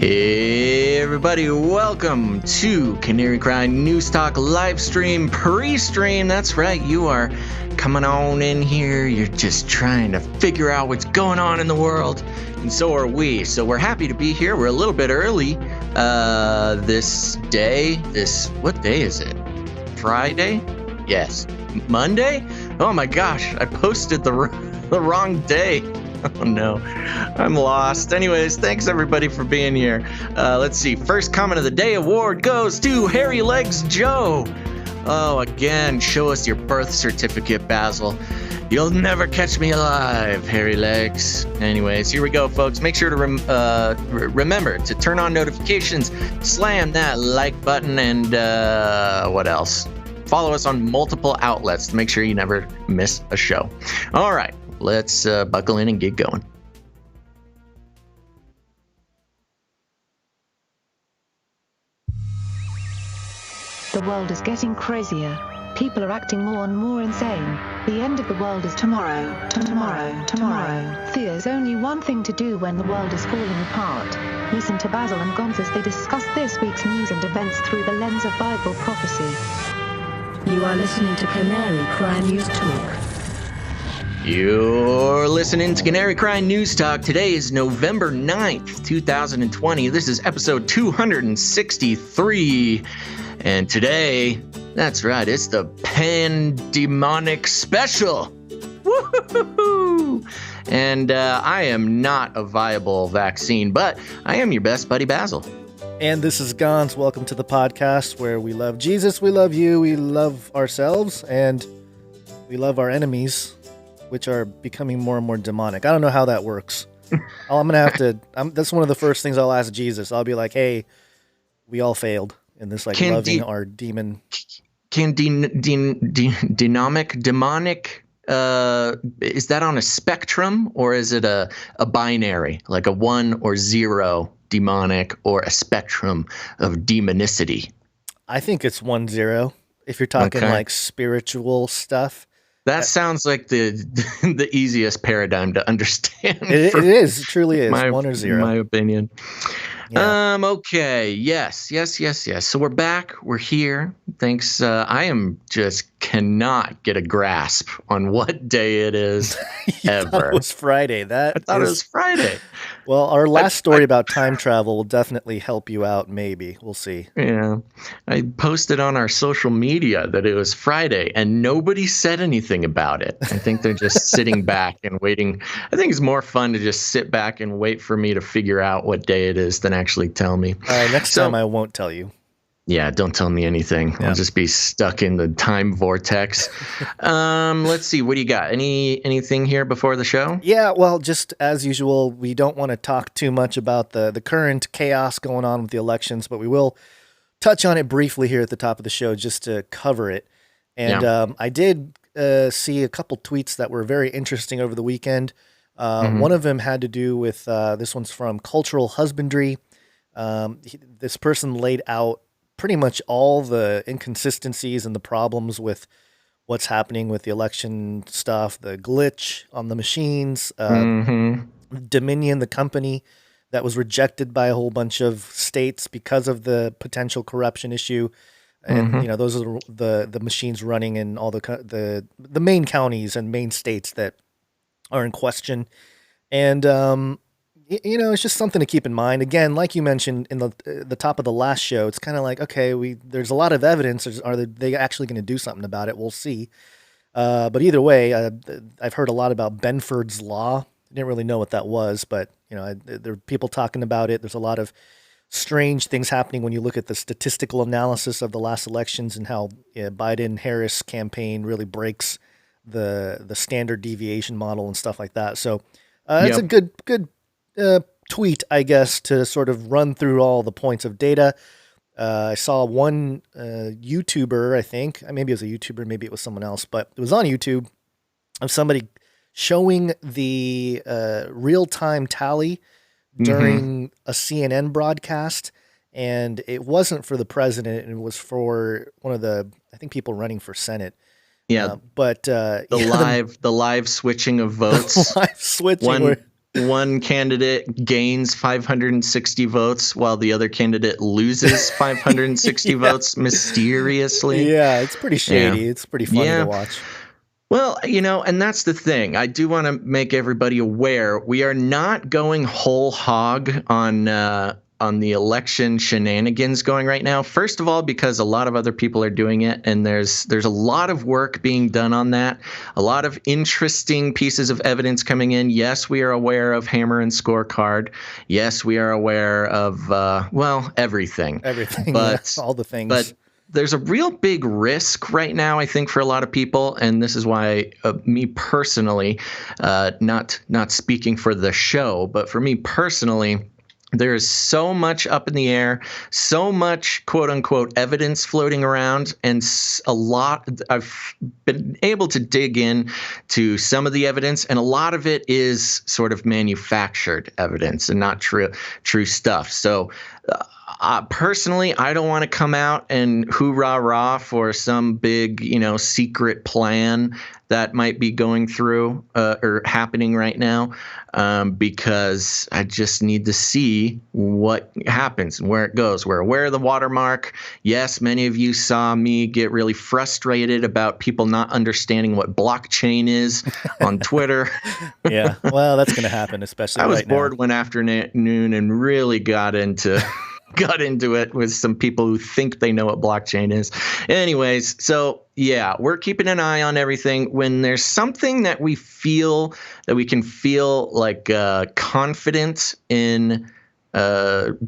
Hey everybody, welcome to Canary Cry News Talk live stream, pre-stream. That's right, you are coming on in here. You're just trying to figure out what's going on in the world, and so are we. So we're happy to be here. We're a little bit early this day. What day is it? Friday? Yes. Monday? Oh my gosh, I posted the wrong day. Oh no, I'm lost. Anyways, thanks everybody for being here. Let's see. First comment of the day award goes to Hairy Legs Joe. Oh, again, show us your birth certificate, Basil. You'll never catch me alive, Hairy Legs. Anyways, here we go, folks. Make sure to remember to turn on notifications, slam that like button, and what else? Follow us on multiple outlets to make sure you never miss a show. All right. Let's buckle in and get going. The world is getting crazier. People are acting more and more insane. The end of the world is tomorrow. Tomorrow. There's only one thing to do when the world is falling apart. Listen to Basil and Gonz as they discuss this week's news and events through the lens of Bible prophecy. You are listening to Canary Cry News Talk. You're listening to Canary Cry News Talk. Today is November 9th, 2020. This is episode 263. And today, that's right, it's the Pandemonic special. Woo-hoo-hoo-hoo. And I am not a viable vaccine, but I am your best buddy, Basil. And this is Gonz. Welcome to the podcast where we love Jesus, we love you, we love ourselves, and we love our enemies, which are becoming more and more demonic. I don't know how that works. I'm going to have to, that's one of the first things I'll ask Jesus. I'll be like, hey, we all failed in this, like, loving our demon. Can demonic, is that on a spectrum, or is it a binary, like a 1 or 0 demonic, or a spectrum of demonicity? I think it's 1-0. If you're talking like spiritual stuff. That sounds like the easiest paradigm to understand. It is. It truly is. 1 or 0. In my opinion. Yeah. Okay. Yes. So we're back. We're here. Thanks. I cannot get a grasp on what day it is ever. It was Friday. I thought it was Friday. Well, our last story about time travel will definitely help you out. Maybe. We'll see. Yeah. I posted on our social media that it was Friday and nobody said anything about it. I think they're just sitting back and waiting. I think it's more fun to just sit back and wait for me to figure out what day it is than actually tell me. Next time I won't tell you. Yeah, don't tell me anything. Yeah. I'll just be stuck in the time vortex. Let's see. What do you got? Anything here before the show? Yeah, well, just as usual, we don't want to talk too much about the current chaos going on with the elections, but we will touch on it briefly here at the top of the show just to cover it. And I did see a couple tweets that were very interesting over the weekend. One of them had to do with, this one's from Cultural Husbandry. This person laid out pretty much all the inconsistencies and the problems with what's happening with the election stuff, the glitch on the machines, Dominion, the company that was rejected by a whole bunch of states because of the potential corruption issue. And, those are the machines running in all the main counties and main states that are in question. And, it's just something to keep in mind. Again, like you mentioned in the top of the last show, it's kind of like, okay, there's a lot of evidence. Are they actually going to do something about it? We'll see. But either way, I've heard a lot about Benford's Law. I didn't really know what that was, but there are people talking about it. There's a lot of strange things happening when you look at the statistical analysis of the last elections and how Biden-Harris campaign really breaks the standard deviation model and stuff like that. So it's a good tweet, I guess, to sort of run through all the points of data. I saw one YouTuber, I think, maybe it was a YouTuber, maybe it was someone else, but it was on YouTube of somebody showing the real-time tally during a CNN broadcast, and it wasn't for the president, it was for one of the, I think, people running for Senate. Yeah, but the live switching of votes. Live switching. one candidate gains 560 votes while the other candidate loses 560 votes mysteriously. Yeah, it's pretty shady. It's pretty funny to watch. Well, and that's the thing. I do want to make everybody aware we are not going whole hog on the election shenanigans going right now. First of all, because a lot of other people are doing it, and there's a lot of work being done on that. A lot of interesting pieces of evidence coming in. Yes, we are aware of Hammer and Scorecard. Yes, we are aware of everything. Everything, but all the things. But there's a real big risk right now, I think, for a lot of people, and this is why me personally, not speaking for the show, but for me personally, there is so much up in the air, so much quote unquote evidence floating around, and a lot. I've been able to dig in to some of the evidence, and a lot of it is sort of manufactured evidence and not true stuff. So personally, I don't want to come out and hoorah for some big, secret plan that might be going through or happening right now, because I just need to see what happens and where it goes. We're aware of the watermark. Yes, many of you saw me get really frustrated about people not understanding what blockchain is on Twitter. Yeah, well, that's going to happen, especially right now. I was bored one afternoon and really got into it with some people who think they know what blockchain is. Anyways, so yeah, we're keeping an eye on everything. When there's something that we feel that we can feel like confident in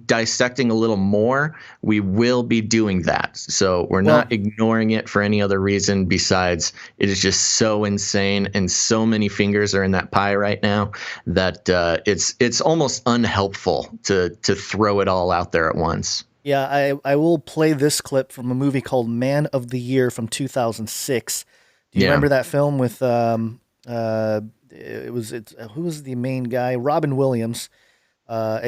dissecting a little more, we will be doing that. So we're not ignoring it for any other reason besides it is just so insane and so many fingers are in that pie right now that it's almost unhelpful to throw it all out there at once. Yeah, I will play this clip from a movie called Man of the Year from 2006. Do you remember that film with who was the main guy? Robin Williams.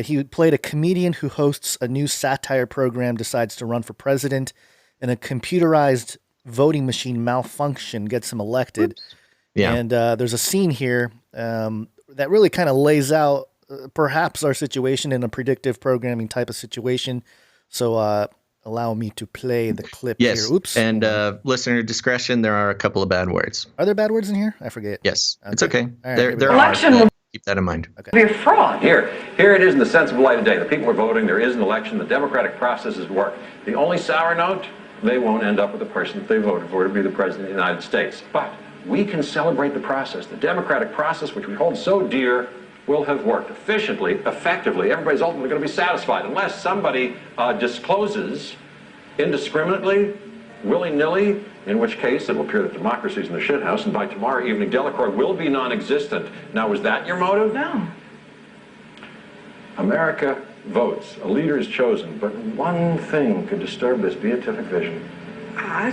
He played a comedian who hosts a new satire program, decides to run for president, and a computerized voting machine malfunction gets him elected. Oops. Yeah. And there's a scene here that really kind of lays out perhaps our situation in a predictive programming type of situation. So allow me to play the clip here. Oops. And listener discretion, there are a couple of bad words. Are there bad words in here? I forget. Yes. Okay. It's okay. Right, there are. Keep that in mind. Okay. Be a fraud. Here it is in the sensible light of day. The people are voting. There is an election. The democratic process is work. The only sour note, they won't end up with the person that they voted for to be the president of the United States. But we can celebrate the process. The democratic process, which we hold so dear, will have worked efficiently, effectively. Everybody's ultimately going to be satisfied unless somebody discloses indiscriminately, willy-nilly, in which case it will appear that democracy is in the shithouse, and by tomorrow evening, Delacroix will be non-existent. Now, was that your motive? No. America votes. A leader is chosen, but one thing could disturb this beatific vision. I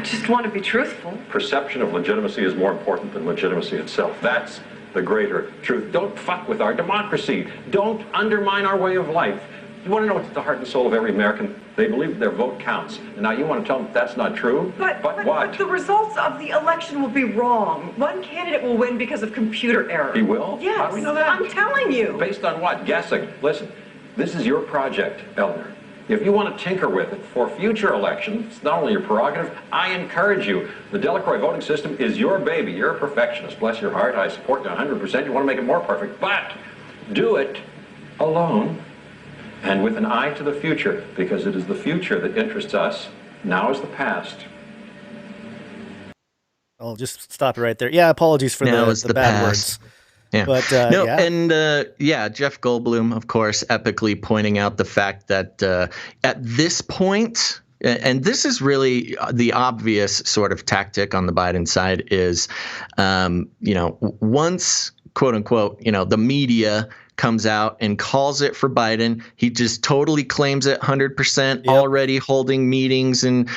just want to be truthful. Perception of legitimacy is more important than legitimacy itself. That's the greater truth. Don't fuck with our democracy. Don't undermine our way of life. You want to know what's at the heart and soul of every American? They believe their vote counts. And now you want to tell them that's not true? But what? But the results of the election will be wrong. One candidate will win because of computer error. He will? Yes. How do we know that? I'm telling you. Based on what? Guessing. Listen, this is your project, Eleanor. If you want to tinker with it for future elections, it's not only your prerogative, I encourage you. The Delacroix voting system is your baby. You're a perfectionist. Bless your heart. I support you 100%. You want to make it more perfect. But do it alone and with an eye to the future, because it is the future that interests us. Now is the past. I'll just stop it right there. Yeah, apologies for the bad words. Yeah. But, and Jeff Goldblum, of course, epically pointing out the fact that at this point, and this is really the obvious sort of tactic on the Biden side is, once, quote unquote, the media comes out and calls it for Biden, he just totally claims it 100%, already holding meetings and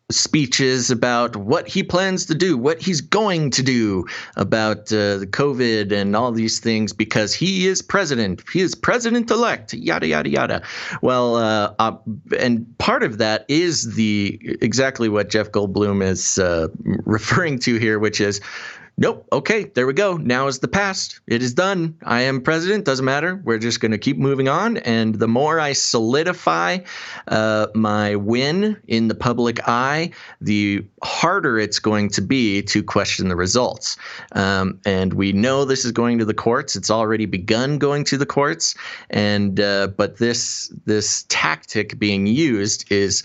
speeches about what he plans to do, what he's going to do about the COVID and all these things, because he is president. He is president-elect, yada, yada, yada. Well, and part of that is exactly what Jeff Goldblum is referring to here, which is Nope. Okay, there we go. Now is the past. It is done. I am president. Doesn't matter. We're just going to keep moving on. And the more I solidify my win in the public eye, the harder it's going to be to question the results. And we know this is going to the courts. It's already begun going to the courts. And but this tactic being used is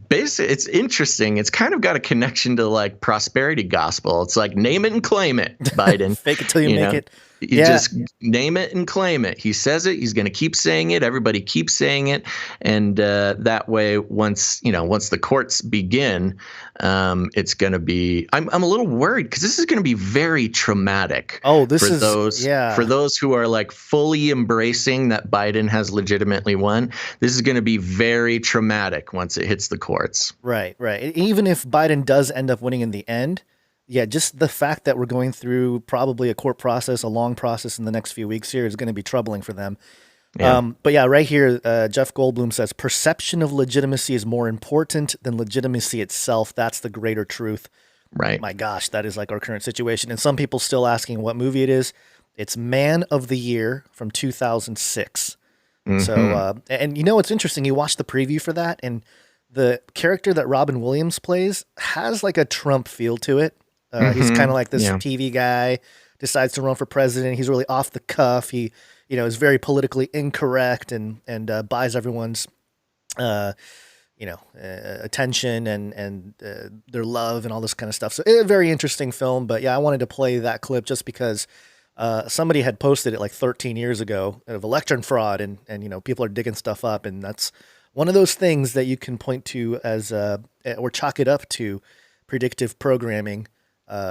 basically, it's interesting. It's kind of got a connection to like prosperity gospel. It's like name it and claim it, Biden. Fake it till you make it. You just name it and claim it. He says it. He's going to keep saying it. Everybody keeps saying it, and that way, once the courts begin, it's going to be. I'm a little worried because this is going to be very traumatic. Oh, for those who are like fully embracing that Biden has legitimately won. This is going to be very traumatic once it hits the courts. Right. Even if Biden does end up winning in the end. Yeah, just the fact that we're going through probably a court process, a long process in the next few weeks here is going to be troubling for them. Yeah. But yeah, right here, Jeff Goldblum says, perception of legitimacy is more important than legitimacy itself. That's the greater truth. Right. My gosh, that is like our current situation. And some people still asking what movie it is. It's Man of the Year from 2006. Mm-hmm. So, and it's interesting. You watch the preview for that, and the character that Robin Williams plays has like a Trump feel to it. He's kind of like this TV guy, decides to run for president. He's really off the cuff. He, is very politically incorrect and buys everyone's, attention and their love and all this kind of stuff. So a very interesting film. But yeah, I wanted to play that clip just because somebody had posted it like 13 years ago of election fraud and people are digging stuff up. And that's one of those things that you can point to as or chalk it up to predictive programming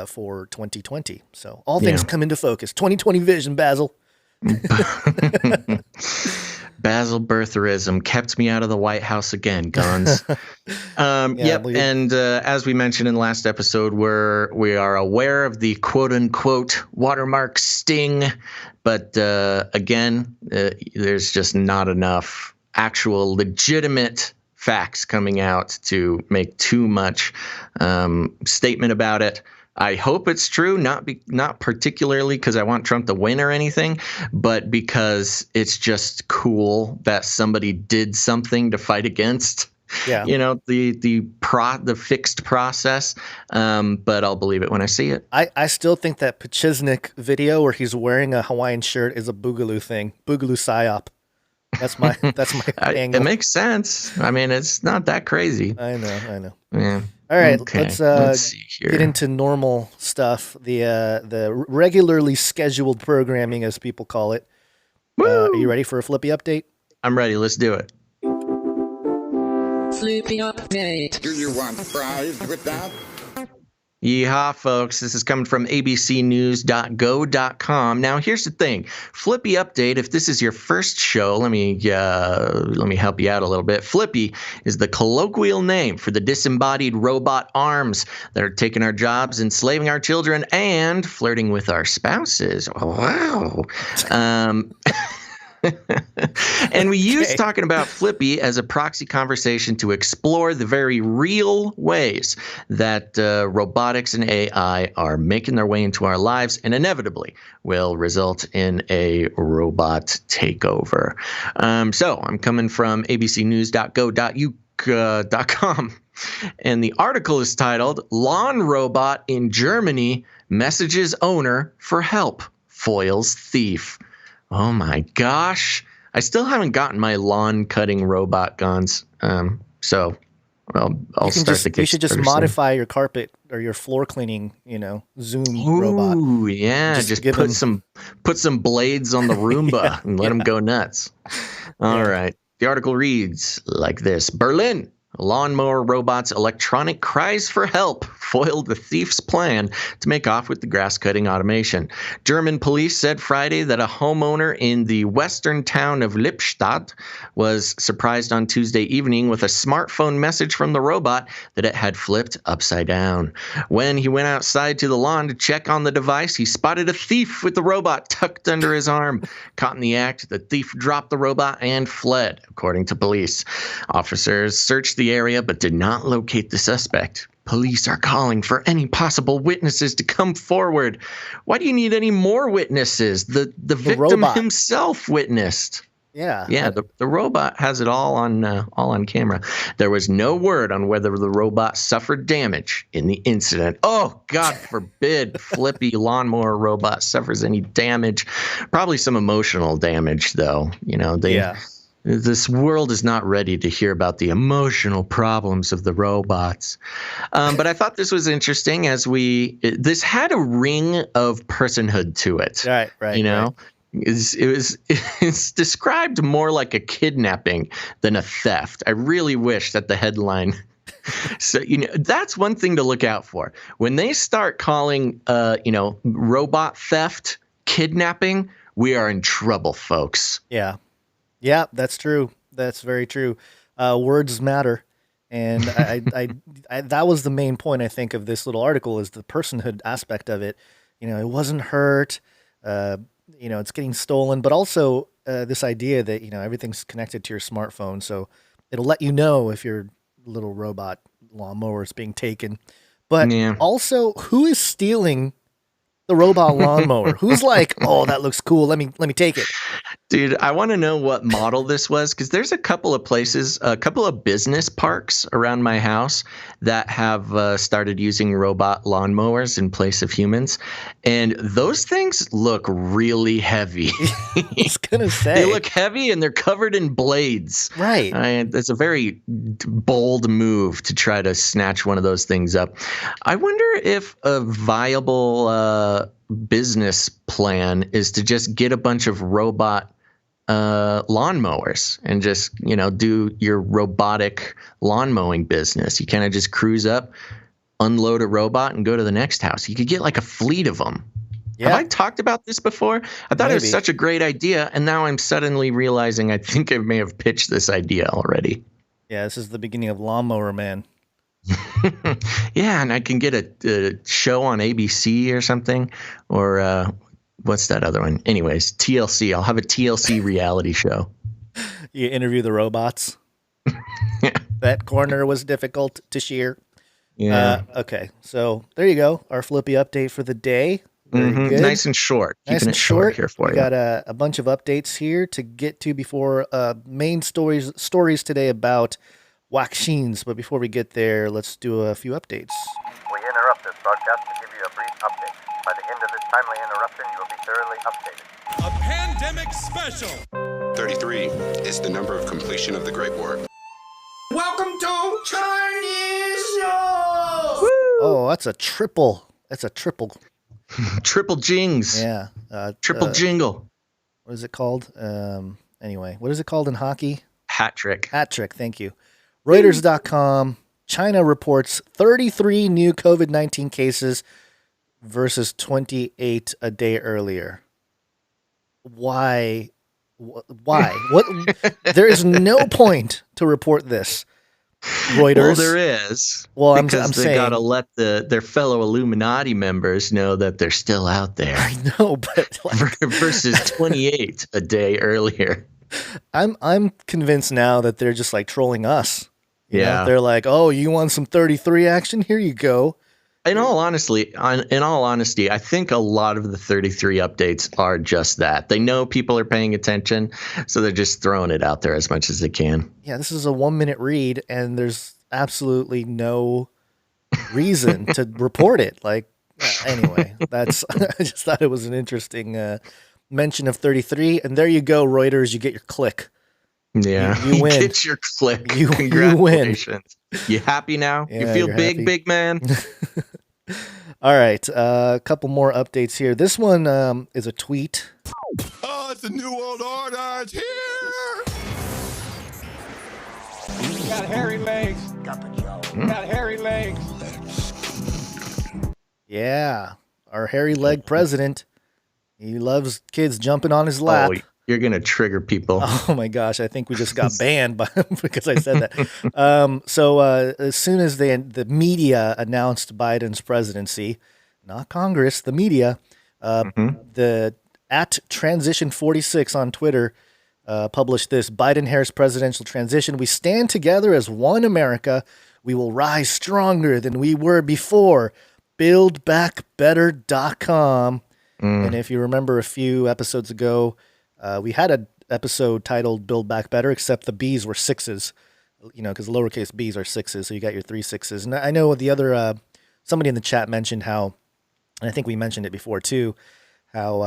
for 2020. So all things come into focus. 2020 vision, Basil. Basil birtherism kept me out of the White House again, Guns. Yep. And as we mentioned in the last episode, we are aware of the quote unquote watermark sting. But again, there's just not enough actual legitimate facts coming out to make too much statement about it. I hope it's true, not particularly because I want Trump to win or anything, but because it's just cool that somebody did something to fight against, the fixed process. But I'll believe it when I see it. I still think that Pachiznik video where he's wearing a Hawaiian shirt is a Boogaloo thing, Boogaloo psyop. That's my angle. It makes sense. I mean, it's not that crazy. I know. Yeah. All right, let's see here. Get into normal stuff. The regularly scheduled programming, as people call it. Are you ready for a Flippy update? I'm ready. Let's do it. Flippy update. Do you want fries with that? Yeehaw, folks. This is coming from abcnews.go.com. Now, here's the thing. Flippy update, if this is your first show, let me help you out a little bit. Flippy is the colloquial name for the disembodied robot arms that are taking our jobs, enslaving our children, and flirting with our spouses. Wow. And we use talking about Flippy as a proxy conversation to explore the very real ways that robotics and AI are making their way into our lives and inevitably will result in a robot takeover. So I'm coming from abcnews.go.uk.com. And the article is titled, Lawn Robot in Germany Messages Owner for Help, Foils Thief. Oh my gosh. I still haven't gotten my lawn cutting robot guns. So I'll start the Kickstarter. You should just modify your carpet or your floor cleaning, Zoom robot. Ooh, yeah. Just put some blades on the Roomba and let them go nuts. All right. The article reads like this. Berlin. Lawnmower robot's electronic cries for help foiled the thief's plan to make off with the grass-cutting automation. German police said Friday that a homeowner in the western town of Lippstadt was surprised on Tuesday evening with a smartphone message from the robot that it had flipped upside down. When he went outside to the lawn to check on the device, he spotted a thief with the robot tucked under his arm. Caught in the act, the thief dropped the robot and fled, according to police. Officers searched the area but did not locate the suspect. Police are calling for any possible witnesses to come forward. Why do you need any more witnesses? The victim robot himself witnessed. Yeah. Yeah, the robot has it all on camera. There was no word on whether the robot suffered damage in the incident. Oh, God forbid Flippy lawnmower robot suffers any damage. Probably some emotional damage, though. This world is not ready to hear about the emotional problems of the robots. But I thought this was interesting this had a ring of personhood to it. Right. Right. It's described more like a kidnapping than a theft. I really wish that the headline. So, that's one thing to look out for. When they start calling, robot theft kidnapping, we are in trouble, folks. Yeah. Yeah, that's true. That's very true. Words matter. And I that was the main point, I think, of this little article is the personhood aspect of it. It wasn't hurt. It's getting stolen, but also this idea that, everything's connected to your smartphone. So it'll let you know if your little robot lawnmower is being taken. But also, who is stealing the robot lawnmower? Who's like, oh, that looks cool. Let me take it. Dude, I want to know what model this was, because there's a couple of places, a couple of business parks around my house that have started using robot lawnmowers in place of humans. And those things look really heavy. I was going to say. They look heavy and they're covered in blades. Right. It's a very bold move to try to snatch one of those things up. I wonder if a viable business plan is to just get a bunch of robot lawnmowers and just do your robotic lawn mowing business. You kind of just cruise up, unload a robot, and go to the next house. You could get like a fleet of them. Yeah. Have I talked about this before? I thought it was such a great idea, and now I'm suddenly realizing I think I may have pitched this idea already. Yeah, this is the beginning of Lawnmower Man. Yeah, and I can get a show on ABC or something, or what's that other one? Anyways, TLC. I'll have a TLC reality show. You interview the robots. That corner was difficult to shear. Yeah. Okay, so there you go. Our Flippy update for the day. Very good. Nice and short. Keeping it short here for you. We got a bunch of updates here to get to before main stories today about vaccines. But before we get there, let's do a few updates. We interrupt this broadcast to give you a brief update. By the end of this timely interruption, you will be thoroughly updated. A pandemic special. 33 is the number of completion of the Great War. Welcome to Chinese Show. Oh, that's a triple. Triple jings. Yeah. Triple jingle. What is it called? Anyway, what is it called in hockey? Hat trick. Hat trick. Thank you. Reuters.com. China reports 33 new COVID-19 cases versus 28 a day earlier. Why? What? There is no point to report this. Reuters. Well, there is. Well, because I'm saying, gotta let their fellow Illuminati members know that they're still out there. I know, but versus 28 a day earlier. I'm convinced now that they're just like trolling us. You know? Yeah, they're like, oh, you want some 33 action? Here you go. In all honesty, I think a lot of the 33 updates are just that. They know people are paying attention, so they're just throwing it out there as much as they can. Yeah, this is a 1-minute read, and there's absolutely no reason to report it. Like, anyway, I just thought it was an interesting mention of 33, and there you go, Reuters. You get your click. Yeah, you win. Get your click. Congratulations. You happy now? Yeah, you feel big, happy. Big man? All right, a couple more updates here. This one is a tweet. Oh, it's the New World Order. It's here. Got hairy legs. Got hairy legs. Yeah, our hairy leg president. He loves kids jumping on his lap. Oh, you're going to trigger people. Oh, my gosh. I think we just got banned because I said that. So as soon as the media announced Biden's presidency, not Congress, the media, the at Transition46 on Twitter published this: Biden-Harris presidential transition. We stand together as one America. We will rise stronger than we were before. BuildBackBetter.com. And if you remember a few episodes ago, we had an episode titled Build Back Better, except the B's were sixes, because lowercase b's are sixes. So you got your 3 6s. And I know the other, somebody in the chat mentioned how, and I think we mentioned it before too, how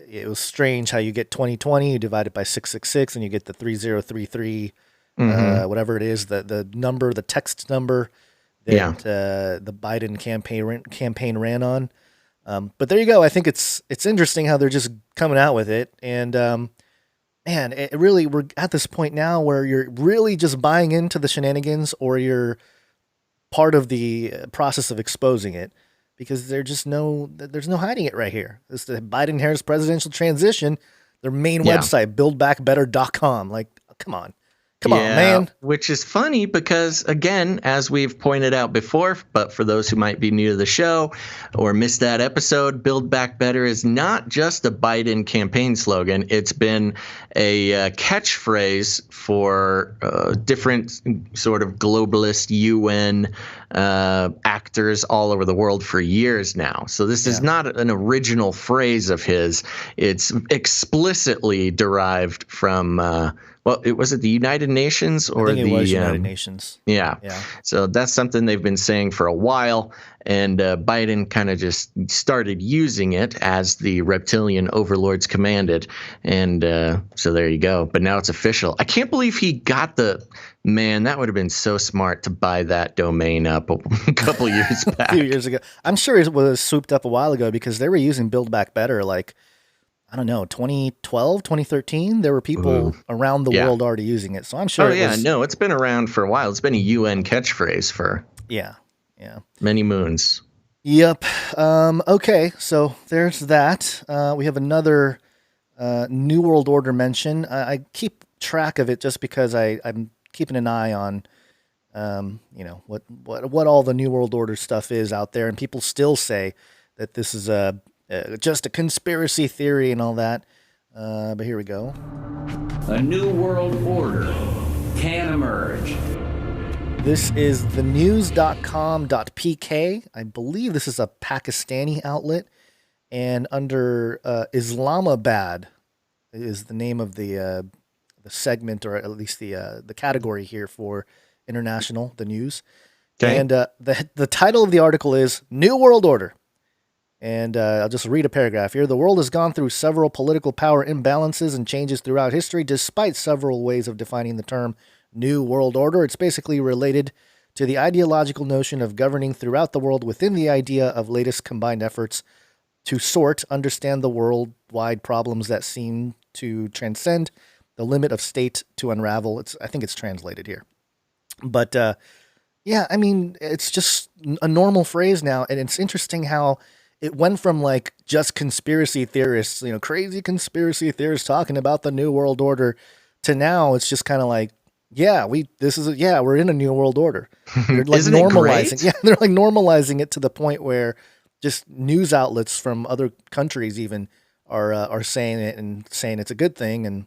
it was strange how you get 2020, you divide it by 666, and you get the 3033, whatever it is, the number, the text number that the Biden campaign ran on. But there you go. I think it's interesting how they're just coming out with it. And man, it really, we're at this point now where you're really just buying into the shenanigans, or you're part of the process of exposing it, because there's no hiding it right here. It's the Biden-Harris presidential transition, their main website, buildbackbetter.com. Like, come on. Come on, man. Which is funny because, again, as we've pointed out before, but for those who might be new to the show or missed that episode, Build Back Better is not just a Biden campaign slogan. It's been a catchphrase for different sort of globalist UN actors all over the world for years now. So this is not an original phrase of his. It's explicitly derived from well, was it the United Nations or I think it was United Nations? Yeah. So that's something they've been saying for a while, and Biden kind of just started using it as the reptilian overlords commanded, and so there you go. But now it's official. I can't believe he got man, that would have been so smart to buy that domain up a couple years back. A few years ago. I'm sure it was swooped up a while ago, because they were using Build Back Better like, I don't know, 2012, 2013, there were people around the world already using it. So I'm sure it's been around for a while. It's been a UN catchphrase for many moons. Yep. Okay, so there's that. We have another New World Order mention. I keep track of it just because I'm keeping an eye on what all the New World Order stuff is out there, and people still say that this is just a conspiracy theory and all that. But here we go. A new world order can emerge. This is thenews.com.pk. I believe this is a Pakistani outlet. And under Islamabad is the name of the segment, or at least the category here for international, the news. Okay. And the title of the article is New World Order. And I'll just read a paragraph here. The world has gone through several political power imbalances and changes throughout history, despite several ways of defining the term New World Order. It's basically related to the ideological notion of governing throughout the world within the idea of latest combined efforts to understand the worldwide problems that seem to transcend the limit of state to unravel. I think it's translated here. But I mean, it's just a normal phrase now, and it's interesting how it went from like just conspiracy theorists, crazy conspiracy theorists talking about the New World Order, to now it's just kind of like, we're in a New World Order. They're like Isn't normalizing. It great? Yeah, they're like normalizing it to the point where just news outlets from other countries even are saying it and saying it's a good thing. And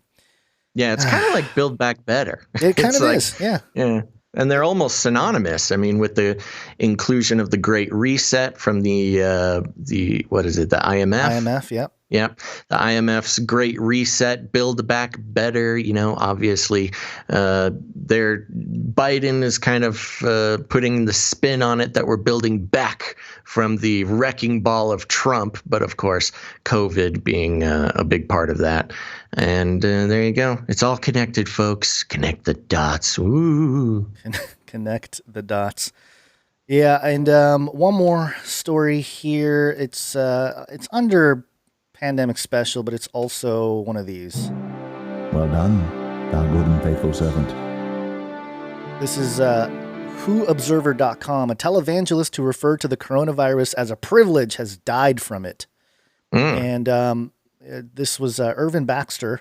yeah, it's kind of like Build Back Better. It kind of is. Yeah. Yeah. And they're almost synonymous. I mean, with the inclusion of the Great Reset from the what is it? The IMF. IMF. Yep. Yep. The IMF's Great Reset, Build Back Better. Obviously, Biden is kind of putting the spin on it that we're building back from the wrecking ball of Trump. But of course, COVID being a big part of that. And there you go. It's all connected, folks. Connect the dots. Woo. Connect the dots. Yeah, and one more story here. It's under Pandemic Special, but it's also one of these. Well done, thou good and faithful servant. This is WhoObserver.com. A televangelist who referred to the coronavirus as a privilege has died from it. And this was Irvine Baxter.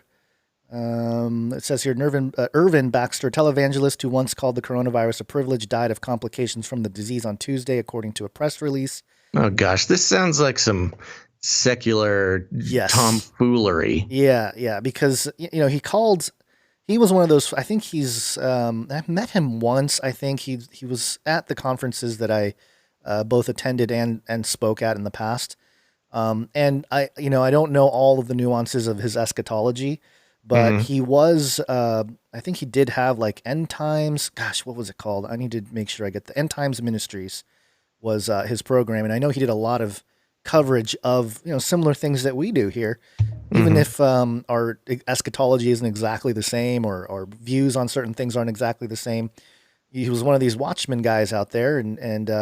It says here, Irvine Baxter, televangelist who once called the coronavirus a privilege, died of complications from the disease on Tuesday, according to a press release. Oh, gosh. This sounds like some secular tomfoolery. Yeah, because, he called He was one of those. I think he's. I've met him once. I think he was at the conferences that I both attended and spoke at in the past. And I don't know all of the nuances of his eschatology, but he was. I think he did have like End Times. Gosh, what was it called? I need to make sure I get the End Times Ministries was his program, and I know he did a lot of coverage of similar things that we do here, even if our eschatology isn't exactly the same or our views on certain things aren't exactly the same. He was one of these watchman guys out there, and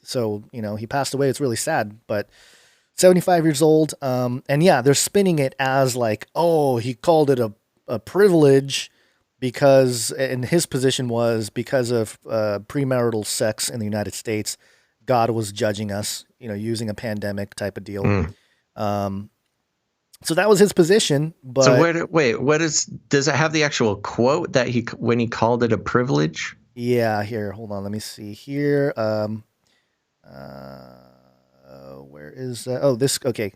so he passed away. It's really sad, but 75 years old, and yeah, they're spinning it as like, oh, he called it a privilege because, and his position was because of premarital sex in the United States, God was judging us, using a pandemic type of deal. So that was his position. But so does it have the actual quote that when he called it a privilege? Yeah, here, hold on, let me see here. Where is this? Okay.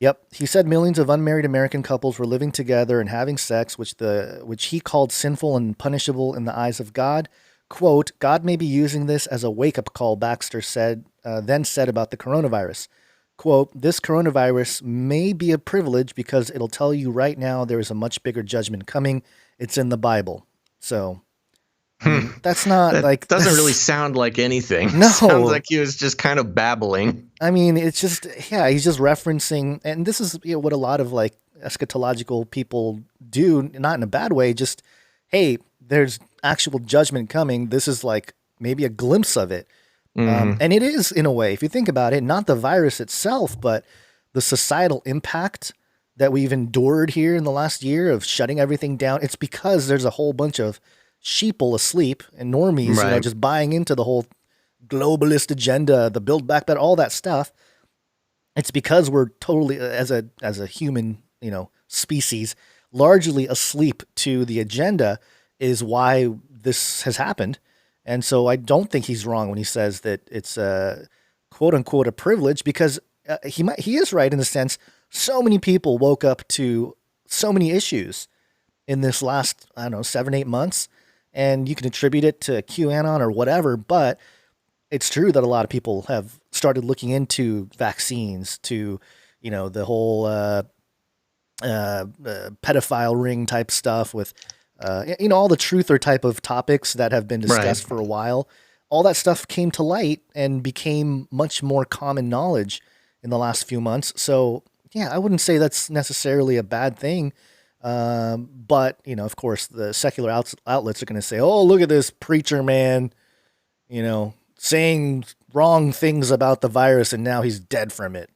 Yep. He said millions of unmarried American couples were living together and having sex, which he called sinful and punishable in the eyes of God. Quote, God may be using this as a wake-up call, Baxter then said about the coronavirus. Quote, this coronavirus may be a privilege because it'll tell you right now there is a much bigger judgment coming. It's in the Bible. So that's not doesn't really sound like anything. No. Sounds like he was just kind of babbling. I mean, it's just, he's just referencing, and this is what a lot of like eschatological people do, not in a bad way, just, hey, there's actual judgment coming. This is like maybe a glimpse of it. And it is, in a way, if you think about it, not the virus itself, but the societal impact that we've endured here in the last year of shutting everything down. It's because there's a whole bunch of sheeple asleep and normies, just buying into the whole globalist agenda, the Build Back Better, all that stuff. It's because we're totally, as a human, species, largely asleep to the agenda is why this has happened. And so I don't think he's wrong when he says that it's a quote unquote a privilege, because he is right in the sense so many people woke up to so many issues in this last, 7-8 months, and you can attribute it to QAnon or whatever, but it's true that a lot of people have started looking into vaccines, to, the whole pedophile ring type stuff with, all the truther type of topics that have been discussed for a while. All that stuff came to light and became much more common knowledge in the last few months. So, yeah, I wouldn't say that's necessarily a bad thing. But, of course, the secular outlets are going to say, oh, look at this preacher man, saying wrong things about the virus, and now he's dead from it.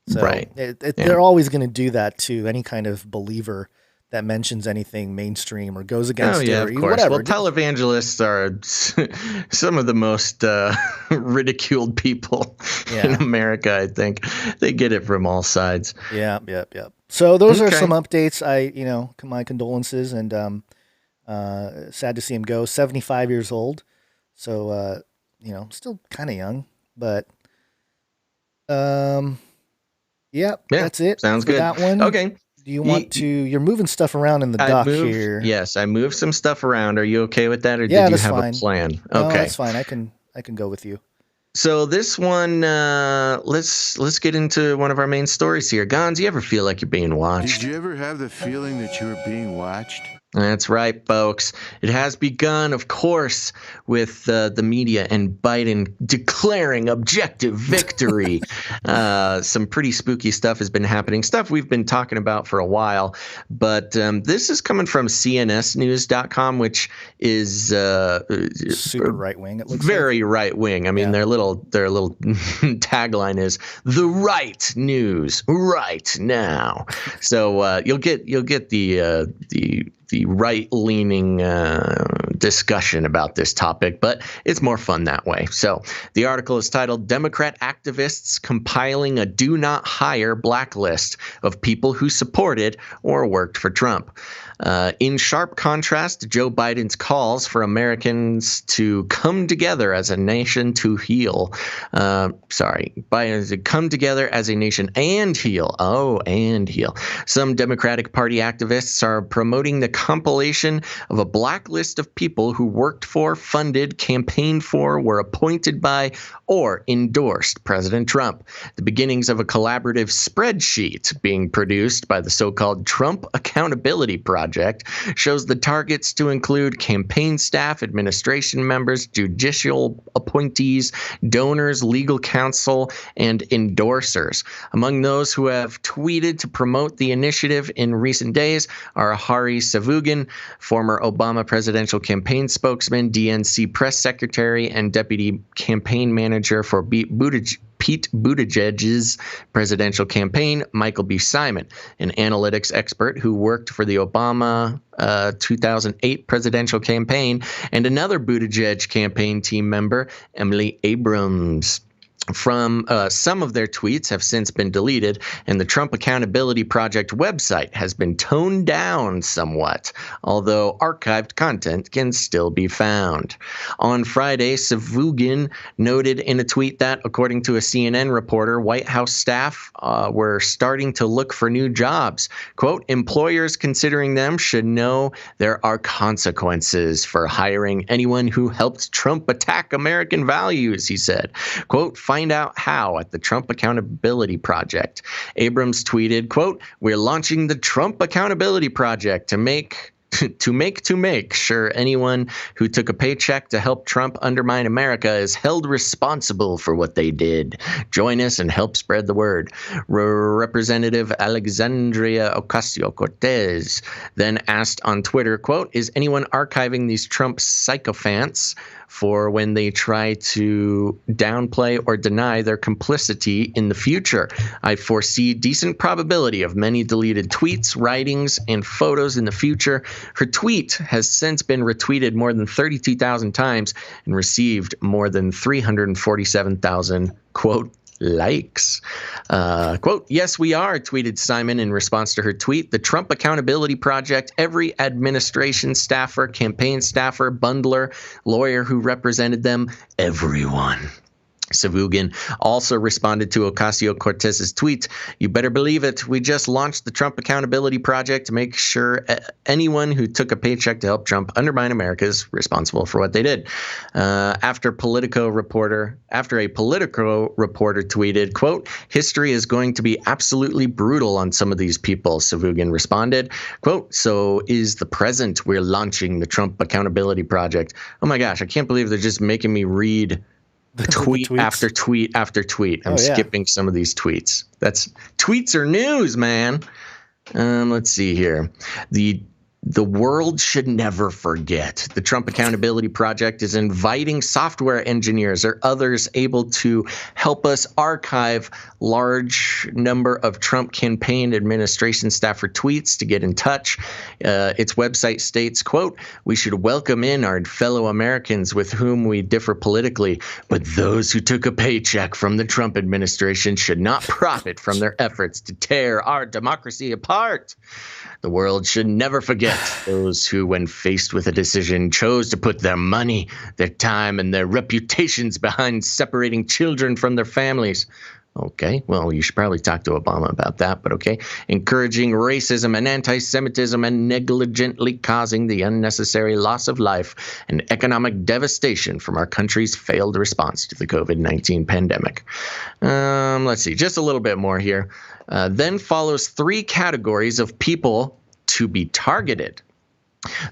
So they're always going to do that to any kind of believer that mentions anything mainstream or goes against it, or of course. Whatever. Well, televangelists are some of the most ridiculed people in America, I think. They get it from all sides. Yeah. So those are some updates. My condolences, and sad to see him go. 75 years old. So, still kind of young, but that's it. Sounds good. That one. Okay. Do you want to? You're moving stuff around in the dock here. Yes, I moved some stuff around. Are you okay with that, or did you have a plan? No, okay, that's fine. I can go with you. So this one, let's get into one of our main stories here. Gonz, you ever feel like you're being watched? Did you ever have the feeling that you were being watched? That's right, folks. It has begun, of course, with the media and Biden declaring objective victory. Some pretty spooky stuff has been happening, stuff we've been talking about for a while. But this is coming from cnsnews.com, which is super right wing. It looks very right wing. I mean, their little tagline is "the right news right now." So you'll get the right-leaning discussion about this topic, but it's more fun that way. So the article is titled "Democrat Activists Compiling a Do Not Hire Blacklist of People Who Supported or Worked for Trump." In sharp contrast to Joe Biden's calls for Americans to come together as a nation to heal. Biden said come together as a nation and heal. Oh, and heal. Some Democratic Party activists are promoting the compilation of a blacklist of people who worked for, funded, campaigned for, were appointed by, or endorsed President Trump. The beginnings of a collaborative spreadsheet being produced by the so-called Trump Accountability Project shows the targets to include campaign staff, administration members, judicial appointees, donors, legal counsel, and endorsers. Among those who have tweeted to promote the initiative in recent days are Hari Savugin, former Obama presidential campaign spokesman, DNC press secretary, and deputy campaign manager for Pete Buttigieg's presidential campaign, Michael B. Simon, an analytics expert who worked for the Obama 2008 presidential campaign, and another Buttigieg campaign team member, Emily Abrams. From some of their tweets have since been deleted, and the Trump Accountability Project website has been toned down somewhat, although archived content can still be found. On Friday, Savugin noted in a tweet that, according to a CNN reporter, White House staff were starting to look for new jobs. Quote, employers considering them should know there are consequences for hiring anyone who helped Trump attack American values, he said. Quote, find out how at the Trump Accountability Project. Abrams tweeted, quote, we're launching the Trump Accountability Project to make sure anyone who took a paycheck to help Trump undermine America is held responsible for what they did. Join us and help spread the word. Representative Alexandria Ocasio-Cortez then asked on Twitter, quote, is anyone archiving these Trump sycophants for when they try to downplay or deny their complicity in the future? I foresee decent probability of many deleted tweets, writings, and photos in the future. Her tweet has since been retweeted more than 32,000 times and received more than 347,000, quote, likes. Quote, yes, we are, tweeted Simon in response to her tweet. The Trump Accountability Project, every administration staffer, campaign staffer, bundler, lawyer who represented them, everyone. Savugin also responded to Ocasio-Cortez's tweet. You better believe it. We just launched the Trump Accountability Project to make sure anyone who took a paycheck to help Trump undermine America is responsible for what they did. After a Politico reporter tweeted, quote, history is going to be absolutely brutal on some of these people, Savugin responded. Quote, so is the present. We're launching the Trump Accountability Project. Oh my gosh, I can't believe they're just making me read tweet after tweet after tweet. I'm skipping some of these tweets. Tweets are news, man. Let's see here. The world should never forget. The Trump Accountability Project is inviting software engineers or others able to help us archive large number of Trump campaign administration staffer tweets to get in touch. Its website states, quote, we should welcome in our fellow Americans with whom we differ politically, but those who took a paycheck from the Trump administration should not profit from their efforts to tear our democracy apart. The world should never forget those who, when faced with a decision, chose to put their money, their time, and their reputations behind separating children from their families. Okay, well, you should probably talk to Obama about that, but okay. Encouraging racism and anti-Semitism and negligently causing the unnecessary loss of life and economic devastation from our country's failed response to the COVID-19 pandemic. Let's see, just a little bit more here. Then follows 3 categories of people to be targeted.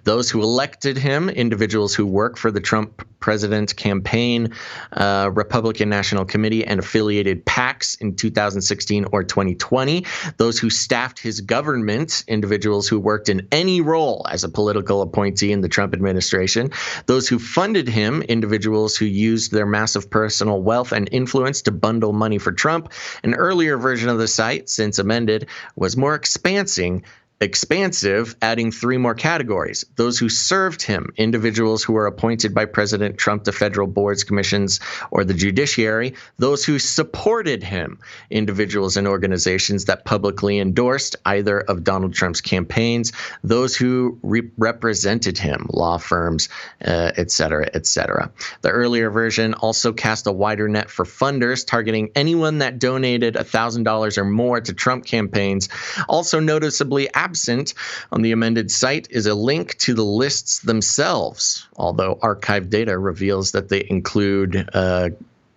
Those who elected him, individuals who work for the Trump president campaign, Republican National Committee, and affiliated PACs in 2016 or 2020. Those who staffed his government, individuals who worked in any role as a political appointee in the Trump administration. Those who funded him, individuals who used their massive personal wealth and influence to bundle money for Trump. An earlier version of the site, since amended, was more expansive expansive, adding 3 more categories. Those who served him, individuals who were appointed by President Trump to federal boards, commissions, or the judiciary. Those who supported him, individuals and organizations that publicly endorsed either of Donald Trump's campaigns. Those who represented him, law firms, et cetera, et cetera. The earlier version also cast a wider net for funders, targeting anyone that donated $1,000 or more to Trump campaigns. Also noticeably absent on the amended site is a link to the lists themselves, although archived data reveals that they include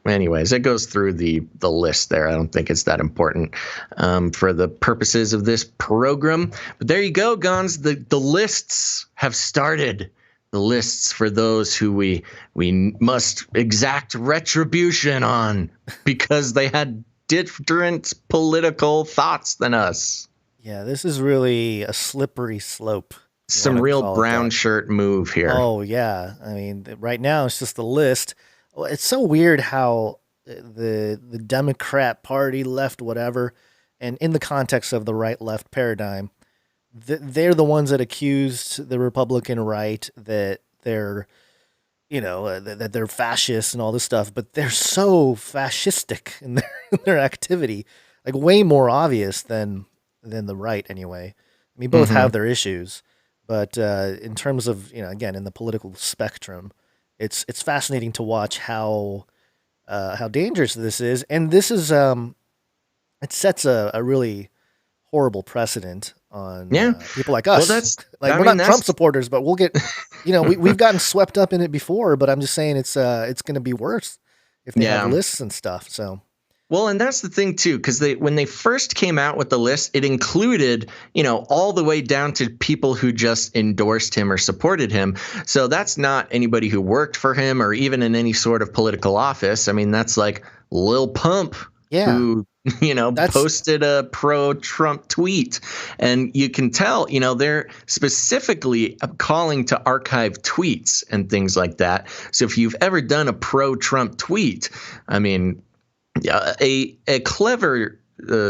anyways, it goes through the list there. I don't think it's that important for the purposes of this program. But there you go, Gons. The lists have started. The lists for those who we must exact retribution on because they had different political thoughts than us. Yeah, this is really a slippery slope. Some real brown shirt move here. Oh, yeah. I mean, right now it's just the list. Well, it's so weird how the Democrat Party, left, whatever, and in the context of the right-left paradigm, they're the ones that accused the Republican right that they're, that they're fascist and all this stuff, but they're so fascistic in their activity, like way more obvious than the right anyway. I mean, both have their issues, but in terms of, again, in the political spectrum, it's fascinating to watch how dangerous this is. And this is, it sets a really horrible precedent on people like us. Well, we're not Trump supporters, but we'll get, we've gotten swept up in it before, but I'm just saying it's going to be worse if they have lists and stuff. So. Well, and that's the thing, too, because when they first came out with the list, it included, all the way down to people who just endorsed him or supported him. So that's not anybody who worked for him or even in any sort of political office. I mean, that's like Lil Pump, who, posted a pro-Trump tweet. And you can tell, they're specifically calling to archive tweets and things like that. So if you've ever done a pro-Trump tweet, I mean, a clever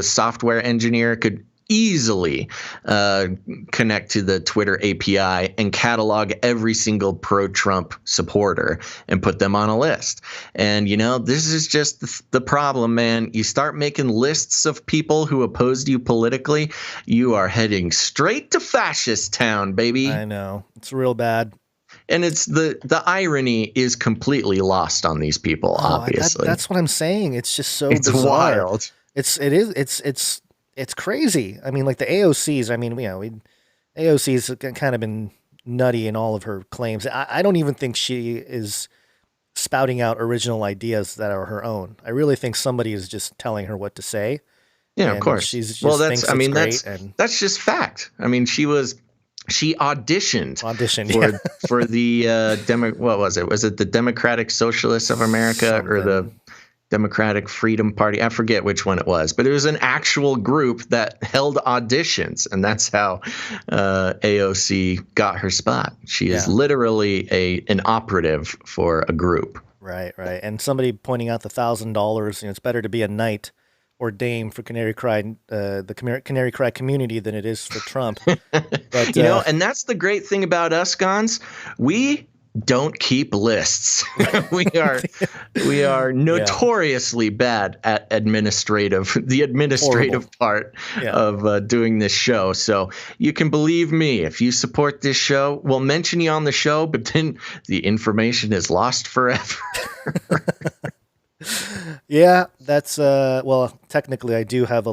software engineer could easily connect to the Twitter API and catalog every single pro-Trump supporter and put them on a list. And, this is just the problem, man. You start making lists of people who opposed you politically, you are heading straight to fascist town, baby. I know. It's real bad. And it's the irony is completely lost on these people, obviously. That's what I'm saying. It's just so bizarre. Wild. It's crazy. I mean, like the AOCs, AOC's kind of been nutty in all of her claims. I don't even think she is spouting out original ideas that are her own. I really think somebody is just telling her what to say. Yeah, of course. She's just that's just fact. I mean, she auditioned for the what was it? Was it the Democratic Socialists of America or the Democratic Freedom Party? I forget which one it was, but it was an actual group that held auditions, and that's how AOC got her spot. She is literally an operative for a group. Right. And somebody pointing out the $1,000. It's better to be a knight or dame for Canary Cry, the Canary Cry community than it is for Trump. But, and that's the great thing about us, Gons. We don't keep lists. we are notoriously bad at the administrative part of doing this show. So you can believe me, if you support this show, we'll mention you on the show, but then the information is lost forever. Yeah, that's technically we do have a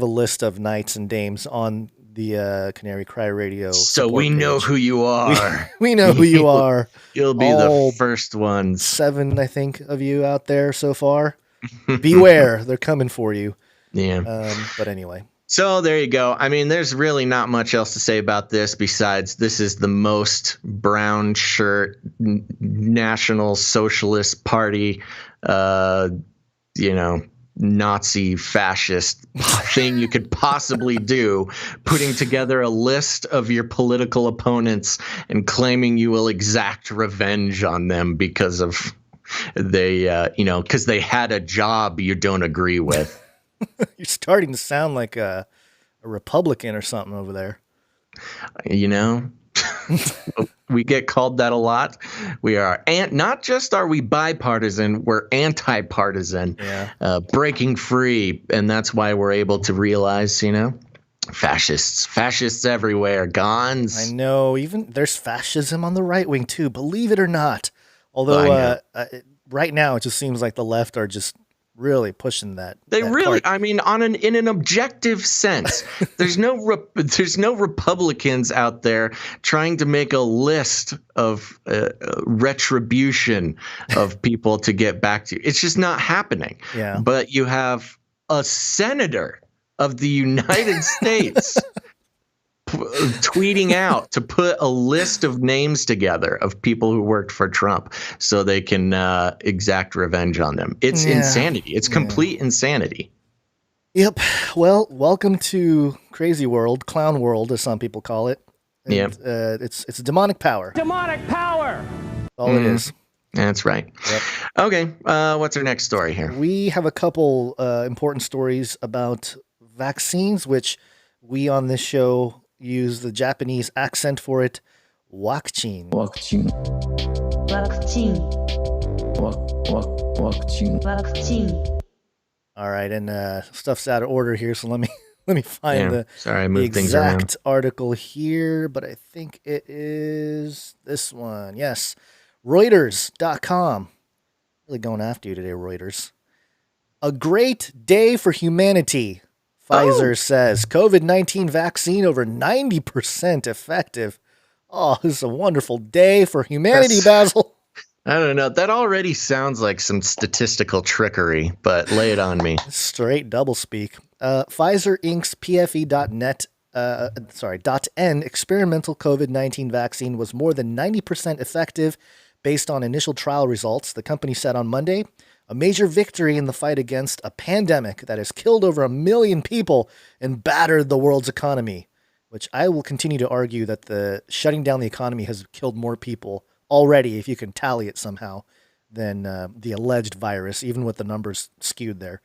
list of knights and dames on the Canary Cry Radio. So we know who you are. We know who you are. You'll be the first ones. 7, I think, of you out there so far. Beware, they're coming for you. Yeah. But anyway. So there you go. I mean, there's really not much else to say about this besides this is the most brown shirt National Socialist Party, Nazi fascist thing you could possibly do, putting together a list of your political opponents and claiming you will exact revenge on them because of because they had a job you don't agree with. You're starting to sound like a Republican or something over there. You know, we get called that a lot. We are, and not just are we bipartisan, we're anti-partisan, breaking free. And that's why we're able to realize, you know, fascists everywhere, guns. I know, even there's fascism on the right wing too, believe it or not. Although right now it just seems like the left are just really pushing that. They really, I mean, in an objective sense, there's no Republicans out there trying to make a list of retribution of people to get back to you. It's just not happening. Yeah. But you have a senator of the United States tweeting out to put a list of names together of people who worked for Trump so they can exact revenge on them. It's insanity. It's complete insanity. Yep. Well, welcome to crazy world, clown world, as some people call it. Yeah. It's demonic power. Demonic power. That's all it is. That's right. Yep. Okay. What's our next story here? We have a couple important stories about vaccines, which we on this show use the Japanese accent for it. Waccine. Waccine. All right, and stuff's out of order here, so let me find the exact article here, but I think it is this one. Yes. Reuters.com. Really going after you today, Reuters. A great day for humanity. Pfizer says COVID-19 vaccine over 90% effective. Oh, this is a wonderful day for humanity, Basil. I don't know. That already sounds like some statistical trickery, but lay it on me. Straight doublespeak. Pfizer Inc.'s PFE.net, .n experimental COVID-19 vaccine was more than 90% effective based on initial trial results, the company said on Monday. A major victory in the fight against a pandemic that has killed over 1 million people and battered the world's economy, which I will continue to argue that the shutting down the economy has killed more people already, if you can tally it somehow, than the alleged virus, even with the numbers skewed there.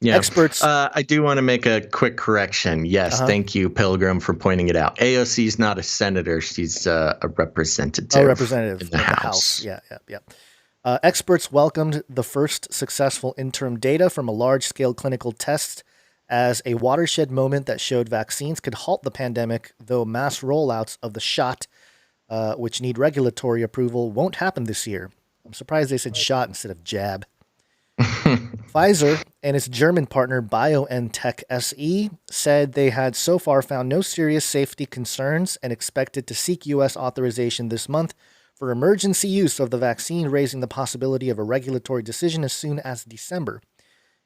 Yeah. Experts. I do want to make a quick correction. Yes, thank you, Pilgrim, for pointing it out. AOC is not a senator. She's a representative. A representative in the House. Yeah. Experts welcomed the first successful interim data from a large-scale clinical test as a watershed moment that showed vaccines could halt the pandemic, though mass rollouts of the shot, which need regulatory approval, won't happen this year. I'm surprised they said shot instead of jab. Pfizer and its German partner BioNTech SE said they had so far found no serious safety concerns and expected to seek U.S. authorization this month for emergency use of the vaccine, raising the possibility of a regulatory decision as soon as December.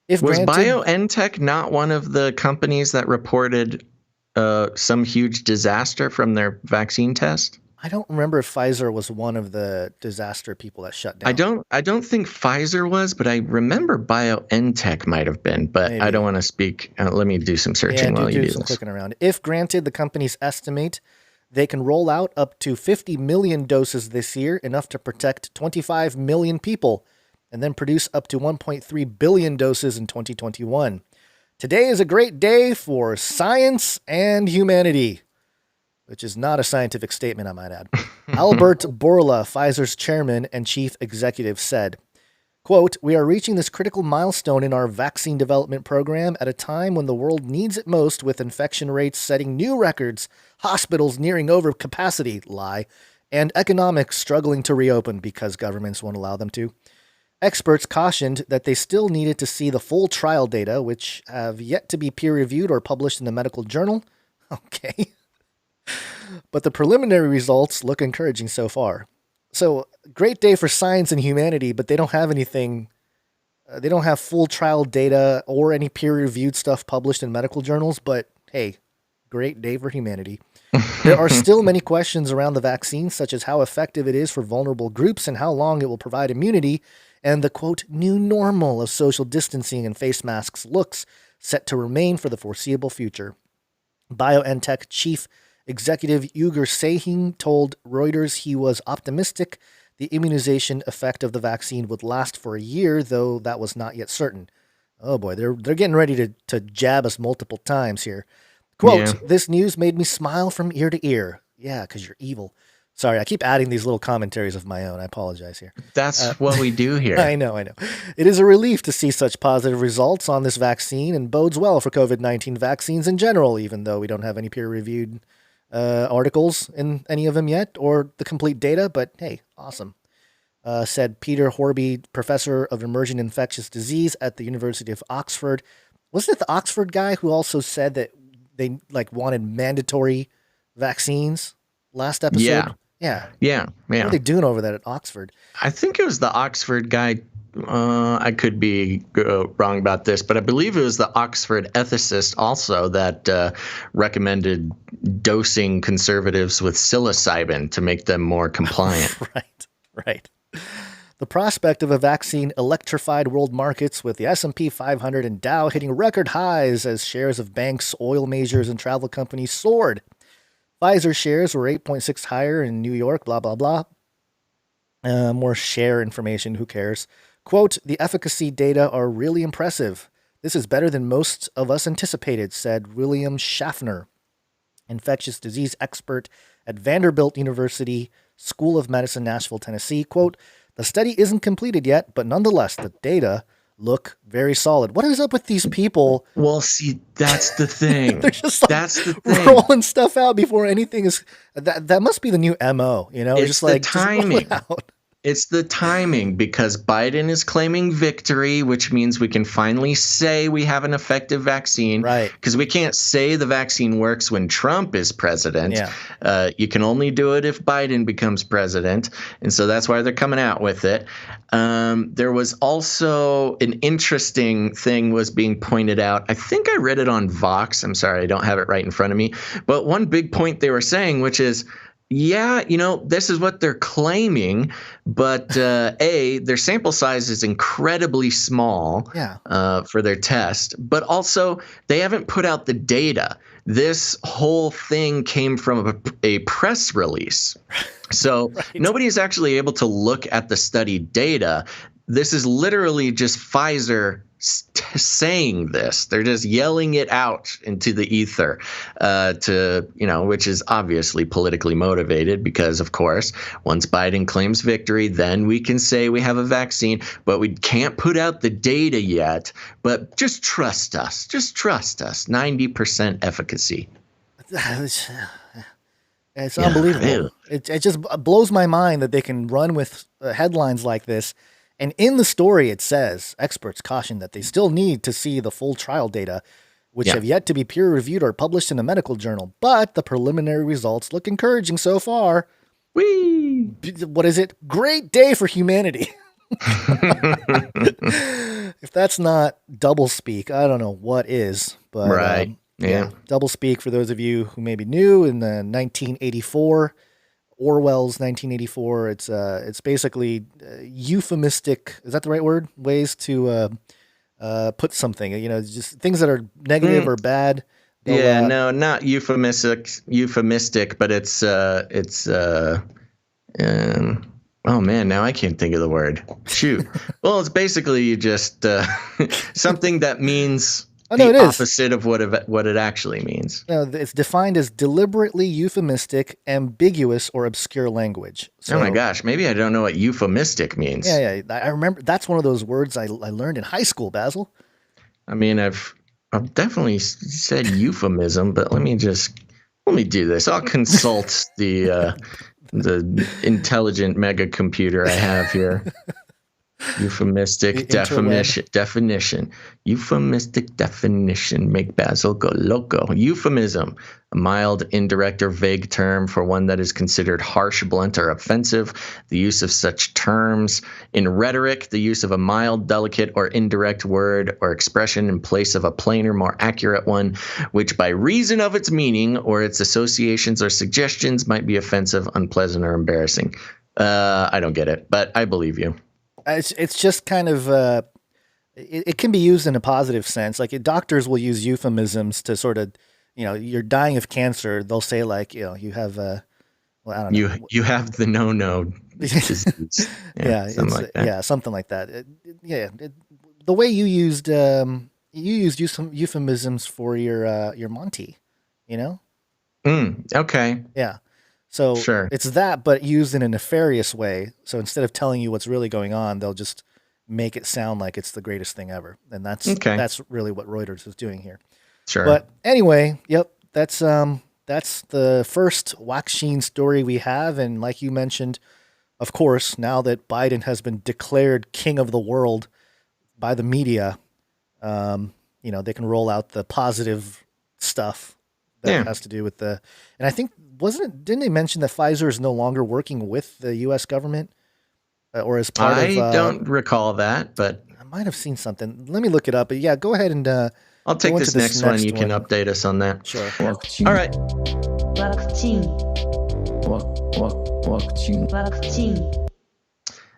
Was BioNTech not one of the companies that reported some huge disaster from their vaccine test? I don't remember if Pfizer was one of the disaster people that shut down. I don't think Pfizer was, but I remember BioNTech might have been, but maybe. I don't want to speak. Let me do some searching while you do some this. Clicking around. If granted, the companies estimate they can roll out up to 50 million doses this year, enough to protect 25 million people, and then produce up to 1.3 billion doses in 2021. Today is a great day for science and humanity, which is not a scientific statement, I might add. Albert Bourla, Pfizer's chairman and chief executive, said, quote, "We are reaching this critical milestone in our vaccine development program at a time when the world needs it most, with infection rates setting new records, hospitals nearing overcapacity, and economics struggling to reopen because governments won't allow them to. Experts cautioned that they still needed to see the full trial data, which have yet to be peer-reviewed or published in the medical journal." Okay. But the preliminary results look encouraging so far. So, great day for science and humanity, but they don't have anything. They don't have full trial data or any peer-reviewed stuff published in medical journals, but hey, great day for humanity. There are still many questions around the vaccine, such as how effective it is for vulnerable groups and how long it will provide immunity, and the, quote, new normal of social distancing and face masks looks set to remain for the foreseeable future. BioNTech chief executive Ugur Sahin told Reuters he was optimistic the immunization effect of the vaccine would last for a year, though that was not yet certain. Oh boy, they're getting ready to jab us multiple times here. Quote, "This news made me smile from ear to ear." Yeah, because you're evil. Sorry, I keep adding these little commentaries of my own. I apologize here. That's what we do here. I know. It is a relief to see such positive results on this vaccine and bodes well for COVID-19 vaccines in general, even though we don't have any peer-reviewed articles in any of them yet or the complete data. But hey, awesome. Said Peter Horby, professor of emerging infectious disease at the University of Oxford. Wasn't it the Oxford guy who also said that they wanted mandatory vaccines last episode? Yeah. What are they doing over there at Oxford? I think it was the Oxford guy. I could be wrong about this, but I believe it was the Oxford ethicist also that recommended dosing conservatives with psilocybin to make them more compliant. Right. The prospect of a vaccine electrified world markets, with the S&P 500 and Dow hitting record highs as shares of banks, oil majors, and travel companies soared. Pfizer shares were 8.6 higher in New York, blah, blah, blah. More share information, who cares? Quote, "The efficacy data are really impressive. This is better than most of us anticipated," said William Schaffner, infectious disease expert at Vanderbilt University School of Medicine, Nashville, Tennessee. Quote, "The study isn't completed yet, but nonetheless, the data look very solid." What is up with these people? Well, see, that's the thing. They're just rolling stuff out before anything is. That must be the new MO. It's just the timing. It's the timing, because Biden is claiming victory, which means we can finally say we have an effective vaccine. Right. Because we can't say the vaccine works when Trump is president. Yeah. You can only do it if Biden becomes president. And so that's why they're coming out with it. There was also an interesting thing was being pointed out. I think I read it on Vox. I'm sorry, I don't have it right in front of me. But one big point they were saying, which is, this is what they're claiming, but their sample size is incredibly small for their test, but also they haven't put out the data. This whole thing came from a press release. So nobody is actually able to look at the study data. This is literally just Pfizer saying this. They're just yelling it out into the ether, which is obviously politically motivated, because, of course, once Biden claims victory, then we can say we have a vaccine, but we can't put out the data yet. But just trust us. 90% efficacy. It's unbelievable. It just blows my mind that they can run with headlines like this. And in the story, it says, experts caution that they still need to see the full trial data, which have yet to be peer-reviewed or published in a medical journal. But the preliminary results look encouraging so far. Whee! What is it? Great day for humanity. If that's not double speak, I don't know what is. But, right. Double speak, for those of you who may be new, in the 1984 Orwell's 1984. It's basically euphemistic. Is that the right word? Ways to put something. Just things that are negative or bad. No, not euphemistic, but it's. Oh man, now I can't think of the word. Shoot. Well, it's basically just something that means. The opposite of what it actually means. No, it's defined as deliberately euphemistic, ambiguous, or obscure language. So, oh my gosh, maybe I don't know what euphemistic means. Yeah. I remember that's one of those words I learned in high school, Basil. I mean, I've definitely said euphemism, but let me do this. I'll consult the intelligent mega computer I have here. Euphemistic definition. Euphemistic definition. Make Basil go loco. Euphemism. A mild, indirect, or vague term for one that is considered harsh, blunt, or offensive. The use of such terms in rhetoric. The use of a mild, delicate, or indirect word or expression in place of a plainer, more accurate one, which by reason of its meaning or its associations or suggestions might be offensive, unpleasant, or embarrassing. I don't get it, but I believe you. It's just kind of it can be used in a positive sense. Like doctors will use euphemisms to sort of, you're dying of cancer. They'll say like, you have I don't know. You have the no disease. Something like that. The way you used euphemisms for your Monty. you know? Okay. Yeah. So Sure. it's that, but used in a nefarious way. So instead of telling you what's really going on, they'll just make it sound like it's the greatest thing ever. And that's really what Reuters is doing here. Sure. But anyway, yep, that's the first vaccine story we have. And like you mentioned, of course, now that Biden has been declared king of the world by the media, they can roll out the positive stuff that has to do with and I think, didn't they mention that Pfizer is no longer working with the U.S. government or as part of? I don't recall that, but I might have seen something. Let me look it up. But yeah, go ahead and I'll take this next one. You can update us on that. Sure. All right. Vaccine.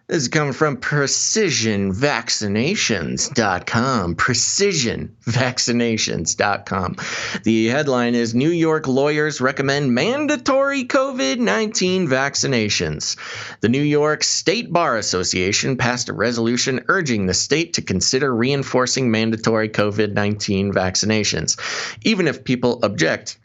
This is coming from precisionvaccinations.com. Precisionvaccinations.com. The headline is New York lawyers recommend mandatory COVID-19 vaccinations. The New York State Bar Association passed a resolution urging the state to consider reinforcing mandatory COVID-19 vaccinations, even if people object.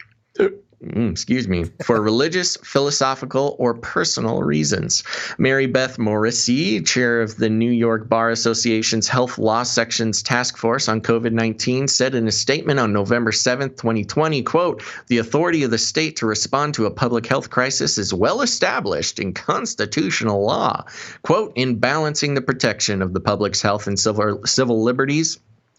For religious, philosophical, or personal reasons. Mary Beth Morrissey, chair of the New York Bar Association's Health Law Section's Task Force on COVID-19, said in a statement on November 7th, 2020, quote, the authority of the state to respond to a public health crisis is well established in constitutional law. Quote, in balancing the protection of the public's health and civil liberties,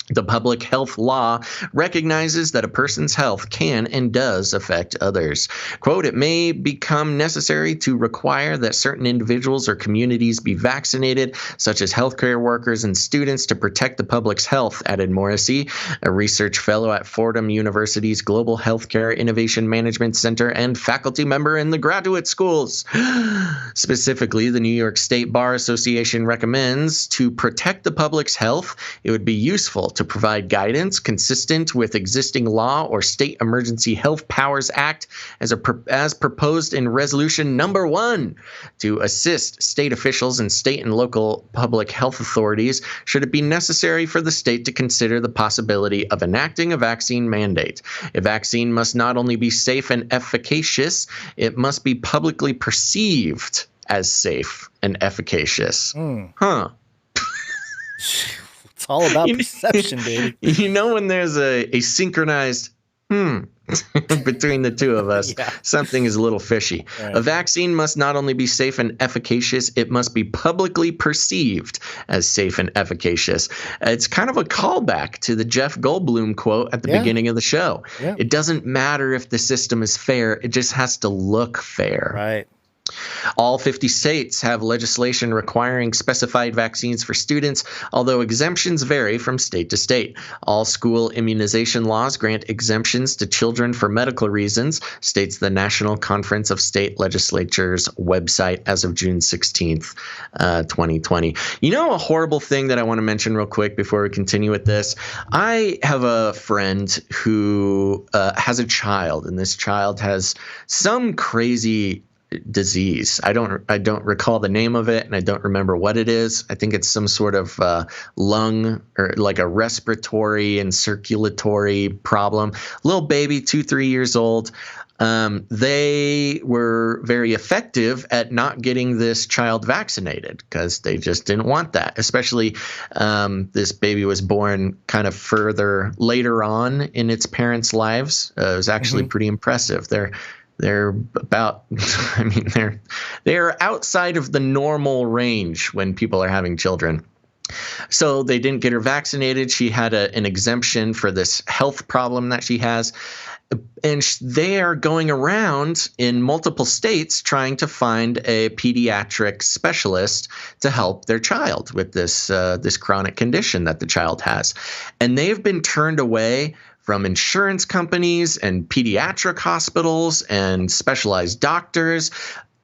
the public health law recognizes that a person's health can and does affect others. Quote, it may become necessary to require that certain individuals or communities be vaccinated, such as healthcare workers and students, to protect the public's health, added Morrissey, a research fellow at Fordham University's Global Healthcare Innovation Management Center and faculty member in the graduate schools. Specifically, the New York State Bar Association recommends to protect the public's health, it would be useful to provide guidance consistent with existing law or State Emergency Health Powers Act as proposed in Resolution Number 1 to assist state officials and state and local public health authorities should it be necessary for the state to consider the possibility of enacting a vaccine mandate. A vaccine must not only be safe and efficacious, it must be publicly perceived as safe and efficacious. It's all about perception, baby. You know when there's a synchronized between the two of us, something is a little fishy. Right. A vaccine must not only be safe and efficacious, it must be publicly perceived as safe and efficacious. It's kind of a callback to the Jeff Goldblum quote at the beginning of the show. Yeah. It doesn't matter if the system is fair, it just has to look fair. Right. All 50 states have legislation requiring specified vaccines for students, although exemptions vary from state to state. All school immunization laws grant exemptions to children for medical reasons, states the National Conference of State Legislatures website as of June 16th, 2020. You know, a horrible thing that I want to mention real quick before we continue with this. I have a friend who has a child, and this child has some crazy disease. I don't recall the name of it, and I don't remember what it is. I think it's some sort of lung or like a respiratory and circulatory problem. Little baby, 2-3 years old. They were very effective at not getting this child vaccinated because they just didn't want that. Especially this baby was born kind of further later on in its parents' lives. It was actually pretty impressive. They're about, I mean, they're outside of the normal range when people are having children. So they didn't get her vaccinated. She had an exemption for this health problem that she has. And they are going around in multiple states trying to find a pediatric specialist to help their child with this chronic condition that the child has. And they've been turned away from insurance companies and pediatric hospitals and specialized doctors.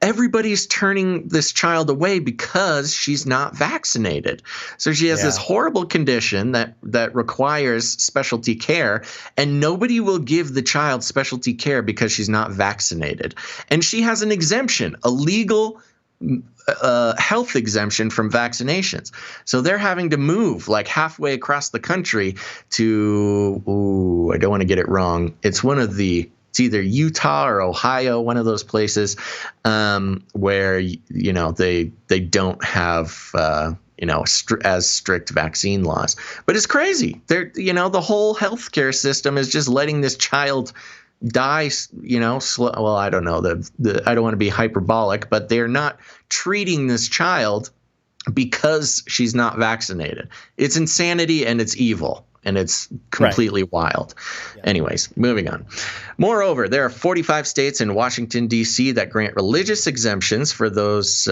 Everybody's turning this child away because she's not vaccinated. So she has this horrible condition that requires specialty care, and nobody will give the child specialty care because she's not vaccinated. And she has an exemption, a legal health exemption from vaccinations. So they're having to move like halfway across the country to, I don't want to get it wrong. It's one of the it's either Utah or Ohio, one of those places, where they don't have as strict vaccine laws. But it's crazy. The whole healthcare system is just letting this child die. Well, I don't know. I don't want to be hyperbolic, but they're not treating this child because she's not vaccinated. It's insanity and it's evil. And it's completely wild. Yeah. Anyways, moving on. Moreover, there are 45 states in Washington, D.C. that grant religious exemptions for those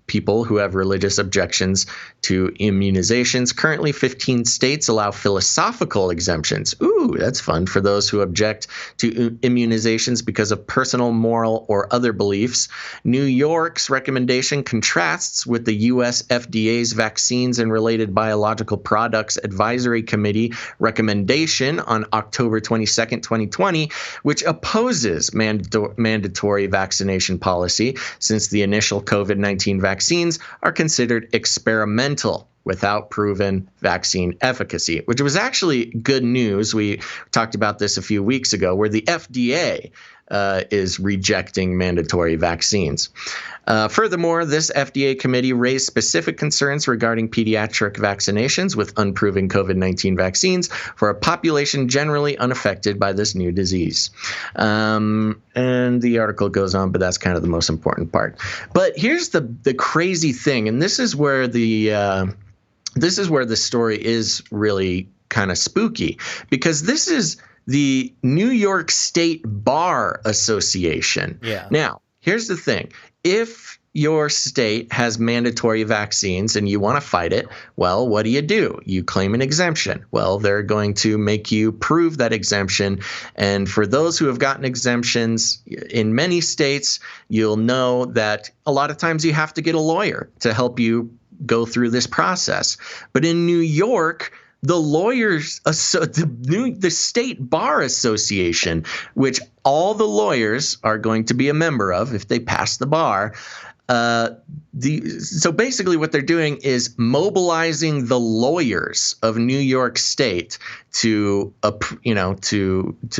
people who have religious objections to immunizations. Currently, 15 states allow philosophical exemptions. Ooh, that's fun for those who object to immunizations because of personal, moral, or other beliefs. New York's recommendation contrasts with the U.S. FDA's Vaccines and Related Biological Products Advisory Committee recommendation on October 22nd, 2020, which opposes mandatory vaccination policy since the initial COVID-19 vaccines are considered experimental without proven vaccine efficacy, which was actually good news. We talked about this a few weeks ago, where the FDA is rejecting mandatory vaccines. Furthermore, this FDA committee raised specific concerns regarding pediatric vaccinations with unproven COVID-19 vaccines for a population generally unaffected by this new disease. And the article goes on, but that's kind of the most important part. But here's the crazy thing, and this is where the story is really kind of spooky, because this is the New York State Bar Association. Yeah. Now, here's the thing. If your state has mandatory vaccines and you want to fight it, well, what do? You claim an exemption. Well, they're going to make you prove that exemption. And for those who have gotten exemptions in many states, you'll know that a lot of times you have to get a lawyer to help you go through this process. But in New York, the the State Bar Association, which all the lawyers are going to be a member of if they pass the bar. So basically what they're doing is mobilizing the lawyers of New York State to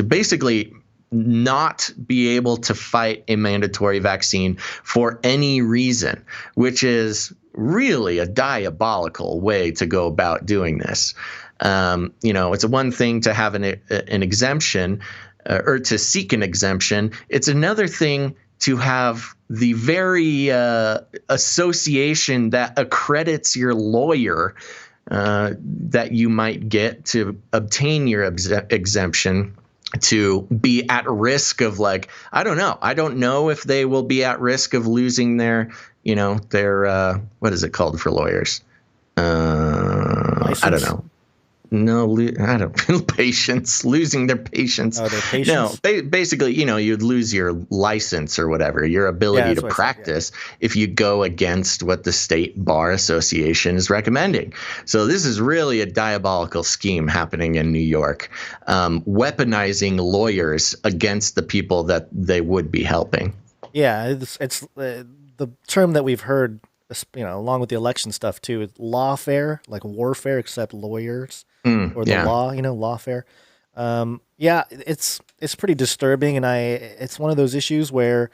basically not be able to fight a mandatory vaccine for any reason, which is really a diabolical way to go about doing this. It's one thing to have an exemption or to seek an exemption. It's another thing to have the very association that accredits your lawyer that you might get to obtain your exemption to be at risk of, like, I don't know if they will be at risk of losing their what is it called for lawyers? License? I don't know. No, I don't patients losing their patients. Oh, their patients. No, basically, you'd lose your license or whatever, your ability to practice if you go against what the State Bar Association is recommending. So this is really a diabolical scheme happening in New York, weaponizing lawyers against the people that they would be helping. Yeah, it's the term that we've heard, along with the election stuff too, is lawfare, like warfare, except lawyers. Or the law, lawfare. It's pretty disturbing, and it's one of those issues where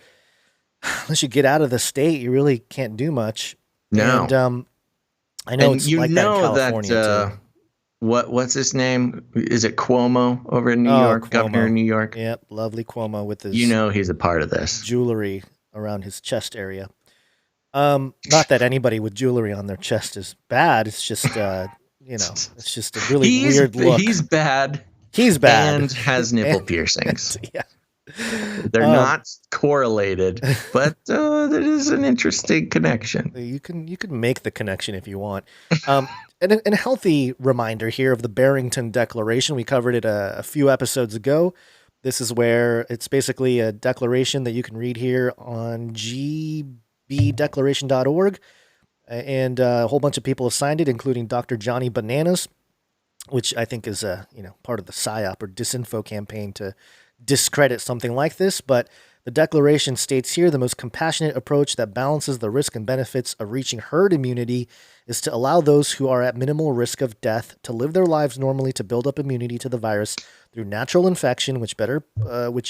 unless you get out of the state, you really can't do much. No, and I know it's like that in California too. What's his name? Is it Cuomo over in New York? Cuomo. Governor of New York. Yep, lovely Cuomo with his. He's a part of this jewelry around his chest area. Not that anybody with jewelry on their chest is bad. It's just. It's just a really weird look. He's bad. And has nipple piercings. Yeah. They're not correlated, but there is an interesting connection. You can make the connection if you want. And a healthy reminder here of the Barrington Declaration. We covered it a few episodes ago. This is where it's basically a declaration that you can read here on gbdeclaration.org. And a whole bunch of people have signed it, including Dr. Johnny Bananas, which I think is part of the PSYOP or disinfo campaign to discredit something like this. But The declaration states here the most compassionate approach that balances the risk and benefits of reaching herd immunity is to allow those who are at minimal risk of death to live their lives normally to build up immunity to the virus through natural infection, which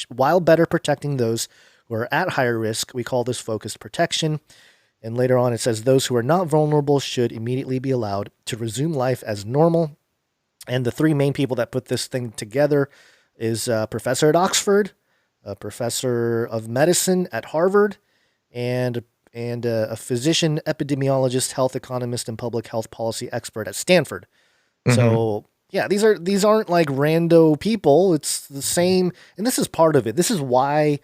while better protecting those who are at higher risk. We call this focused protection. And later on, it says those who are not vulnerable should immediately be allowed to resume life as normal. And the three main people that put this thing together is a professor at Oxford, a professor of medicine at Harvard, and a physician, epidemiologist, health economist, and public health policy expert at Stanford. Mm-hmm. So yeah, these aren't like rando people. It's the same, and this is part of it. This is why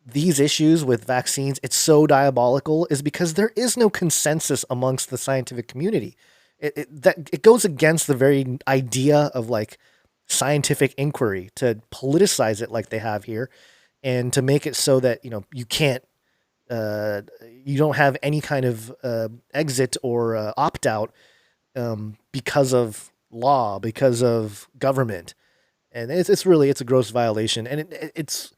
these issues with vaccines, it's so diabolical, is because there is no consensus amongst the scientific community. It goes against the very idea of like scientific inquiry to politicize it like they have here, and to make it so that you can't, you don't have any kind of exit or opt out because of law, because of government, and it's a gross violation, and it's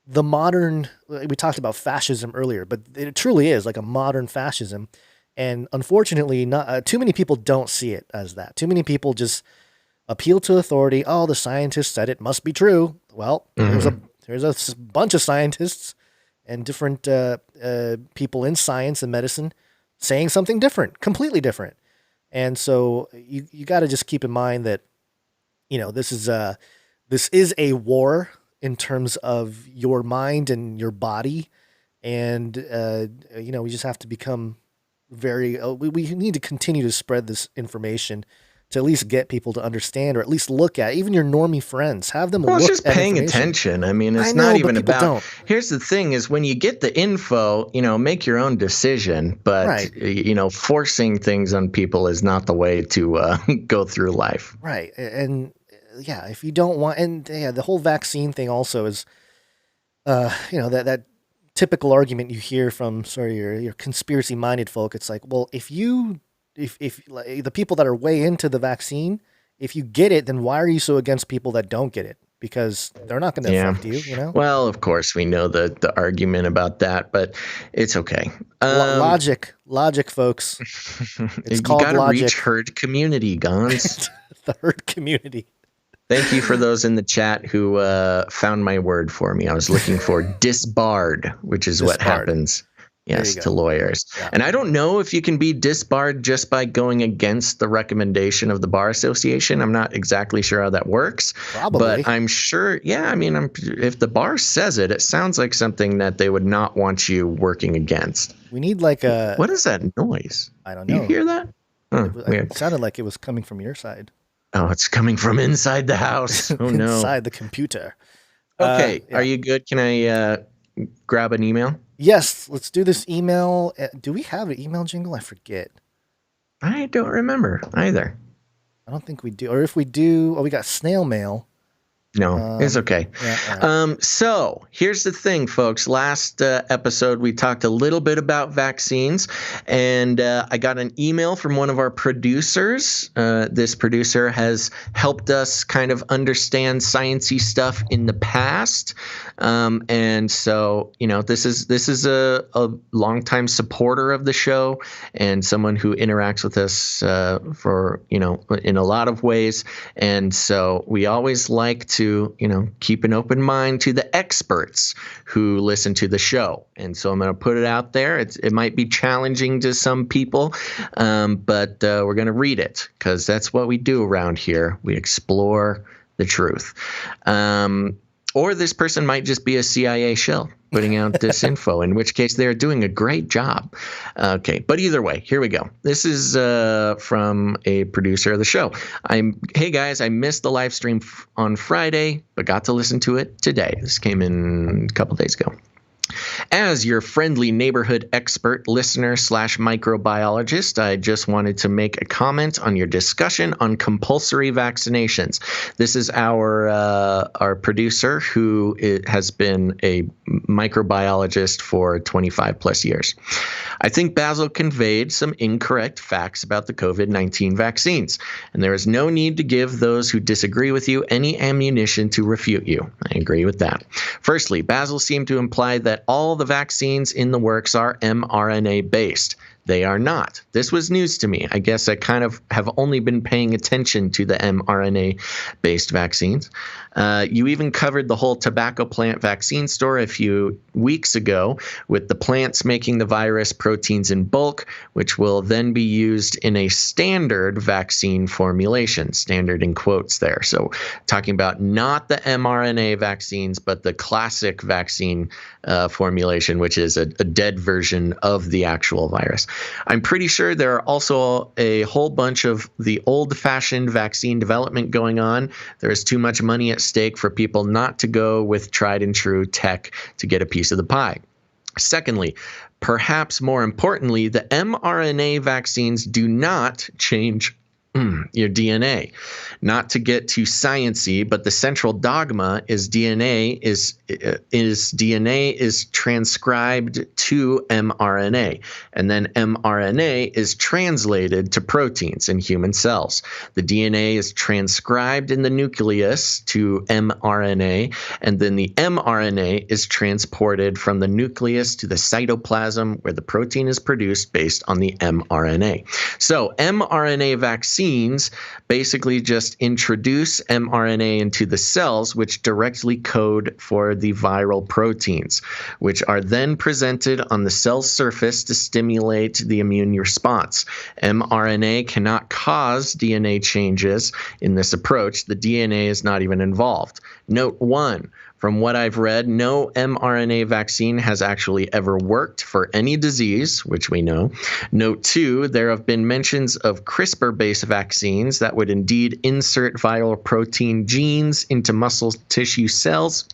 the modern. We talked about fascism earlier, but it truly is like a modern fascism. And unfortunately, not too many people don't see it as that. Too many people just appeal to authority. Oh, the scientists said it must be true. Well, there's a bunch of scientists and different people in science and medicine saying something different, completely different. And so you got to just keep in mind that this is a war in terms of your mind and your body, and we just have to become we need to continue to spread this information to at least get people to understand, or at least look at, even your normie friends, have them look at just paying attention. I mean, it's not even about, don't. Here's the thing is when you get the info, make your own decision, but right. Forcing things on people is not the way to go through life. Right. And yeah, if you don't want, and yeah, the whole vaccine thing also is, that typical argument you hear from your conspiracy minded folk. It's like, well, if the people that are way into the vaccine, if you get it, then why are you so against people that don't get it? Because they're not going to affect you, Well, of course we know the argument about that, but it's okay. Logic, folks. It's called you gotta logic. Reach herd community, Gons. The herd community. Thank you for those in the chat who found my word for me. I was looking for disbarred, which is what happens. Yes, to lawyers. Yeah. And I don't know if you can be disbarred just by going against the recommendation of the Bar Association. I'm not exactly sure how that works. Probably. But I'm sure, if the bar says it, it sounds like something that they would not want you working against. We need like a... What is that noise? I don't know. Do you hear that? It sounded like it was coming from your side. Oh, it's coming from inside the house. Oh, no. Inside the computer. Okay. Are you good? Can I grab an email? Yes, let's do this email. Do we have an email jingle? I forget. I don't remember either. I don't think we do. Or if we do, we got snail mail. No, it's okay. Yeah, right. So here's the thing, folks. Last episode, we talked a little bit about vaccines, and I got an email from one of our producers. This producer has helped us kind of understand sciencey stuff in the past. And so, this is a longtime supporter of the show and someone who interacts with us for, in a lot of ways. And so we always like to keep an open mind to the experts who listen to the show. And so I'm going to put it out there. It might be challenging to some people, but we're going to read it because that's what we do around here. We explore the truth. Or this person might just be a CIA shill putting out this info, in which case they're doing a great job. Okay, but either way, here we go. This is from a producer of the show. Hey guys, I missed the live stream on Friday, but got to listen to it today. This came in a couple days ago. As your friendly neighborhood expert listener / microbiologist, I just wanted to make a comment on your discussion on compulsory vaccinations. This is our producer who has been a microbiologist for 25 plus years. I think Basil conveyed some incorrect facts about the COVID-19 vaccines, and there is no need to give those who disagree with you any ammunition to refute you. I agree with that. Firstly, Basil seemed to imply that all the vaccines in the works are mRNA based. They are not. This was news to me. I guess I kind of have only been paying attention to the mRNA-based vaccines. You even covered the whole tobacco plant vaccine story a few weeks ago with the plants making the virus proteins in bulk, which will then be used in a standard vaccine formulation, standard in quotes there. So talking about not the mRNA vaccines, but the classic vaccine formulation, which is a dead version of the actual virus. I'm pretty sure there are also a whole bunch of the old-fashioned vaccine development going on. There is too much money at stake for people not to go with tried and true tech to get a piece of the pie. Secondly, perhaps more importantly, the mRNA vaccines do not change your DNA. Not to get too sciencey, but the central dogma is DNA is transcribed to mRNA, and then mRNA is translated to proteins in human cells. The DNA is transcribed in the nucleus to mRNA, and then the mRNA is transported from the nucleus to the cytoplasm where the protein is produced based on the mRNA. So mRNA vaccines basically just introduce mRNA into the cells, which directly code for the viral proteins, which are then presented on the cell surface to stimulate the immune response. mRNA cannot cause DNA changes in this approach. The DNA is not even involved. Note 1. From what I've read, no mRNA vaccine has actually ever worked for any disease, which we know. Note 2, there have been mentions of CRISPR-based vaccines that would indeed insert viral protein genes into muscle tissue cells,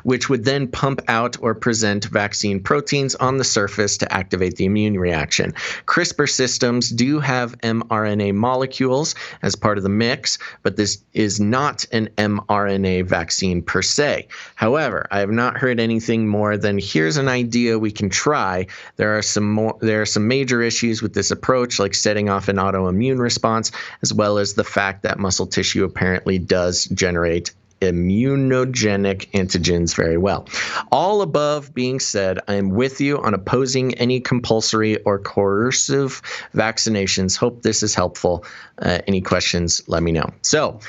which would then pump out or present vaccine proteins on the surface to activate the immune reaction. CRISPR systems do have mRNA molecules as part of the mix, but this is not an mRNA vaccine per se. However, I have not heard anything more than here's an idea we can try. There are some major issues with this approach, like setting off an autoimmune response, as well as the fact that muscle tissue apparently does generate immunogenic antigens very well. All above being said, I am with you on opposing any compulsory or coercive vaccinations. Hope this is helpful. Any questions, let me know. So,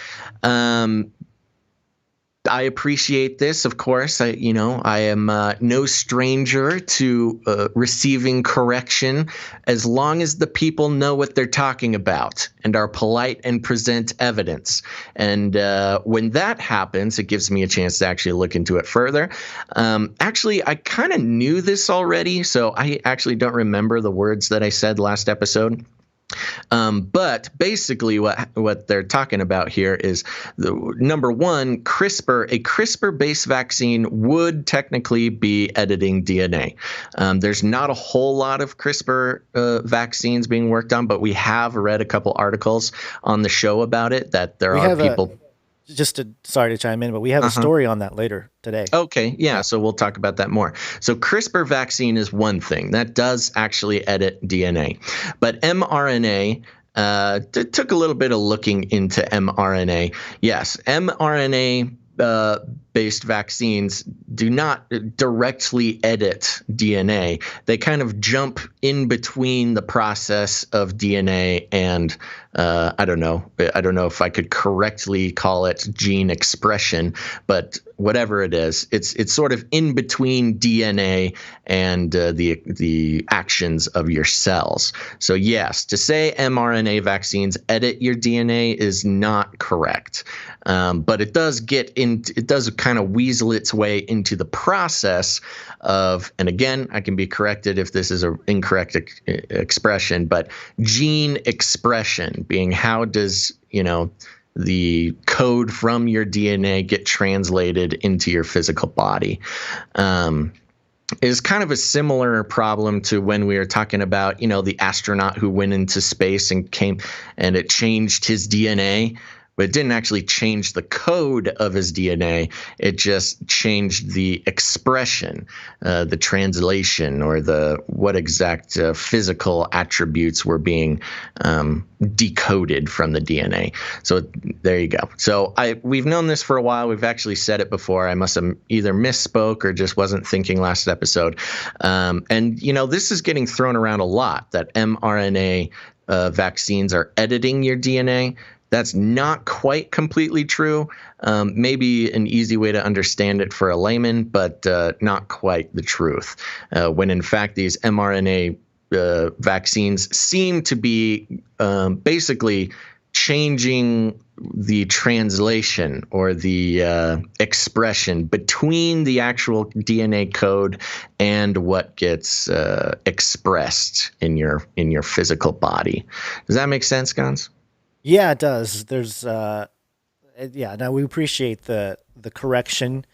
I appreciate this, of course. I am no stranger to receiving correction as long as the people know what they're talking about and are polite and present evidence. And when that happens, it gives me a chance to actually look into it further. Actually, I kind of knew this already, so I actually don't remember the words that I said last episode. But basically what they're talking about here is number one, a CRISPR-based vaccine would technically be editing DNA. There's not a whole lot of CRISPR vaccines being worked on, but we have read a couple articles on the show about it that there are people. Sorry to chime in, but we have a story on that later today. Okay, yeah, so we'll talk about that more. So CRISPR vaccine is one thing that does actually edit DNA, but mRNA took a little bit of looking into mRNA. Yes, mRNA based vaccines do not directly edit DNA. They kind of jump in between the process of DNA and I don't know if I could correctly call it gene expression, but whatever it is, it's sort of in between DNA and the actions of your cells. So yes, to say mRNA vaccines edit your DNA is not correct, but it does kind of weasel its way into the process of, and again, I can be corrected if this is an incorrect expression, but gene expression being how does, the code from your DNA get translated into your physical body. is kind of a similar problem to when we were talking about, the astronaut who went into space and came and it changed his DNA. But it didn't actually change the code of his DNA. It just changed the expression, the translation, or what exact physical attributes were being decoded from the DNA. So there you go. So we've known this for a while. We've actually said it before. I must have either misspoke or just wasn't thinking last episode. And this is getting thrown around a lot, that mRNA vaccines are editing your DNA. That's not quite completely true. Maybe an easy way to understand it for a layman, but not quite the truth. When in fact these mRNA vaccines seem to be basically changing the translation or the expression between the actual DNA code and what gets expressed in your physical body. Does that make sense, Gons? Yeah, it does. There's, now we appreciate the correction.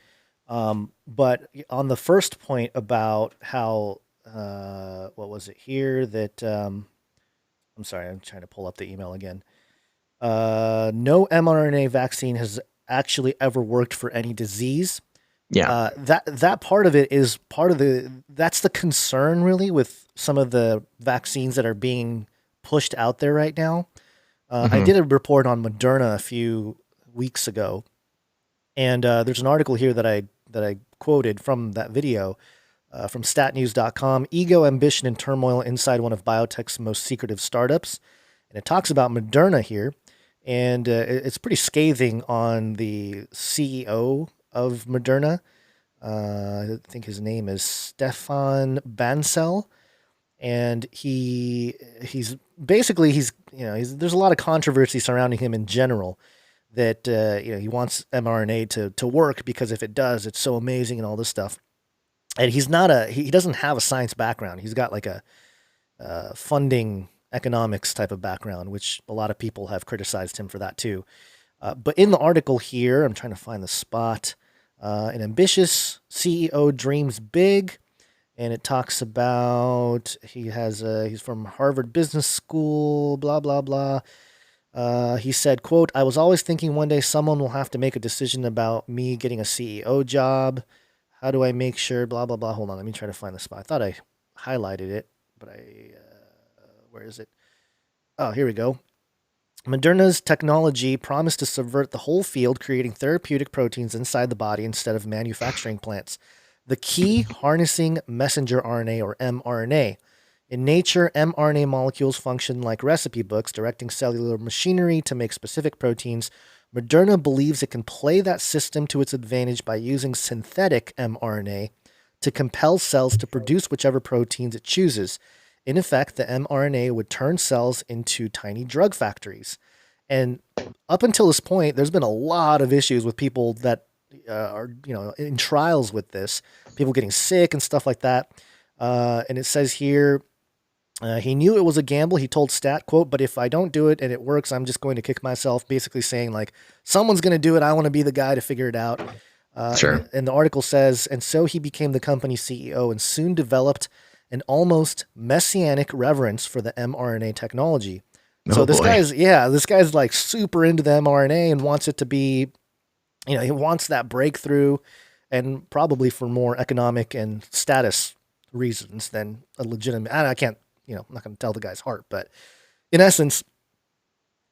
But on the first point about how, what was it here that, I'm sorry, I'm trying to pull up the email again. No mRNA vaccine has actually ever worked for any disease. Yeah. That part of it is that's the concern really with some of the vaccines that are being pushed out there right now. I did a report on Moderna a few weeks ago, and there's an article here that I quoted from that video from statnews.com, Ego, Ambition, and Turmoil Inside One of Biotech's Most Secretive Startups. And it talks about Moderna here, and it's pretty scathing on the CEO of Moderna. I think his name is Stefan Bancel. And he's there's a lot of controversy surrounding him in general that, he wants mRNA to work because if it does, it's so amazing and all this stuff. And he doesn't have a science background. He's got like a funding economics type of background, which a lot of people have criticized him for that too. But in the article here, I'm trying to find the spot, an ambitious CEO dreams big. And it talks about he's from Harvard Business School, blah, blah, blah. He said, quote, I was always thinking one day someone will have to make a decision about me getting a CEO job. How do I make sure, blah, blah, blah. Hold on, let me try to find the spot. I thought I highlighted it, but where is it? Oh, here we go. Moderna's technology promised to subvert the whole field, creating therapeutic proteins inside the body instead of manufacturing plants. The key, harnessing messenger RNA or mRNA. In nature, mRNA molecules function like recipe books, directing cellular machinery to make specific proteins. Moderna believes it can play that system to its advantage by using synthetic mRNA to compel cells to produce whichever proteins it chooses. In effect, the mRNA would turn cells into tiny drug factories. And up until this point, there's been a lot of issues with people that are in trials with this, people getting sick and stuff like that. And it says here, he knew it was a gamble. He told Stat, quote, but if I don't do it and it works, I'm just going to kick myself, basically saying like, someone's going to do it. I want to be the guy to figure it out. Sure. And the article says, and so he became the company's CEO and soon developed an almost messianic reverence for the mRNA technology. So this guy's like super into the mRNA and wants it to be, he wants that breakthrough, and probably for more economic and status reasons than a legitimate. I can't, I'm not going to tell the guy's heart, but in essence,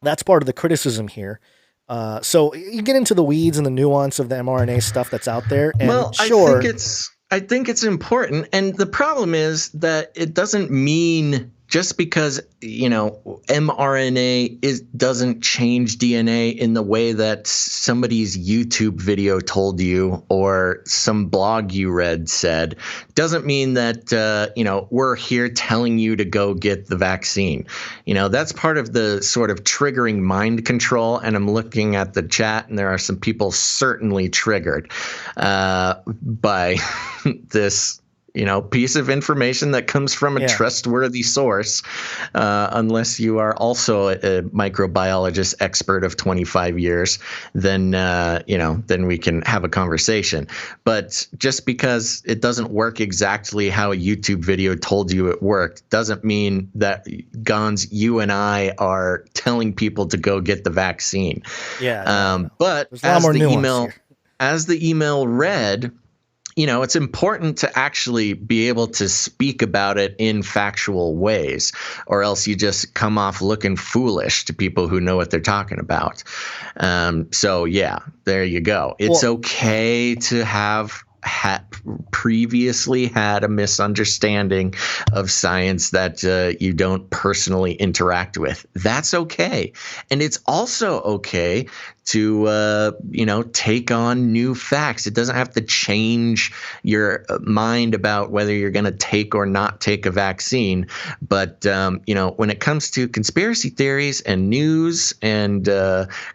that's part of the criticism here. So you get into the weeds and the nuance of the mRNA stuff that's out there. And well, sure, I think it's important, and the problem is that it doesn't mean just because mRNA doesn't change DNA in the way that somebody's YouTube video told you or some blog you read said, doesn't mean that we're here telling you to go get the vaccine. That's part of the sort of triggering mind control. And I'm looking at the chat, and there are some people certainly triggered by this piece of information that comes from a trustworthy source, unless you are also a microbiologist expert of 25 years, then we can have a conversation. But just because it doesn't work exactly how a YouTube video told you it worked doesn't mean that Gons, you and I are telling people to go get the vaccine. But as the email read, it's important to actually be able to speak about it in factual ways, or else you just come off looking foolish to people who know what they're talking about. So there you go. It's okay to have previously had a misunderstanding of science that you don't personally interact with. That's okay. And it's also okay to take on new facts. It doesn't have to change your mind about whether you're going to take or not take a vaccine. But when it comes to conspiracy theories and news and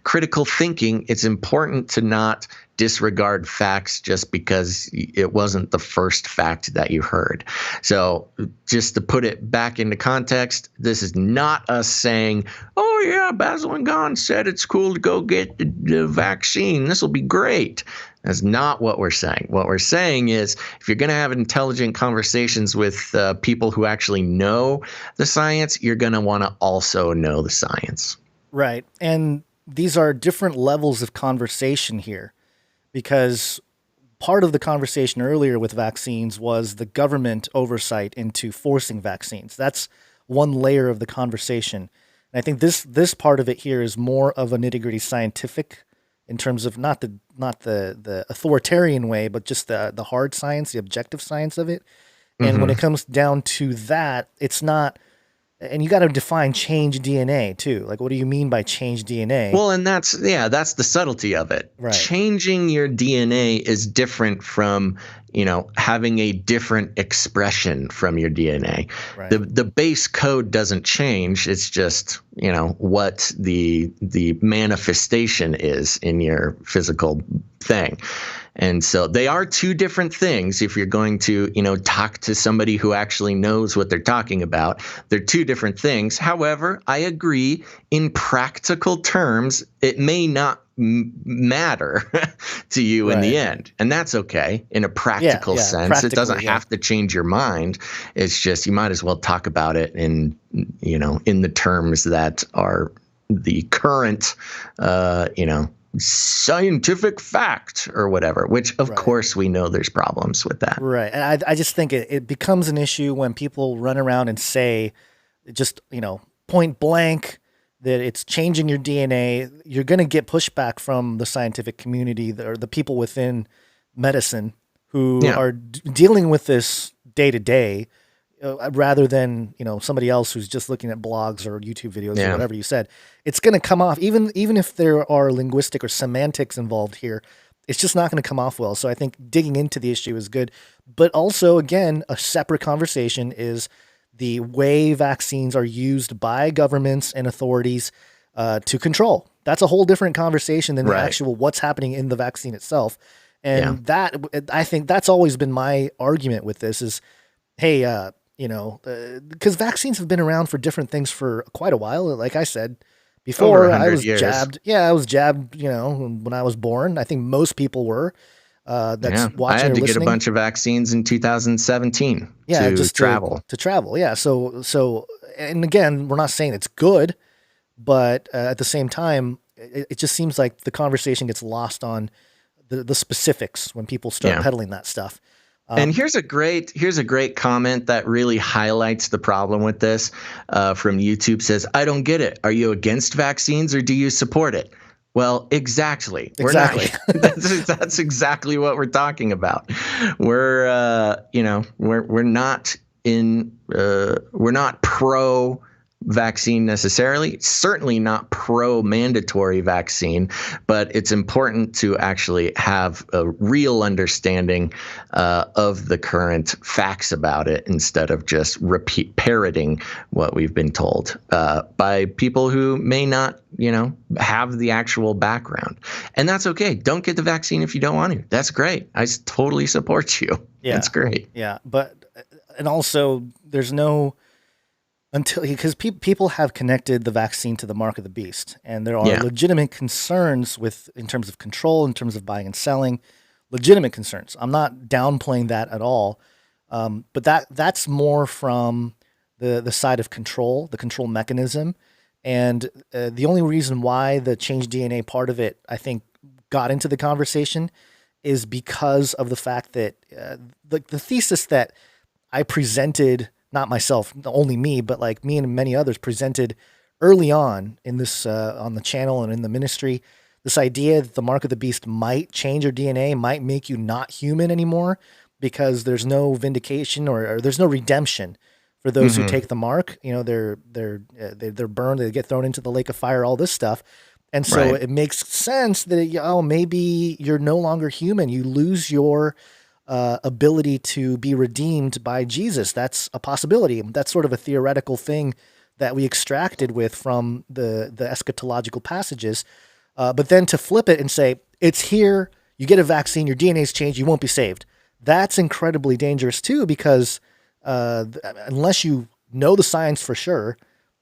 critical thinking, it's important to not disregard facts just because it wasn't the first fact that you heard. So just to put it back into context, this is not us saying, oh yeah, Basil and Gon said it's cool to go get the vaccine. This will be great. That's not what we're saying. What we're saying is if you're going to have intelligent conversations with people who actually know the science, you're going to want to also know the science. Right. And these are different levels of conversation here, because part of the conversation earlier with vaccines was the government oversight into forcing vaccines. That's one layer of the conversation. And I think this part of it here is more of a nitty-gritty scientific, in terms of not the authoritarian way, but just the hard science, the objective science of it. And when it comes down to that, it's not. And you got to define change DNA too. Like, what do you mean by change DNA? Well, and that's the subtlety of it. Right. Changing your DNA is different from, having a different expression from your DNA. Right. The base code doesn't change. It's just, what the manifestation is in your physical thing. And so they are two different things. If you're going to, talk to somebody who actually knows what they're talking about, they're two different things. However, I agree, in practical terms, it may not matter to you in the end. And that's okay in a practical sense. It doesn't have to change your mind. It's just you might as well talk about it in the terms that are the current, scientific fact or whatever, which of course we know there's problems with that. Right. And I just think it becomes an issue when people run around and say just, point blank that it's changing your DNA. You're going to get pushback from the scientific community or the people within medicine who are dealing with this day to day, rather than, somebody else who's just looking at blogs or YouTube videos or whatever you said. It's going to come off, even if there are linguistic or semantics involved here, it's just not going to come off well. So I think digging into the issue is good. But also, again, a separate conversation is the way vaccines are used by governments and authorities to control. That's a whole different conversation than the actual what's happening in the vaccine itself. And that, I think that's always been my argument with this is, hey, because vaccines have been around for different things for quite a while. Like I said before, I was jabbed. Yeah, I was jabbed, when I was born. I think most people were. That's watching. I had to get a bunch of vaccines in 2017 to travel. To travel, yeah. So, and again, we're not saying it's good, but at the same time, it just seems like the conversation gets lost on the specifics when people start peddling that stuff. And here's a great comment that really highlights the problem with this from YouTube. Says, I don't get it. Are you against vaccines or do you support it? Well, exactly. We're not. That's exactly what we're talking about. We're not pro vaccine necessarily, certainly not pro-mandatory vaccine, but it's important to actually have a real understanding of the current facts about it instead of just parroting what we've been told by people who may not, have the actual background. And that's okay. Don't get the vaccine if you don't want to. That's great. I totally support you. Yeah. That's great. Yeah. And also there's no, because people have connected the vaccine to the mark of the beast, and there are legitimate concerns in terms of control, in terms of buying and selling, legitimate concerns. I'm not downplaying that at all, but that's more from the side of control, the control mechanism, and the only reason why the changed DNA part of it, I think, got into the conversation is because of the fact that the thesis that I presented. Not myself, only me, but like me and many others presented early on in this, on the channel and in the ministry, this idea that the mark of the beast might change your DNA, might make you not human anymore because there's no vindication or there's no redemption for those who take the mark. They're burned, they get thrown into the lake of fire, all this stuff. And so it makes sense that, maybe you're no longer human. You lose your ability to be redeemed by Jesus. That's a possibility. That's sort of a theoretical thing that we extracted from the eschatological passages. But then to flip it and say, it's here, you get a vaccine, your DNA's changed, you won't be saved. That's incredibly dangerous too, because unless you know the science for sure,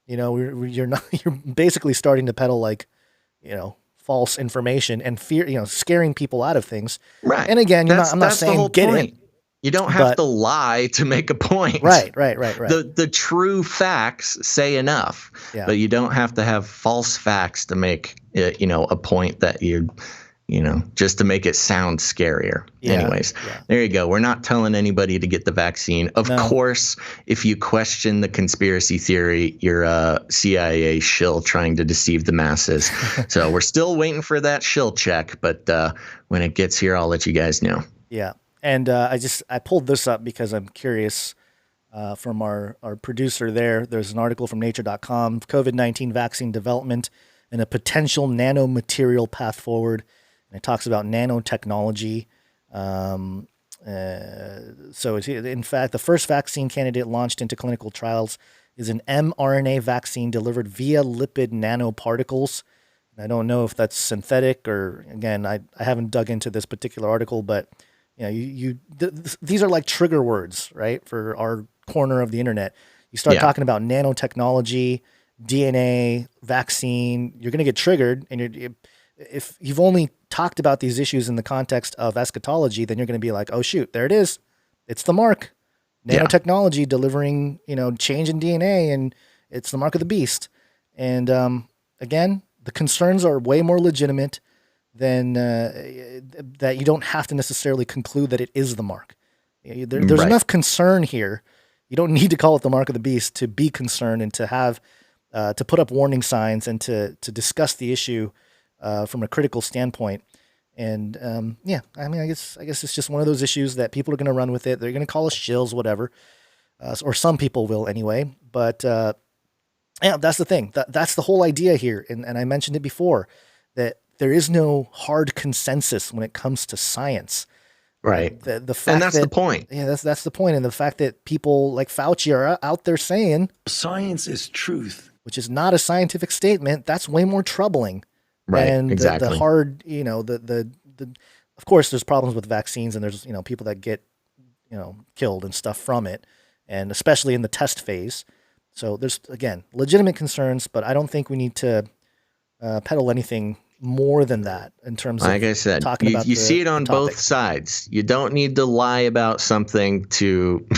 you're basically starting to peddle false information and fear, scaring people out of things. Right. And again, I'm not saying get it. You don't have to lie to make a point. Right. The true facts say enough, but you don't have to have false facts to make a point that just to make it sound scarier. Anyways, there you go. We're not telling anybody to get the vaccine. Of course, if you question the conspiracy theory, you're a CIA shill trying to deceive the masses. So we're still waiting for that shill check, but when it gets here, I'll let you guys know. Yeah. And I pulled this up because I'm curious from our producer there. There's an article from nature.com, COVID-19 vaccine development and a potential nanomaterial path forward. And it talks about nanotechnology. So in fact, the first vaccine candidate launched into clinical trials is an mRNA vaccine delivered via lipid nanoparticles. I don't know if that's synthetic or, again, I haven't dug into this particular article, but these are like trigger words, right? For our corner of the internet. You start talking about nanotechnology, DNA, vaccine, you're going to get triggered, and if you've only talked about these issues in the context of eschatology, then you're going to be like, oh shoot, there it is. It's the mark. Nanotechnology delivering, change in DNA, and it's the mark of the beast. And again, the concerns are way more legitimate than that. You don't have to necessarily conclude that it is the mark. There's enough concern here. You don't need to call it the mark of the beast to be concerned and to have to put up warning signs and to discuss the issue from a critical standpoint. And I guess it's just one of those issues that people are going to run with it. They're going to call us shills, whatever, or some people will anyway. But that's the thing. That's the whole idea here. And I mentioned it before, that there is no hard consensus when it comes to science. Right. The fact and that's the point. Yeah, that's the point. And the fact that people like Fauci are out there saying science is truth, which is not a scientific statement, that's way more troubling. Right. And exactly. the hard, of course there's problems with vaccines, and there's, people that get, killed and stuff from it, and especially in the test phase. So there's, again, legitimate concerns, but I don't think we need to peddle anything more than that in terms of, like I said, talking about you see it on both sides. You don't need to lie about something to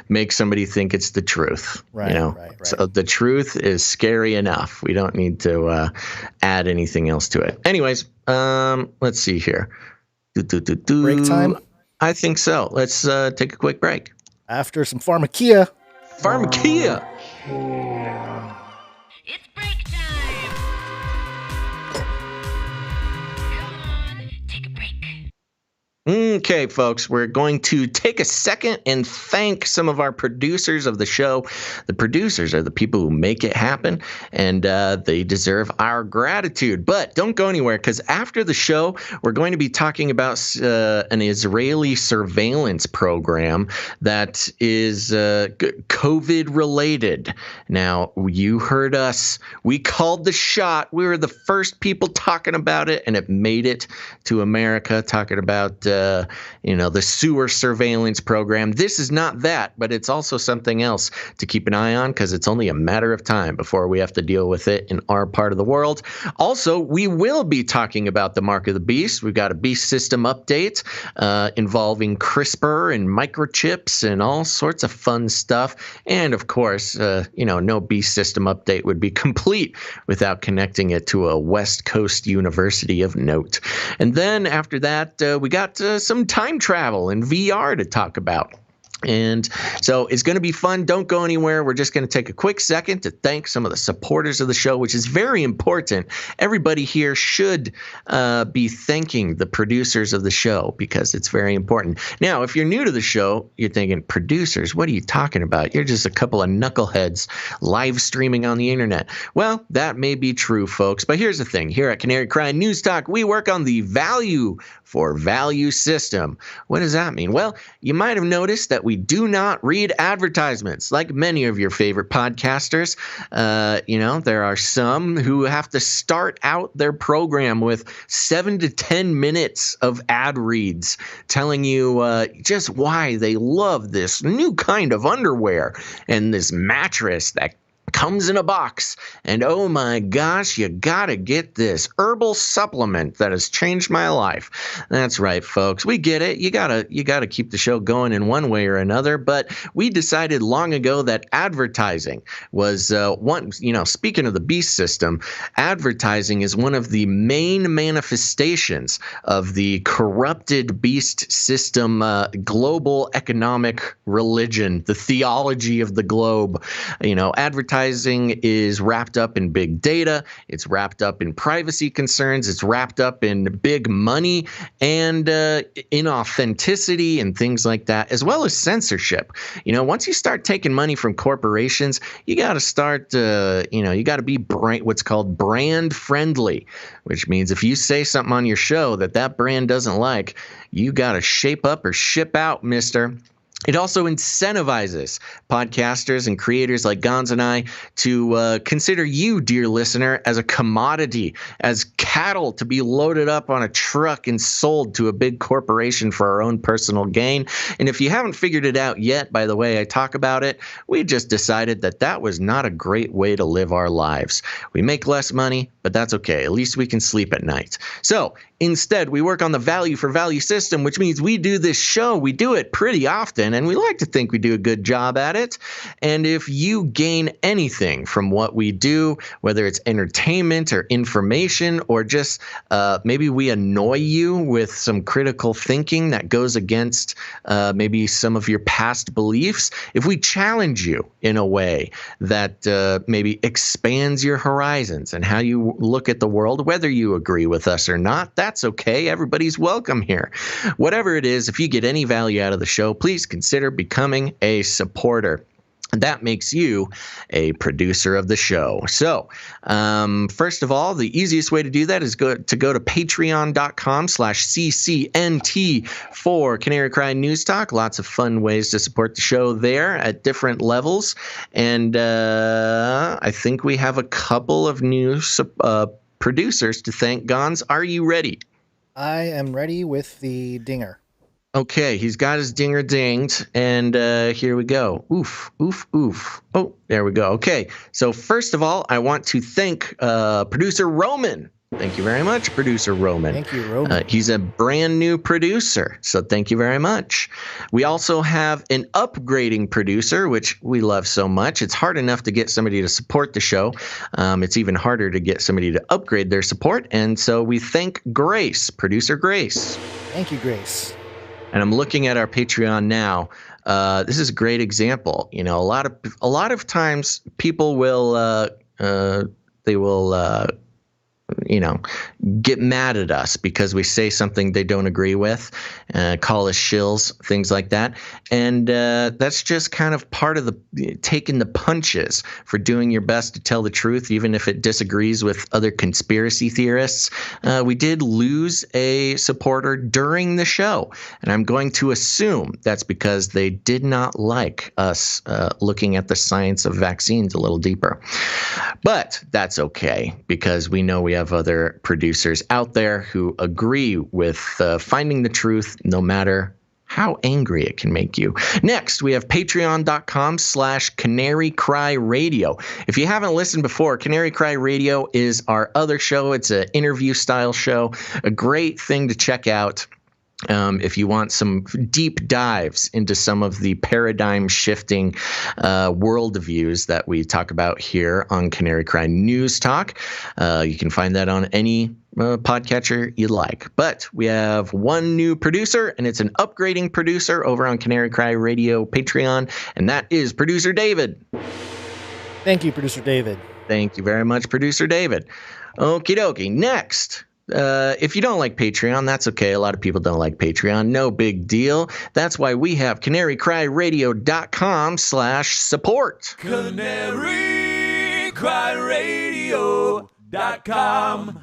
make somebody think it's the truth. Right. Right. So the truth is scary enough. We don't need to add anything else to it. Anyways, let's see here. Break time? I think so. Let's take a quick break. After some Pharmakia. It's break time. Come on, take a break. Okay, folks, we're going to take a second and thank some of our producers of the show. The producers are the people who make it happen, and they deserve our gratitude. But don't go anywhere, because after the show, we're going to be talking about an Israeli surveillance program that is COVID-related. Now, you heard us. We called the shot. We were the first people talking about it, and it made it to America, talking about the sewer surveillance program. This is not that, but it's also something else to keep an eye on, because it's only a matter of time before we have to deal with it in our part of the world. Also, we will be talking about the mark of the beast. We've got a beast system update involving CRISPR and microchips and all sorts of fun stuff. And of course, no beast system update would be complete without connecting it to a West Coast university of note. And then after that, we got some time travel and VR to talk about. And so it's going to be fun. Don't go anywhere. We're just going to take a quick second to thank some of the supporters of the show, which is very important. Everybody here should be thanking the producers of the show, because it's very important. Now, if you're new to the show, you're thinking, producers, what are you talking about? You're just a couple of knuckleheads live streaming on the internet. Well, that may be true, folks. But here's the thing. Here at Canary Cry News Talk, we work on the value for value system. What does that mean? Well, you might have noticed that we do not read advertisements like many of your favorite podcasters. There are some who have to start out their program with 7 to 10 minutes of ad reads telling you just why they love this new kind of underwear and this mattress that comes in a box, and oh my gosh, you gotta get this herbal supplement that has changed my life. That's right, folks. We get it. You gotta keep the show going in one way or another. But we decided long ago that advertising was speaking of the beast system, advertising is one of the main manifestations of the corrupted beast system, global economic religion, the theology of the globe. Advertising is wrapped up in big data. It's wrapped up in privacy concerns. It's wrapped up in big money and inauthenticity and things like that, as well as censorship. Once you start taking money from corporations, you got to start, you got to be what's called brand friendly, which means if you say something on your show that brand doesn't like, you got to shape up or ship out, mister. It also incentivizes podcasters and creators like Gons and I to consider you, dear listener, as a commodity, as cattle to be loaded up on a truck and sold to a big corporation for our own personal gain. And if you haven't figured it out yet, by the way I talk about it, we just decided that was not a great way to live our lives. We make less money, but that's okay. At least we can sleep at night. So instead, we work on the value for value system, which means we do this show. We do it pretty often, and we like to think we do a good job at it. And if you gain anything from what we do, whether it's entertainment or information, or just maybe we annoy you with some critical thinking that goes against maybe some of your past beliefs, if we challenge you in a way that maybe expands your horizons and how you look at the world, whether you agree with us or not, that's okay. Everybody's welcome here. Whatever it is, if you get any value out of the show, please consider becoming a supporter. And that makes you a producer of the show. So, first of all, the easiest way to do that is go to patreon.com/CCNT for Canary Cry News Talk. Lots of fun ways to support the show there at different levels. And I think we have a couple of new producers to thank. Gons, are you ready? I am ready with the dinger. Okay, he's got his dinger dinged, and here we go. Oof, oof, oof. Oh, there we go. Okay, so first of all, I want to thank producer Roman. Thank you very much, producer Roman. Thank you, Roman. He's a brand new producer, so thank you very much. We also have an upgrading producer, which we love so much. It's hard enough to get somebody to support the show. It's even harder to get somebody to upgrade their support, and so we thank Grace, producer Grace. Thank you, Grace. And I'm looking at our Patreon now. This is a great example. A lot of times people will get mad at us because we say something they don't agree with, call us shills, things like that. And that's just kind of part of the taking the punches for doing your best to tell the truth, even if it disagrees with other conspiracy theorists. We did lose a supporter during the show, and I'm going to assume that's because they did not like us looking at the science of vaccines a little deeper. But that's okay, because we know we have other producers out there who agree with finding the truth no matter how angry it can make you. Next, we have patreon.com/Canary Cry Radio. If you haven't listened before, Canary Cry Radio is our other show. It's an interview style show, a great thing to check out. If you want some deep dives into some of the paradigm shifting worldviews that we talk about here on Canary Cry News Talk, you can find that on any podcatcher you like. But we have one new producer, and it's an upgrading producer over on Canary Cry Radio Patreon, and that is Producer David. Thank you, Producer David. Thank you very much, Producer David. Okie dokie. Next. If you don't like Patreon, that's okay. A lot of people don't like Patreon. No big deal. That's why we have canarycryradio.com/support. canarycryradio.com/support.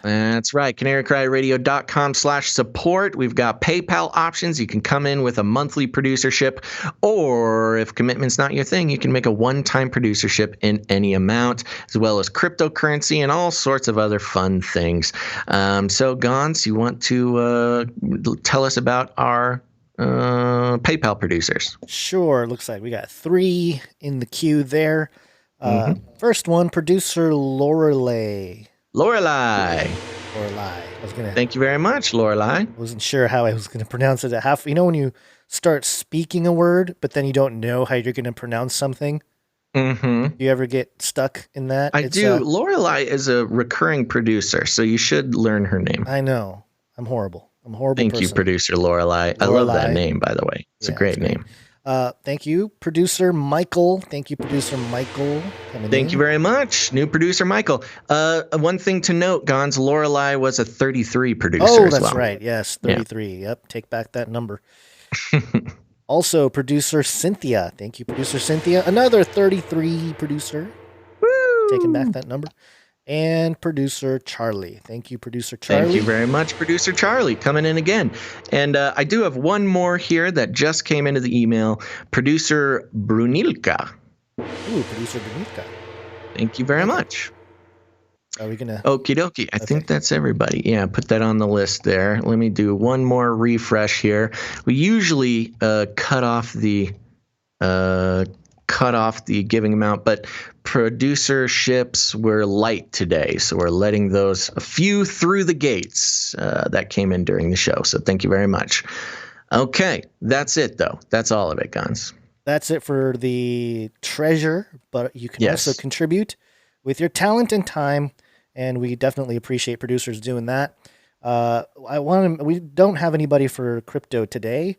That's right. canarycryradio.com/support. We've got PayPal options. You can come in with a monthly producership, or if commitment's not your thing, you can make a one-time producership in any amount, as well as cryptocurrency and all sorts of other fun things. So, Gons, you want to tell us about our PayPal producers? Sure. Looks like we got 3 in the queue there. First one, producer Lorelei. Thank you very much, Lorelei. I wasn't sure how I was going to pronounce it at half. You know when you start speaking a word, but then you don't know how you're going to pronounce something? Mm-hmm. You ever get stuck in that? I do. Lorelei is a recurring producer, so you should learn her name. I know. I'm horrible. I'm a horrible Thank person. you, producer Lorelei. I love that name, by the way. It's a great name. Thank you, producer Michael. Thank you, producer Michael. Thank you very much, new producer Michael. One thing to note, Gons, Lorelei was a 33 producer as well. Oh, that's right. Yes, 33. Yeah. Yep, take back that number. Also, producer Cynthia. Thank you, producer Cynthia. Another 33 producer. Woo! Taking back that number. And producer Charlie. Thank you, producer Charlie. Thank you very much, producer Charlie, coming in again. And I do have one more here that just came into the email. Producer Brunilka. Ooh, producer Brunilka. Thank you very much. Are we going to... Okie dokie. I think that's everybody. Yeah, put that on the list there. Let me do one more refresh here. We usually cut off the giving amount, but producerships were light today, so we're letting those a few through the gates that came in during the show. So thank you very much. Okay, that's it though. That's all of it, Gons. That's it for the treasure, but you can also contribute with your talent and time, and we definitely appreciate producers doing that. We don't have anybody for crypto today.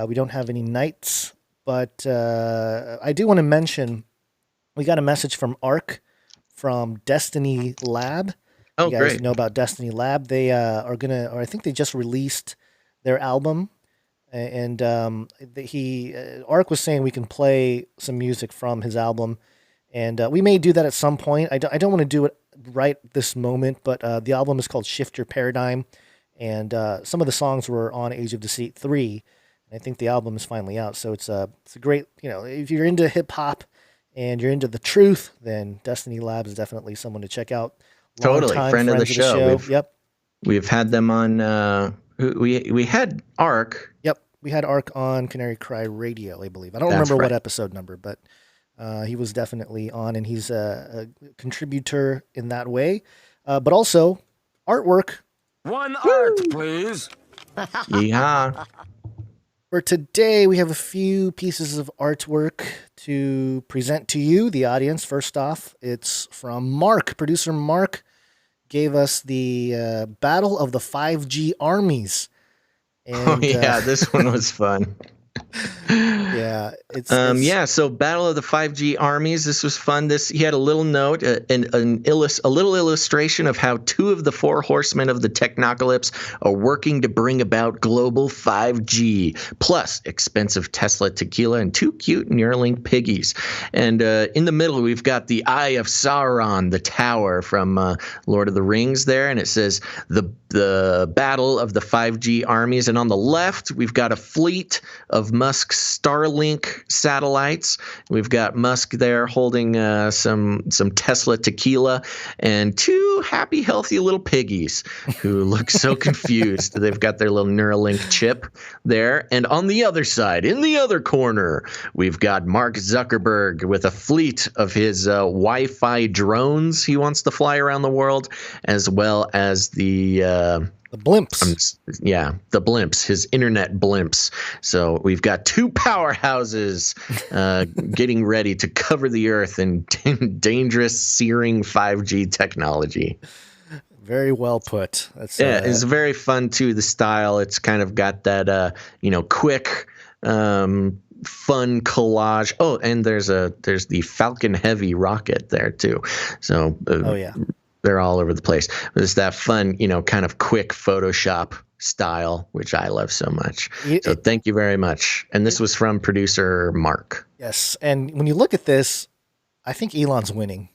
We don't have any knights. But I do want to mention, we got a message from ARC from Destiny Lab. Oh, you guys great. know about Destiny Lab. They are going to, or I think they just released their album. And ARC was saying we can play some music from his album. And we may do that at some point. I don't want to do it right this moment, but the album is called Shift Your Paradigm. And some of the songs were on Age of Deceit 3. I think the album is finally out, so it's a great, if you're into hip hop and you're into the truth, then Destiny Labs is definitely someone to check out. Totally, friend of the show. We've had them on. We had ARC. Yep, we had ARC on Canary Cry Radio, I believe. I don't remember what episode number, but he was definitely on, and he's a contributor in that way. But also artwork. One art, please. Yeah. For today, we have a few pieces of artwork to present to you, the audience. First off, it's from Mark. Producer Mark gave us the Battle of the 5G Armies. And, this one was fun. Yeah, so Battle of the 5G Armies. This was fun. He had a little note, a little illustration of how 2 of the 4 horsemen of the technocalypse are working to bring about global 5G, plus expensive Tesla tequila and 2 cute Neuralink piggies. And in the middle, we've got the Eye of Sauron, the tower from Lord of the Rings there, and it says the Battle of the 5G Armies. And on the left, we've got a fleet of Musk's Starlink satellites. We've got Musk there holding some Tesla tequila and 2 happy, healthy little piggies who look so confused. They've got their little Neuralink chip there. And on the other side, in the other corner, we've got Mark Zuckerberg with a fleet of his Wi-Fi drones he wants to fly around the world, as well as the blimps. The blimps, his internet blimps. So we've got 2 powerhouses getting ready to cover the earth in dangerous, searing 5G technology. Very well put. That's, it's very fun too. The style, it's kind of got that, quick, fun collage. Oh, and there's the Falcon Heavy rocket there too. So they're all over the place. It's that fun, kind of quick Photoshop style, which I love so much. So thank you very much. And this was from producer Mark. Yes. And when you look at this, I think Elon's winning.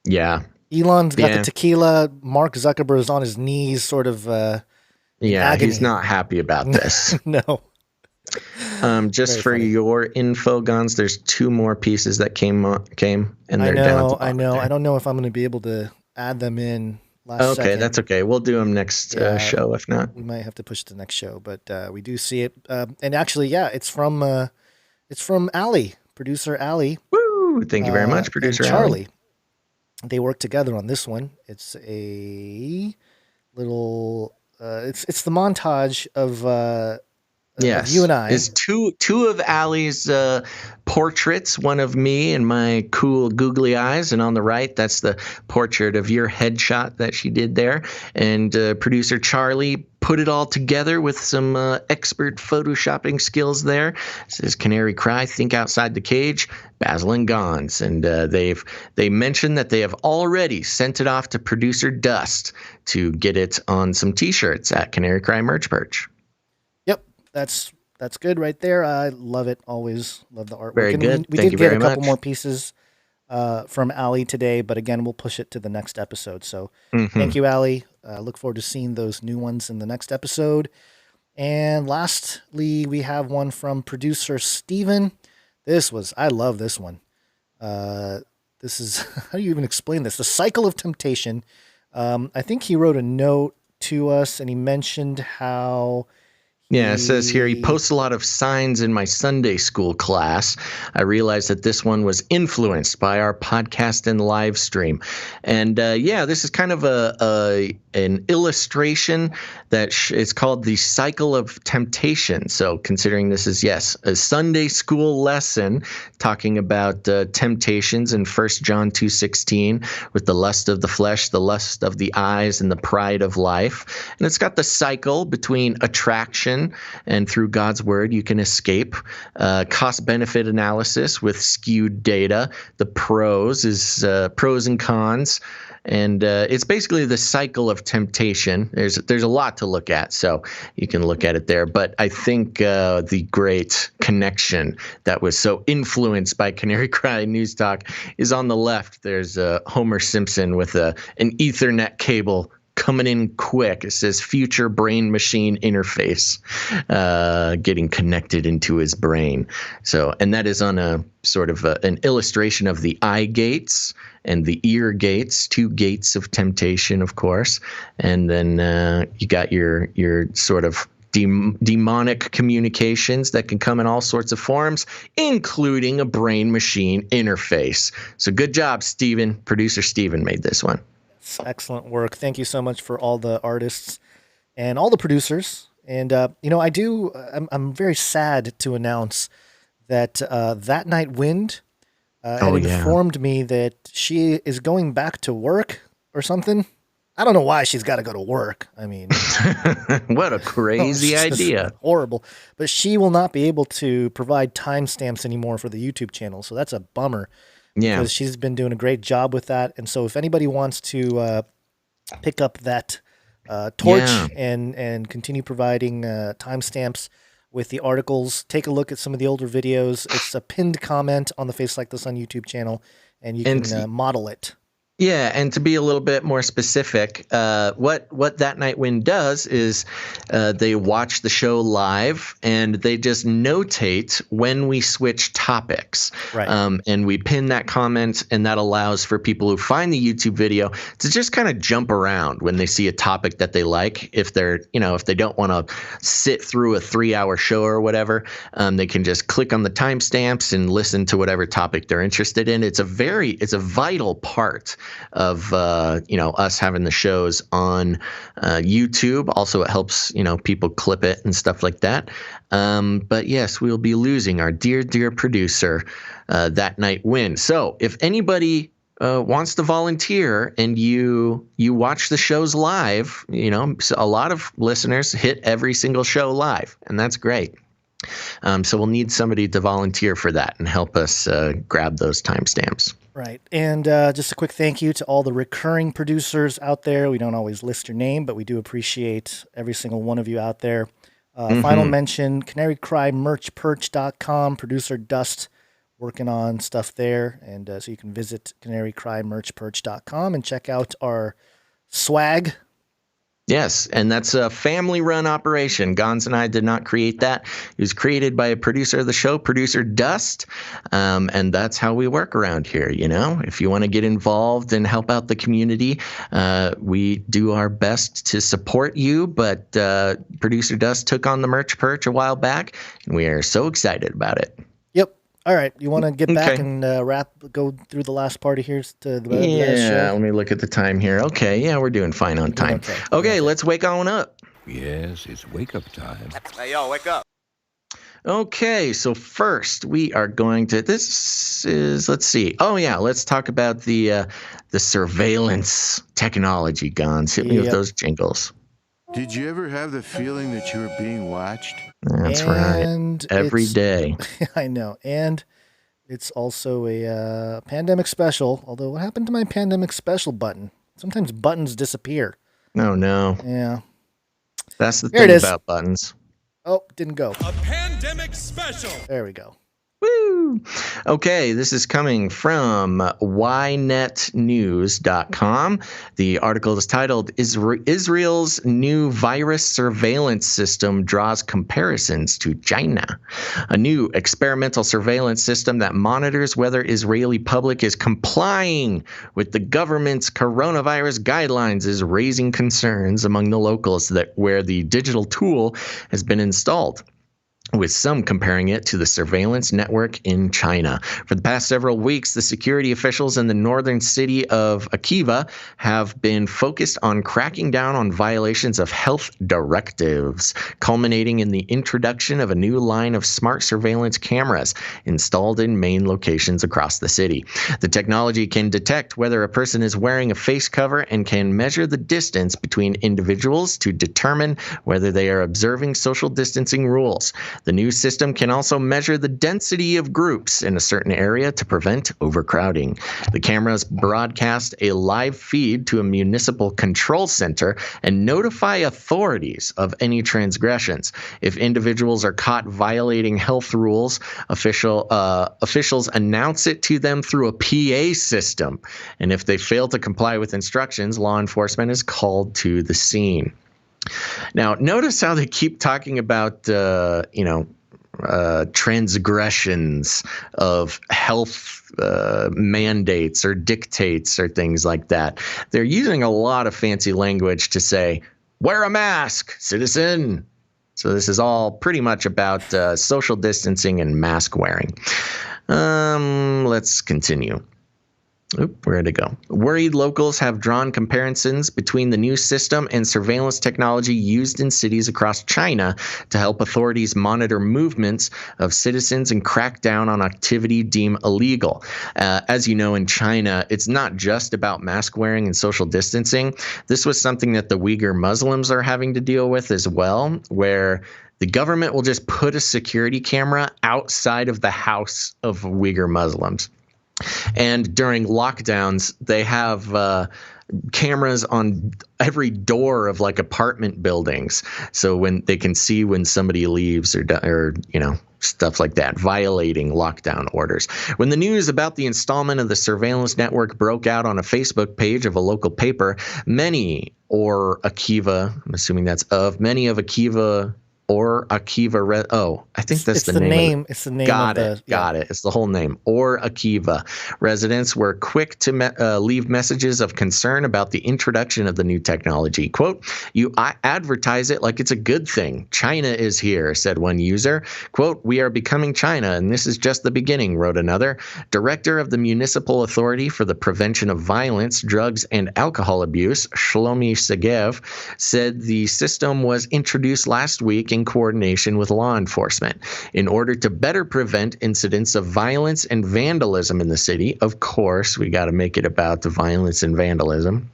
Yeah. Elon's got the tequila. Mark Zuckerberg's on his knees, sort of. Agony. He's not happy about this. No. Just for your info, Gons, there's 2 more pieces that came, and they're down at the bottom. I know. There. I don't know if I'm going to be able to add them in last second. That's okay. We'll do them next show, if not. We might have to push to the next show, but we do see it. And actually, it's from Allie, producer Allie. Woo! Thank you very much, producer Charlie. They work together on this one. It's a little. It's the montage of. Yes, you and I. Is two of Allie's portraits, one of me and my cool googly eyes, and on the right, that's the portrait of your headshot that she did there. And producer Charlie put it all together with some expert photoshopping skills there. It says Canary Cry, Think Outside the Cage, Basil and Gons. And they mentioned that they have already sent it off to producer Dust to get it on some T-shirts at Canary Cry Merch Perch. That's good right there. I love it. Always love the artwork. Very good. We did get a couple more pieces from Allie today, but again, we'll push it to the next episode. So thank you, Allie. Look forward to seeing those new ones in the next episode. And lastly, we have one from producer Steven. I love this one. This is, how do you even explain this? The Cycle of Temptation. I think he wrote a note to us and he mentioned how... Yeah, it says here, he posts a lot of signs in my Sunday school class. I realized that this one was influenced by our podcast and live stream. And this is kind of an illustration that it's called the Cycle of Temptation. So considering this is, a Sunday school lesson talking about temptations in 1 John 2:16 with the lust of the flesh, the lust of the eyes, and the pride of life. And it's got the cycle between attraction and through God's word, you can escape. Cost-benefit analysis with skewed data. The pros is pros and cons. And it's basically the cycle of temptation. There's a lot to look at, so you can look at it there. But I think the great connection that was so influenced by Canary Cry News Talk is on the left. There's Homer Simpson with an Ethernet cable coming in quick. It says future brain machine interface getting connected into his brain. So, and that is on a sort of an illustration of the eye gates and the ear gates, 2 gates of temptation, of course. And then you got your sort of demonic communications that can come in all sorts of forms, including a brain machine interface. So good job, Steven. Producer Steven made this one. Excellent work. Thank you so much for all the artists and all the producers. And, I'm very sad to announce that That Night Wind had informed me that she is going back to work or something. I don't know why she's got to go to work. I mean, what a crazy idea. Horrible. But she will not be able to provide timestamps anymore for the YouTube channel. So that's a bummer. Yeah. Because she's been doing a great job with that. And so if anybody wants to pick up that torch and continue providing timestamps with the articles, take a look at some of the older videos. It's a pinned comment on the Face Like the Sun YouTube channel, and you can model it. Yeah, and to be a little bit more specific, what That Night When does is they watch the show live and they just notate when we switch topics. Right. And we pin that comment, and that allows for people who find the YouTube video to just kind of jump around when they see a topic that they like. If they're, if they don't want to sit through a 3-hour show or whatever, they can just click on the timestamps and listen to whatever topic they're interested in. It's a vital part of us having the shows on YouTube. Also, it helps people clip it and stuff like that. But yes, we'll be losing our dear producer That Night When. So if anybody wants to volunteer and you watch the shows live, so a lot of listeners hit every single show live, and that's great. So we'll need somebody to volunteer for that and help us grab those timestamps. Right. And just a quick thank you to all the recurring producers out there. We don't always list your name, but we do appreciate every single one of you out there. Final mention, canarycrymerchperch.com, producer Dust working on stuff there. And so you can visit canarycrymerchperch.com and check out our swag. Yes, and that's a family-run operation. Gons and I did not create that. It was created by a producer of the show, producer Dust, and that's how we work around here, If you want to get involved and help out the community, we do our best to support you, but producer Dust took on the Merch Perch a while back, and we are so excited about it. Yep. All right, you want to get back and go through the last part of here's to the last show? Let me look at the time here. Okay, yeah, we're doing fine on time. Okay, let's wake on up. Yes, it's wake up time. Hey, yo, wake up. Okay, so first we are going to, let's see. Oh yeah, let's talk about the surveillance technology, Gons. Hit me with those jingles. Did you ever have the feeling that you were being watched? That's right. Every day. I know. And it's also a pandemic special. Although, what happened to my pandemic special button? Sometimes buttons disappear. Oh, no. Yeah. That's the thing about buttons. Oh, didn't go. A pandemic special. There we go. Woo! Okay, this is coming from ynetnews.com. The article is titled, Israel's New Virus Surveillance System Draws Comparisons to China. A new experimental surveillance system that monitors whether Israeli public is complying with the government's coronavirus guidelines is raising concerns among the locals where the digital tool has been installed, with some comparing it to the surveillance network in China. For the past several weeks, the security officials in the northern city of Akiva have been focused on cracking down on violations of health directives, culminating in the introduction of a new line of smart surveillance cameras installed in main locations across the city. The technology can detect whether a person is wearing a face cover and can measure the distance between individuals to determine whether they are observing social distancing rules. The new system can also measure the density of groups in a certain area to prevent overcrowding. The cameras broadcast a live feed to a municipal control center and notify authorities of any transgressions. If individuals are caught violating health rules, officials announce it to them through a PA system. And if they fail to comply with instructions, law enforcement is called to the scene. Now, notice how they keep talking about, transgressions of health mandates or dictates or things like that. They're using a lot of fancy language to say, wear a mask, citizen. So this is all pretty much about social distancing and mask wearing. Let's continue. Oop, where'd it go? Worried locals have drawn comparisons between the new system and surveillance technology used in cities across China to help authorities monitor movements of citizens and crack down on activity deemed illegal. As you know, in China, it's not just about mask wearing and social distancing. This was something that the Uyghur Muslims are having to deal with as well, where the government will just put a security camera outside of the house of Uyghur Muslims. And during lockdowns, they have cameras on every door of like apartment buildings, so when they can see when somebody leaves or stuff like that, violating lockdown orders. When the news about the installment of the surveillance network broke out on a Facebook page of a local paper, many of Akiva. Or Akiva. I think that's the name. It's the name. Got it. It's the whole name. Or Akiva. Residents were quick to leave messages of concern about the introduction of the new technology. Quote, "You advertise it like it's a good thing. China is here," said one user. Quote, "We are becoming China, and this is just the beginning," wrote another. Director of the Municipal Authority for the Prevention of Violence, Drugs, and Alcohol Abuse, Shlomi Segev, said the system was introduced last week in coordination with law enforcement in order to better prevent incidents of violence and vandalism in the city. Of course, we got to make it about the violence and vandalism,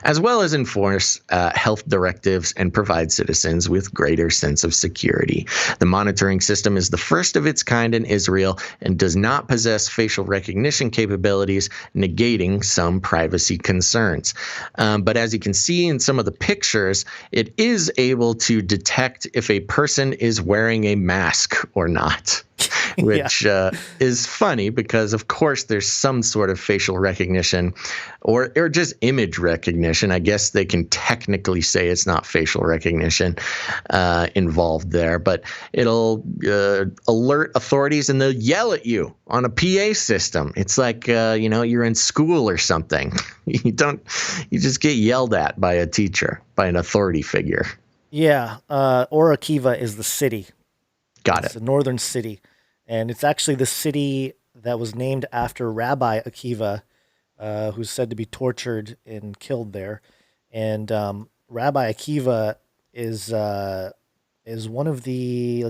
as well as enforce health directives and provide citizens with greater sense of security. The monitoring system is the first of its kind in Israel and does not possess facial recognition capabilities, negating some privacy concerns. But as you can see in some of the pictures, it is able to detect if a person is wearing a mask or not. Which is funny because, of course, there's some sort of facial recognition or just image recognition. I guess they can technically say it's not facial recognition involved there, but it'll alert authorities and they'll yell at you on a PA system. It's like, you're in school or something. You just get yelled at by a teacher, by an authority figure. Yeah. Or Akiva is the city. Got it. It's a northern city. And it's actually the city that was named after Rabbi Akiva, who's said to be tortured and killed there. And Rabbi Akiva is one of the,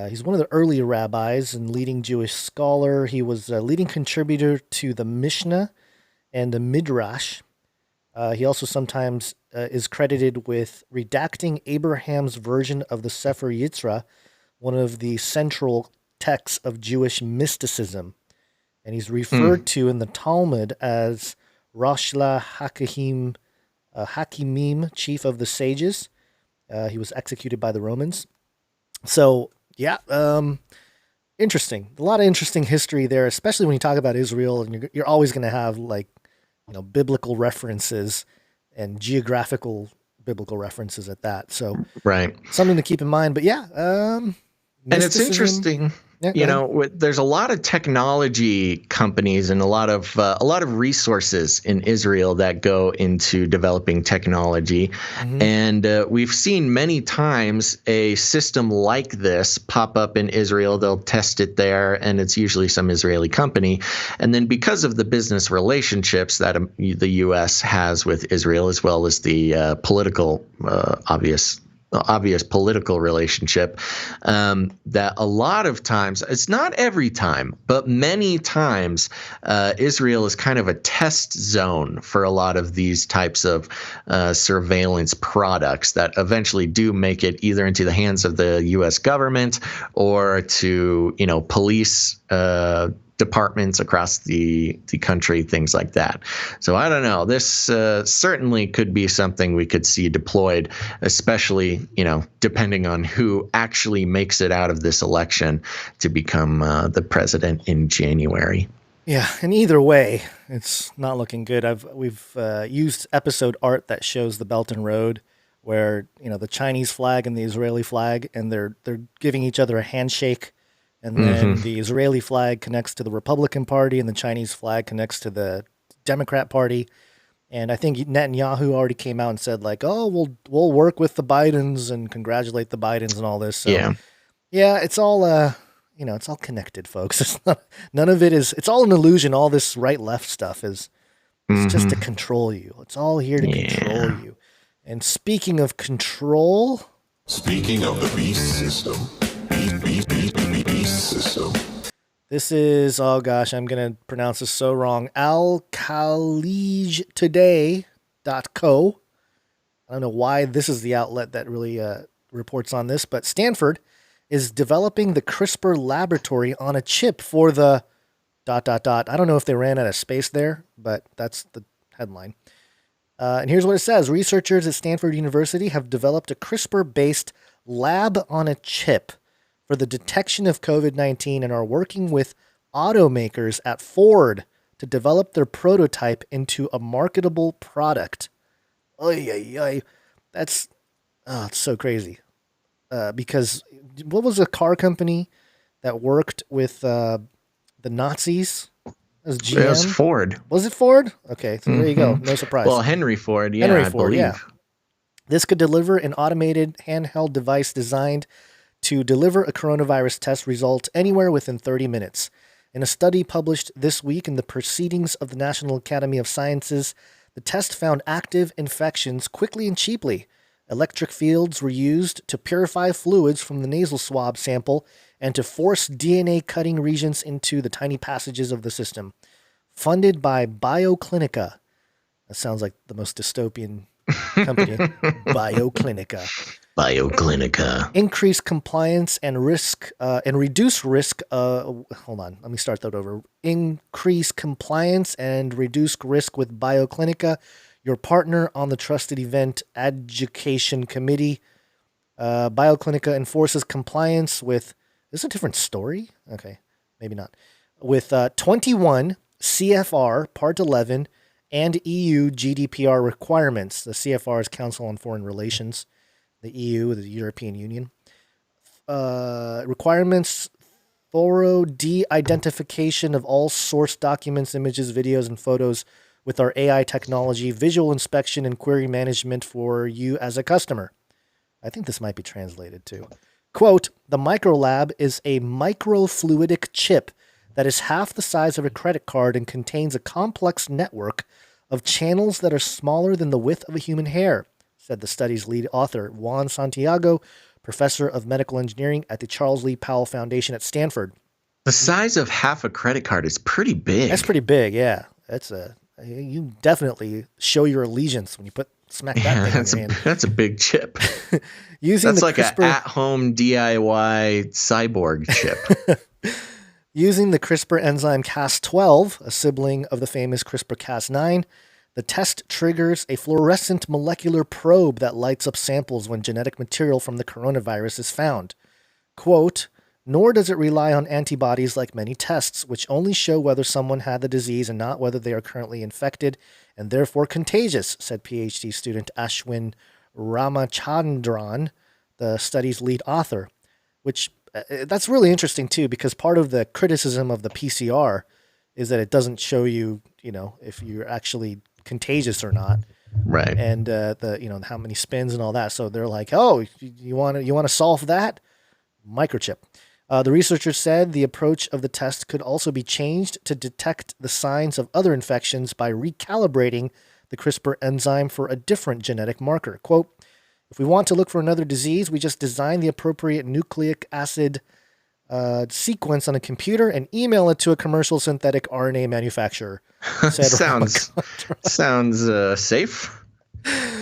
he's one of the early rabbis and leading Jewish scholar. He was a leading contributor to the Mishnah and the Midrash. He also sometimes is credited with redacting Abraham's version of the Sefer Yitzrah, one of the central texts of Jewish mysticism. And he's referred to in the Talmud as Rosh Hakimim, chief of the sages. He was executed by the Romans. So, interesting. A lot of interesting history there, especially when you talk about Israel, and you're always going to have biblical references and geographical biblical references at that. So, right, something to keep in mind. But and it's interesting. There's a lot of technology companies and a lot of resources in Israel that go into developing technology. Mm-hmm. And we've seen many times a system like this pop up in Israel. They'll test it there, and it's usually some Israeli company. And then because of the business relationships that the U.S. has with Israel, as well as the political obvious political relationship, that a lot of times, it's not every time, but many times, Israel is kind of a test zone for a lot of these types of surveillance products that eventually do make it either into the hands of the U.S. government or to, police departments across the country, things like that. So I don't know. This certainly could be something we could see deployed, especially, depending on who actually makes it out of this election to become the president in January. Yeah, and either way, it's not looking good. We've used episode art that shows the Belt and Road where, the Chinese flag and the Israeli flag, and they're giving each other a handshake. And then the Israeli flag connects to the Republican Party, and the Chinese flag connects to the Democrat Party. And I think Netanyahu already came out and said, we'll work with the Bidens and congratulate the Bidens and all this. So, yeah, it's all it's all connected, folks. It's not, none of it is, it's all an illusion. All this right-left stuff is it's just to control you. It's all here to control you. And speaking of control. Speaking of the beast system. Beast system. This is, oh gosh, I'm going to pronounce this so wrong. alkaligetoday.co. I don't know why this is the outlet that really reports on this, but Stanford is developing the CRISPR laboratory on a chip for the ... I don't know if they ran out of space there, but that's the headline. And here's what it says. Researchers at Stanford University have developed a CRISPR-based lab on a chip for the detection of COVID-19 and are working with automakers at Ford to develop their prototype into a marketable product. That's it's so crazy. Because what was a car company that worked with the Nazis? It was GM? It was Ford. Was it Ford? Okay, so there you go. No surprise. Well, Henry Ford, yeah, Henry I Ford, believe. yeah. This could deliver an automated handheld device designed to deliver a coronavirus test result anywhere within 30 minutes. In a study published this week in the Proceedings of the National Academy of Sciences, the test found active infections quickly and cheaply. Electric fields were used to purify fluids from the nasal swab sample and to force DNA cutting regions into the tiny passages of the system. Funded by BioClinica. That sounds like the most dystopian company. BioClinica. BioClinica. Increase compliance and risk and reduce risk. Hold on, let me start that over. Increase compliance and reduce risk with BioClinica, your partner on the Trusted Event Education Committee. BioClinica enforces compliance with. Is this a different story? Okay, maybe not. With 21 CFR Part 11 and EU GDPR requirements. The CFR is Council on Foreign Relations. The EU, the European Union. Requirements, thorough de-identification of all source documents, images, videos, and photos with our AI technology, visual inspection and query management for you as a customer. I think this might be translated too. Quote, the microlab is a microfluidic chip that is half the size of a credit card and contains a complex network of channels that are smaller than the width of a human hair, said the study's lead author, Juan Santiago, professor of medical engineering at the Charles Lee Powell Foundation at Stanford. The size of half a credit card is pretty big. That's pretty big, yeah. You definitely show your allegiance when you smack that thing in your hand. That's a big chip. That's like an at-home DIY cyborg chip. Using the CRISPR enzyme Cas12, a sibling of the famous CRISPR-Cas9, the test triggers a fluorescent molecular probe that lights up samples when genetic material from the coronavirus is found. Quote, nor does it rely on antibodies like many tests, which only show whether someone had the disease and not whether they are currently infected and therefore contagious, said PhD student Ashwin Ramachandran, the study's lead author, which that's really interesting too, because part of the criticism of the PCR is that it doesn't show you, if you're actually contagious or not. Right. And how many spins and all that. So they're like, oh, you want to solve that? Microchip. The researchers said the approach of the test could also be changed to detect the signs of other infections by recalibrating the CRISPR enzyme for a different genetic marker. Quote, if we want to look for another disease, we just design the appropriate nucleic acid sequence on a computer and email it to a commercial synthetic RNA manufacturer. Sounds safe.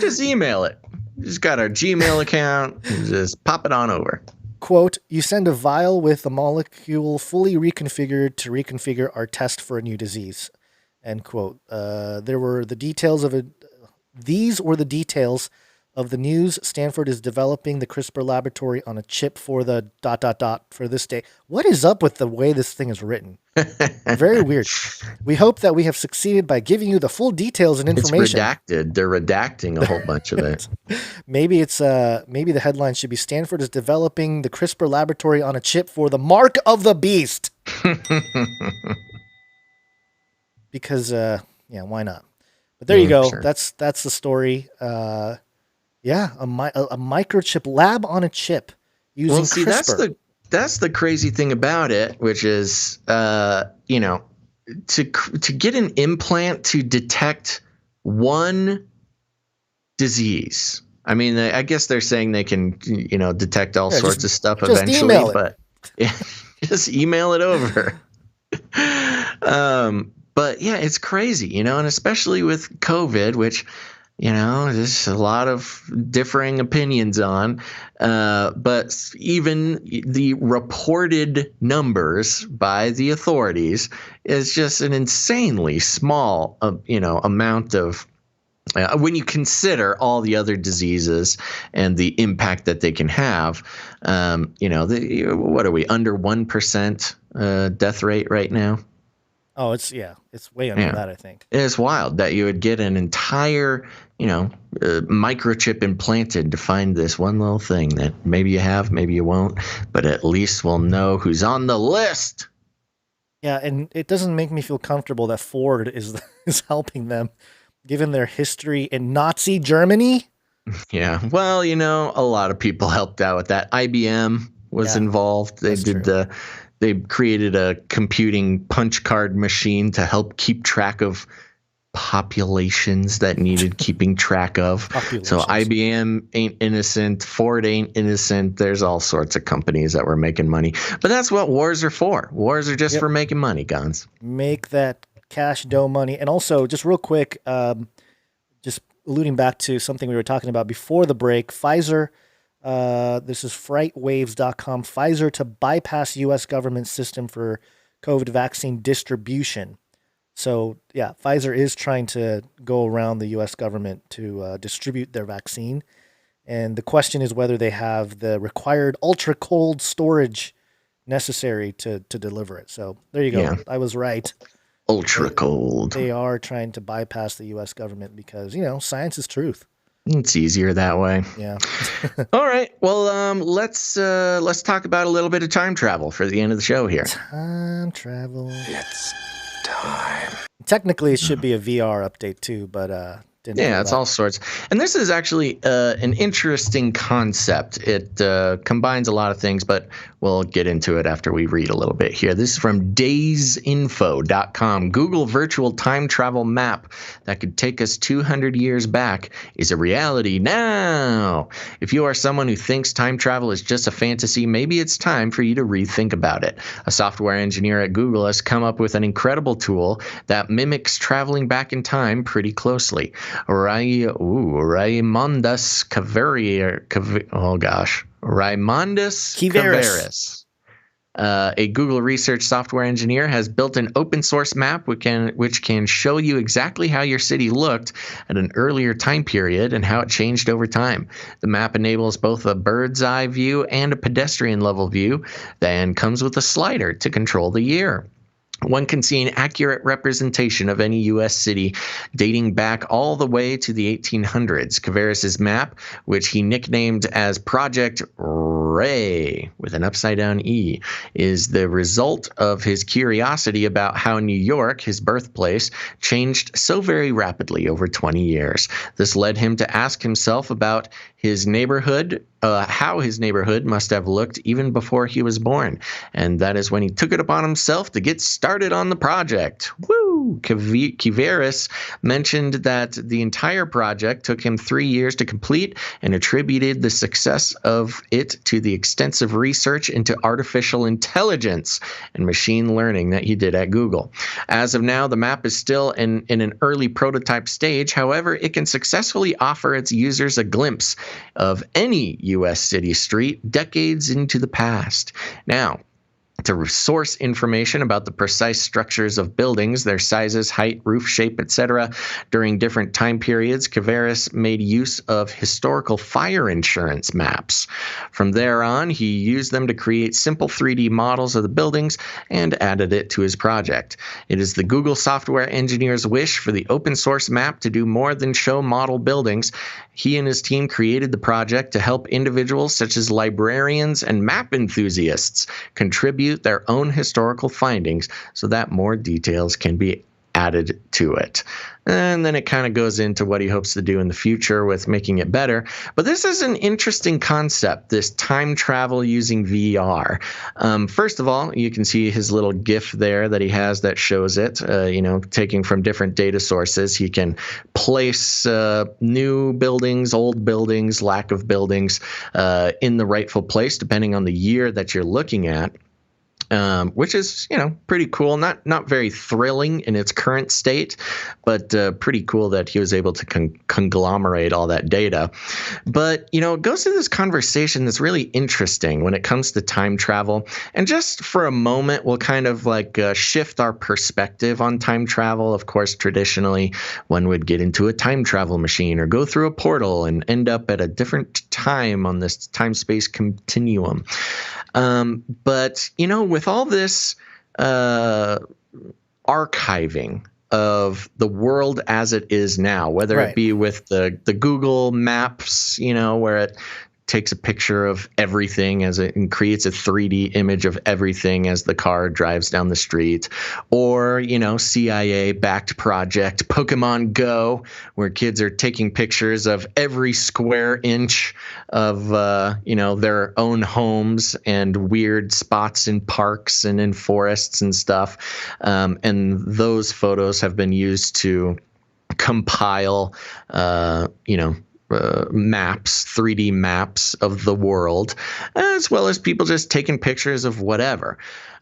Just email it. Just got our Gmail account. Just pop it on over. Quote, you send a vial with a molecule fully reconfigured to reconfigure our test for a new disease. End quote. These were the details of the news. Stanford is developing the CRISPR laboratory on a chip for the ... for this day. What is up with the way this thing is written? Very weird. We hope that we have succeeded by giving you the full details and information. It's redacted. They're redacting a whole bunch of it. Maybe the headline should be Stanford is developing the CRISPR laboratory on a chip for the mark of the beast. Because why not? But there you go. Sure. That's the story. A microchip lab on a chip using CRISPR. that's the crazy thing about it, which is, you know, to get an implant to detect one disease. I mean, I guess they're saying they can, you know, detect all sorts of stuff eventually, but just email it over. But yeah, it's crazy, you know, and especially with COVID, which, you know, there's a lot of differing opinions on. But even the reported numbers by the authorities is just an insanely small, you know, amount of when you consider all the other diseases and the impact that they can have. You know, what are we, under 1% death rate right now? Oh, it's way under that, I think. It's wild that you would get an entire, you know, microchip implanted to find this one little thing that maybe you have, maybe you won't, but at least we'll know who's on the list. Yeah, and it doesn't make me feel comfortable that Ford is helping them, given their history in Nazi Germany. Yeah, well, you know, a lot of people helped out with that. IBM was involved. They created a computing punch card machine to help keep track of populations that needed keeping track of. So IBM ain't innocent. Ford ain't innocent. There's all sorts of companies that were making money. But that's what wars are for. Wars are just for making money, Gons. Make that cash dough money. And also, just real quick, just alluding back to something we were talking about before the break, Pfizer, this is frightwaves.com, Pfizer to bypass U.S. government system for COVID vaccine distribution. So, yeah, Pfizer is trying to go around the U.S. government to distribute their vaccine. And the question is whether they have the required ultra-cold storage necessary to deliver it. So, there you go. Yeah. I was right. Ultra-cold. They are trying to bypass the U.S. government because, you know, science is truth. It's easier that way. Yeah. All right. Well, let's talk about a little bit of time travel for the end of the show here. Time travel. It's time. Technically, it should be a VR update too, but it's all sorts. And this is actually an interesting concept. It combines a lot of things, but we'll get into it after we read a little bit here. This is from daysinfo.com. Google virtual time travel map that could take us 200 years back is a reality now. If you are someone who thinks time travel is just a fantasy, maybe it's time for you to rethink about it. A software engineer at Google has come up with an incredible tool that mimics traveling back in time pretty closely. Raimundus Kvaris, a Google research software engineer, has built an open source map which can show you exactly how your city looked at an earlier time period and how it changed over time. The map enables both a bird's eye view and a pedestrian level view, then comes with a slider to control the year. One can see an accurate representation of any U.S. city dating back all the way to the 1800s. Kvaris's map, which he nicknamed as Project Ray with an upside-down E, is the result of his curiosity about how New York, his birthplace, changed so very rapidly over 20 years. This led him to ask himself about his neighborhood, how his neighborhood must have looked even before he was born. And that is when he took it upon himself to get started on the project. Woo! Kvaris mentioned that the entire project took him 3 years to complete and attributed the success of it to the extensive research into artificial intelligence and machine learning that he did at Google. As of now, the map is still in an early prototype stage. However, it can successfully offer its users a glimpse of any U.S. city street decades into the past. Now, to source information about the precise structures of buildings, their sizes, height, roof shape, etc. during different time periods, Kvaris made use of historical fire insurance maps. From there on, he used them to create simple 3D models of the buildings and added it to his project. It is the Google software engineer's wish for the open source map to do more than show model buildings. He and his team created the project to help individuals such as librarians and map enthusiasts contribute their own historical findings so that more details can be added to it. And then it kind of goes into what he hopes to do in the future with making it better. But this is an interesting concept, this time travel using VR. First of all, you can see his little GIF there that he has that shows it, taking from different data sources. He can place new buildings, old buildings, lack of buildings in the rightful place, depending on the year that you're looking at. Which is, pretty cool. Not very thrilling in its current state, but pretty cool that he was able to conglomerate all that data. But, it goes to this conversation that's really interesting when it comes to time travel. And just for a moment, we'll kind of shift our perspective on time travel. Of course, traditionally, one would get into a time travel machine or go through a portal and end up at a different time on this time-space continuum. But, with all this archiving of the world as it is now, whether it be with the Google Maps, where it takes a picture of everything and creates a 3D image of everything as the car drives down the street, or, CIA-backed project Pokemon Go, where kids are taking pictures of every square inch of, their own homes and weird spots in parks and in forests and stuff. And those photos have been used to compile, maps, 3D maps of the world, as well as people just taking pictures of whatever.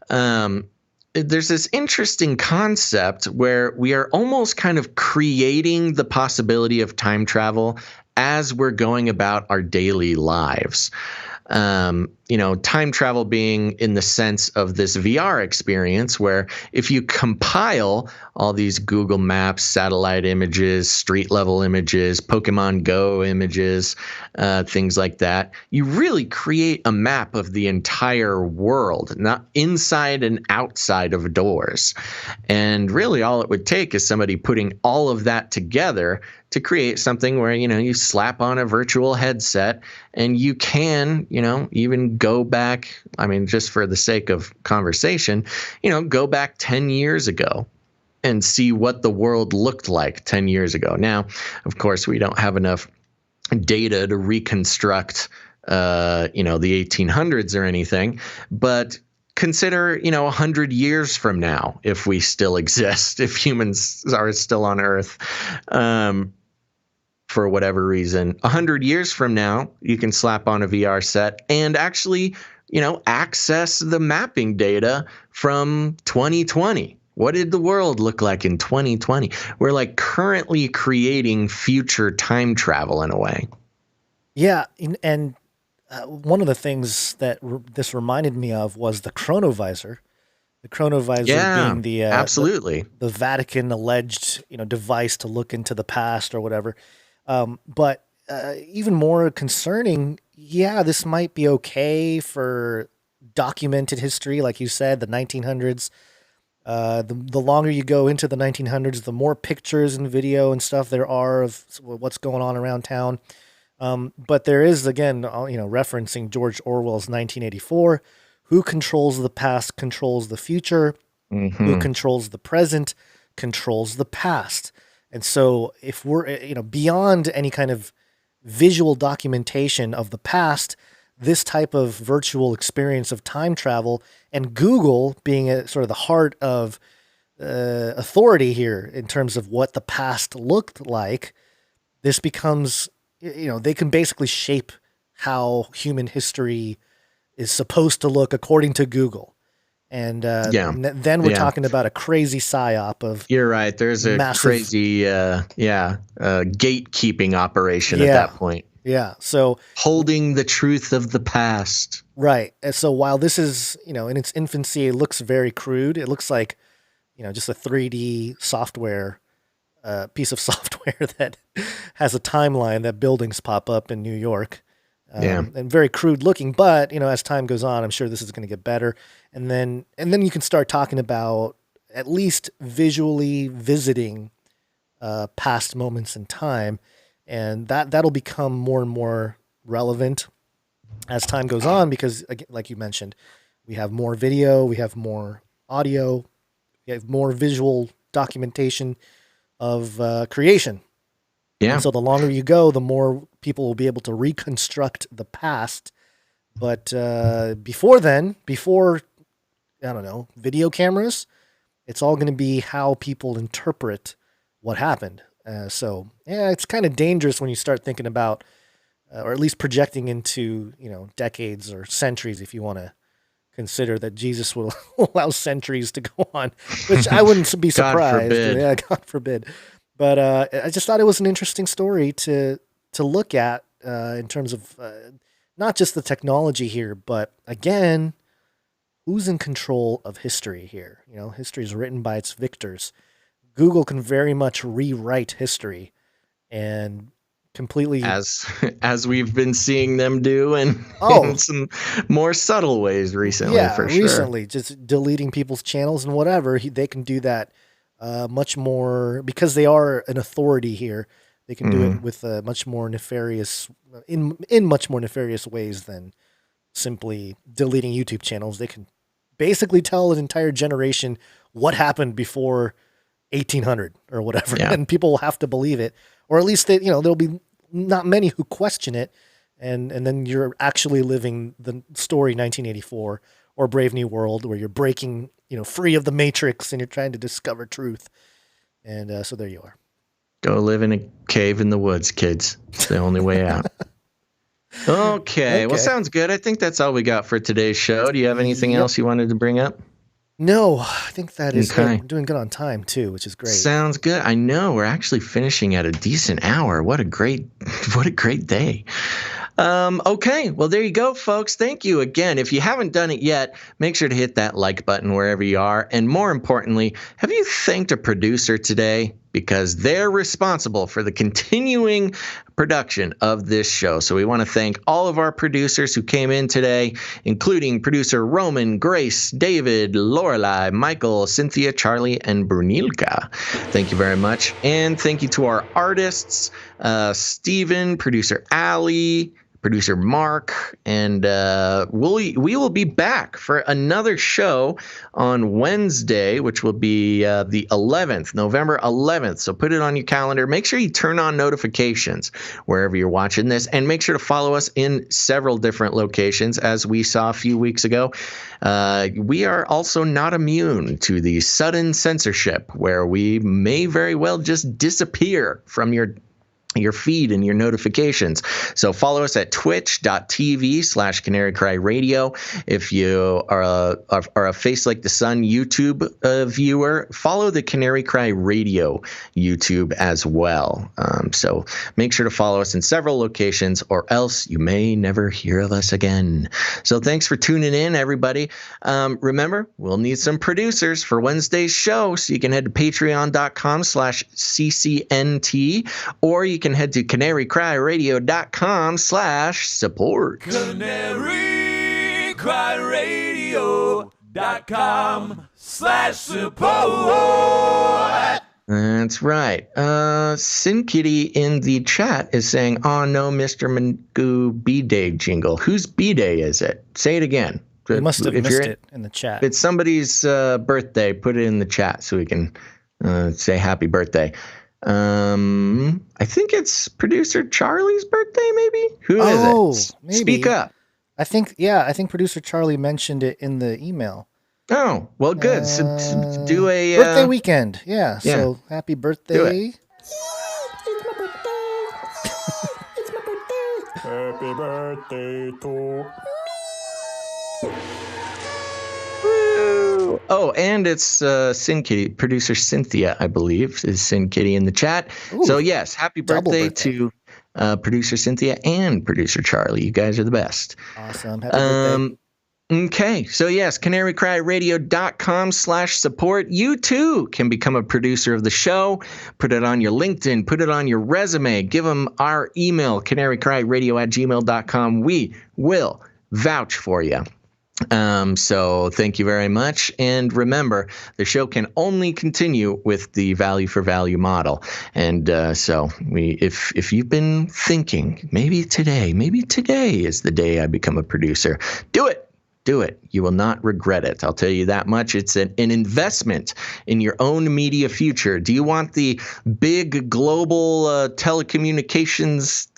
There's this interesting concept where we are almost kind of creating the possibility of time travel as we're going about our daily lives. Time travel being in the sense of this VR experience where if you compile all these Google Maps, satellite images, street level images, Pokemon Go images, things like that, you really create a map of the entire world, not inside and outside of doors. And really all it would take is somebody putting all of that together to create something where, you slap on a virtual headset and you can, even go back, just for the sake of conversation, go back 10 years ago and see what the world looked like 10 years ago. Now, of course, we don't have enough data to reconstruct, the 1800s or anything, but consider, 100 years from now, if we still exist, if humans are still on Earth, for whatever reason, 100 years from now, you can slap on a VR set and actually, access the mapping data from 2020. What did the world look like in 2020? We're currently creating future time travel in a way. Yeah. And one of the things that this reminded me of was the chronovisor. The chronovisor being the absolutely the Vatican alleged device to look into the past or whatever. But even more concerning, this might be okay for documented history, like you said, the 1900s. The longer you go into the 1900s, the more pictures and video and stuff there are of what's going on around town. But there is, again, referencing George Orwell's 1984, who controls the past controls the future, who controls the present controls the past. And so if we're, beyond any kind of visual documentation of the past, this type of virtual experience of time travel and Google being at sort of the heart of authority here in terms of what the past looked like, this becomes, they can basically shape how human history is supposed to look according to Google. And then we're talking about a crazy psyop of. You're right. There's a crazy, gatekeeping operation at that point. Yeah. So holding the truth of the past. Right. And so while this is, in its infancy, it looks very crude. It looks like, just a 3D software, piece of software that has a timeline that buildings pop up in New York. And very crude looking, but as time goes on, I'm sure this is going to get better. And then you can start talking about at least visually visiting past moments in time, and that'll become more and more relevant as time goes on because, like you mentioned, we have more video, we have more audio, we have more visual documentation of creation. Yeah. And so the longer you go, the more people will be able to reconstruct the past. But before then, I don't know, video cameras, it's all going to be how people interpret what happened. So it's kind of dangerous when you start thinking about, or at least projecting into, decades or centuries, if you want to consider that Jesus will allow centuries to go on, which I wouldn't be surprised. God forbid. Yeah, God forbid. But I just thought it was an interesting story to look at in terms of not just the technology here, but again, who's in control of history here? History is written by its victors. Google can very much rewrite history and completely, as we've been seeing them do in some more subtle ways recently. Yeah, for sure. Recently, just deleting people's channels and whatever. They can do that much more because they are an authority here. They can do it with much more nefarious, in much more nefarious ways than simply deleting YouTube channels. They can basically tell an entire generation what happened before 1800 or whatever, and people will have to believe it, or at least there'll be not many who question it, and then you're actually living the story 1984 or Brave New World, where you're breaking free of the Matrix and you're trying to discover truth, and so there you are. Go live in a cave in the woods, kids. It's the only way out. Okay, well, sounds good. I think that's all we got for today's show. Do you have anything else you wanted to bring up? No, I think that is good. We're doing good on time too, which is great. Sounds good. I know we're actually finishing at a decent hour. What a great day. Okay, well, there you go, folks. Thank you again. If you haven't done it yet, make sure to hit that like button wherever you are. And more importantly, have you thanked a producer today? Because they're responsible for the continuing production of this show. So we want to thank all of our producers who came in today, including producer Roman, Grace, David, Lorelei, Michael, Cynthia, Charlie, and Brunilka. Thank you very much. And thank you to our artists, Steven, producer Ali, producer Mark, and we will be back for another show on Wednesday, which will be the 11th, November 11th. So put it on your calendar. Make sure you turn on notifications wherever you're watching this, and make sure to follow us in several different locations. As we saw a few weeks ago, we are also not immune to the sudden censorship, where we may very well just disappear from your feed and your notifications. So follow us at twitch.tv/Canary Cry Radio. If you are a Face Like the Sun YouTube viewer, follow the Canary Cry Radio YouTube as well. So make sure to follow us in several locations, or else you may never hear of us again. So thanks for tuning in, everybody. Remember, we'll need some producers for Wednesday's show, so you can head to patreon.com/CCNT, or you can head to canarycryradio.com/support. canarycryradio.com/support. That's right. Sin Kitty in the chat is saying, "Oh no, Mr. Magoo B-Day jingle." Whose B-Day is it? Say it again. You must have missed it in the chat. If it's somebody's birthday, put it in the chat so we can say happy birthday. I think it's producer Charlie's birthday, maybe? Who is it? Maybe. Speak up. I think producer Charlie mentioned it in the email. Oh, well, good. So do a birthday weekend. Yeah. So happy birthday. It's my birthday. Happy birthday to me. Woo. Oh, and it's Sin Kitty, producer Cynthia, I believe, is Sin Kitty in the chat. Ooh, so yes, happy birthday to producer Cynthia and producer Charlie. You guys are the best. Awesome. Happy birthday. Okay, so yes, canarycryradio.com/support. You too can become a producer of the show. Put it on your LinkedIn, put it on your resume, give them our email, canarycryradio@gmail.com. We will vouch for you. So thank you very much. And remember, the show can only continue with the value for value model. And so if you've been thinking, maybe today is the day I become a producer, do it. Do it. You will not regret it. I'll tell you that much. It's an investment in your own media future. Do you want the big global telecommunications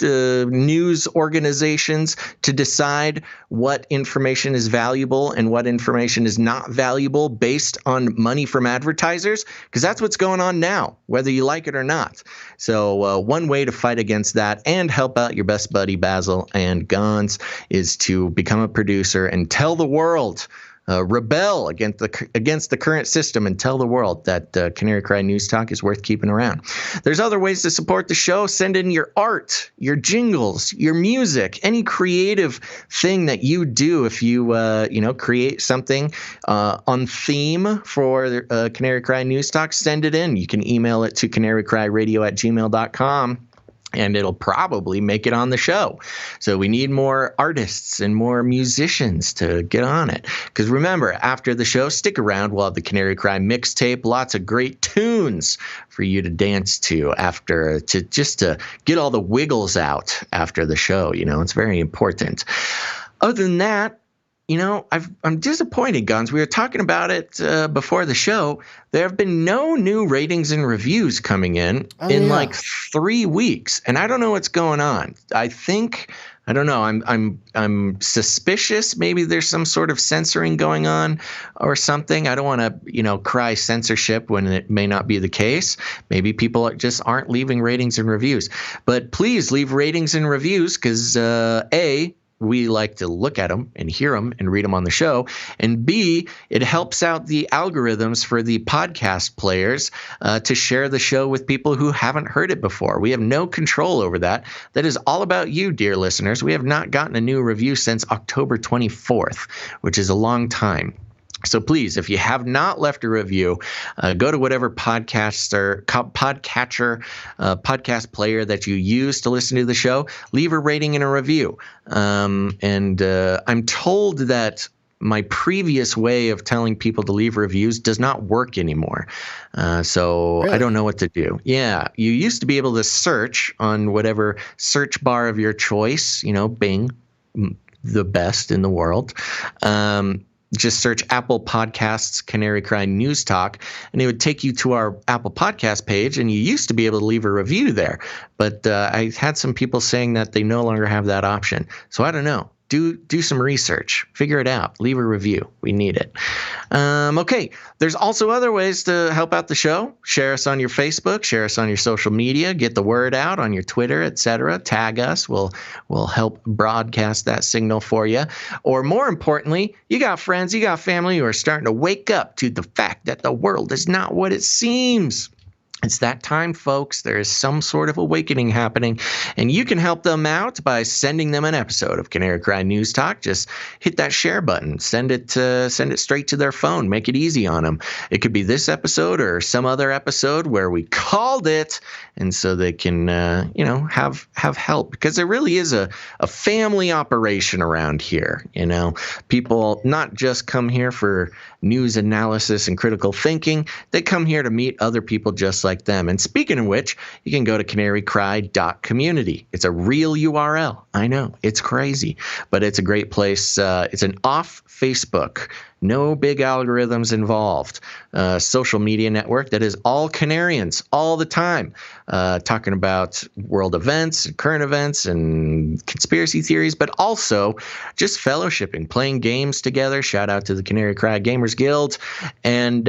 news organizations to decide what information is valuable and what information is not valuable based on money from advertisers? Because that's what's going on now, whether you like it or not. So one way to fight against that and help out your best buddy Basil and Gons is to become a producer and tell the world, rebel against the current system and tell the world that Canary Cry News Talk is worth keeping around. There's other ways to support the show. Send in your art, your jingles, your music, any creative thing that you do. If you create something on theme for Canary Cry News Talk, send it in. You can email it to canarycryradio@gmail.com. And it'll probably make it on the show. So we need more artists and more musicians to get on it. Because remember, after the show, stick around. We'll have the Canary Cry mixtape. Lots of great tunes for you to dance to to get all the wiggles out after the show. It's very important. Other than that, I'm disappointed, Guns. We were talking about it before the show. There have been no new ratings and reviews coming in like 3 weeks, and I don't know what's going on. I don't know. I'm suspicious. Maybe there's some sort of censoring going on or something. I don't want to, cry censorship when it may not be the case. Maybe people just aren't leaving ratings and reviews. But please leave ratings and reviews because we like to look at them and hear them and read them on the show. And B, it helps out the algorithms for the podcast players to share the show with people who haven't heard it before. We have no control over that. That is all about you, dear listeners. We have not gotten a new review since October 24th, which is a long time. So please, if you have not left a review, go to whatever podcatcher, podcast player that you use to listen to the show. Leave a rating and a review. And I'm told that my previous way of telling people to leave reviews does not work anymore. So really? I don't know what to do. Yeah, you used to be able to search on whatever search bar of your choice, Bing, the best in the world. Just search Apple Podcasts Canary Cry News Talk, and it would take you to our Apple Podcast page, and you used to be able to leave a review there. But I had some people saying that they no longer have that option. So I don't know. Do some research. Figure it out. Leave a review. We need it. Okay. There's also other ways to help out the show. Share us on your Facebook. Share us on your social media. Get the word out on your Twitter, etc. Tag us. We'll help broadcast that signal for you. Or more importantly, you got friends, you got family who are starting to wake up to the fact that the world is not what it seems. It's that time, folks. There is some sort of awakening happening, and you can help them out by sending them an episode of Canary Cry News Talk. Just hit that share button. Send it straight to their phone. Make it easy on them. It could be this episode or some other episode where we called it, and so they can, have help, because there really is a family operation around here. People not just come here for news analysis and critical thinking. They come here to meet other people just like them. And speaking of which, you can go to canarycry.community. It's a real URL. I know, it's crazy, but it's a great place. It's an off Facebook, no big algorithms involved, social media network that is all Canarians all the time, talking about world events and current events and conspiracy theories, but also just fellowshipping, playing games together. Shout out to the Canary Cry Gamers Guild, and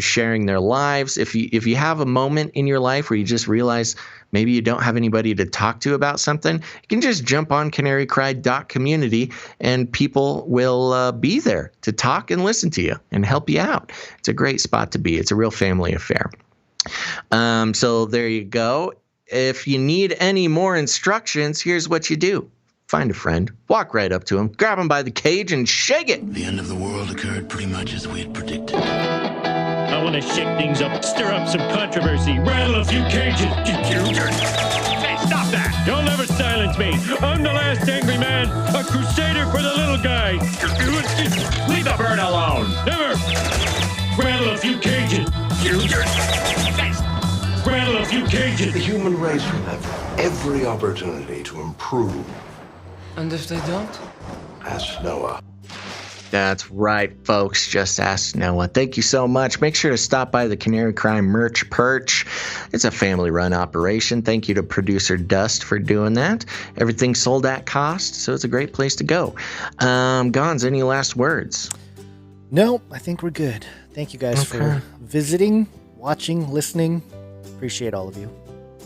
sharing their lives. If you have a moment in your life where you just realize maybe you don't have anybody to talk to about something, you can just jump on canarycry.community, and people will be there to talk and listen to you and help you out. It's a great spot to be. It's a real family affair. So there you go. If you need any more instructions, here's what you do. Find a friend, walk right up to him, grab him by the cage, and shake it. The end of the world occurred pretty much as we had predicted. I want to shake things up, stir up some controversy, rattle a few cages. Hey, stop that! You'll never silence me. I'm the last angry man, a crusader for the little guy. Leave the bird alone. Never. Rattle a few cages. Rattle a few cages. The human race will have every opportunity to improve. And if they don't? Ask Noah. That's right, folks. Just ask Noah. Thank you so much. Make sure to stop by the Canary Crime Merch Perch. It's a family-run operation. Thank you to producer Dust for doing that. Everything's sold at cost, so it's a great place to go. Gons, any last words? No, I think we're good. Thank you guys for visiting, watching, listening. Appreciate all of you.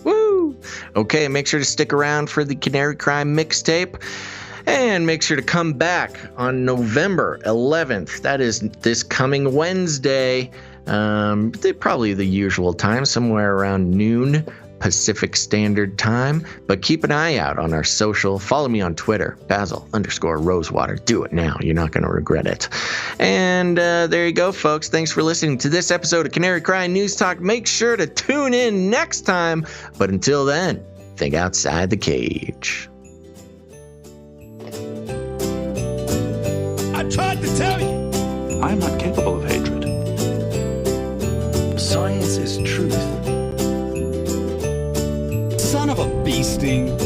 Woo! Okay, make sure to stick around for the Canary Crime mixtape. And make sure to come back on November 11th. That is this coming Wednesday. Probably the usual time, somewhere around noon Pacific Standard Time. But keep an eye out on our social. Follow me on Twitter, Basil_Rosewater. Do it now. You're not going to regret it. And there you go, folks. Thanks for listening to this episode of Canary Crime News Talk. Make sure to tune in next time. But until then, think outside the cage. I tried to tell you. I am not capable of hatred. Science is truth. Son of a bee sting.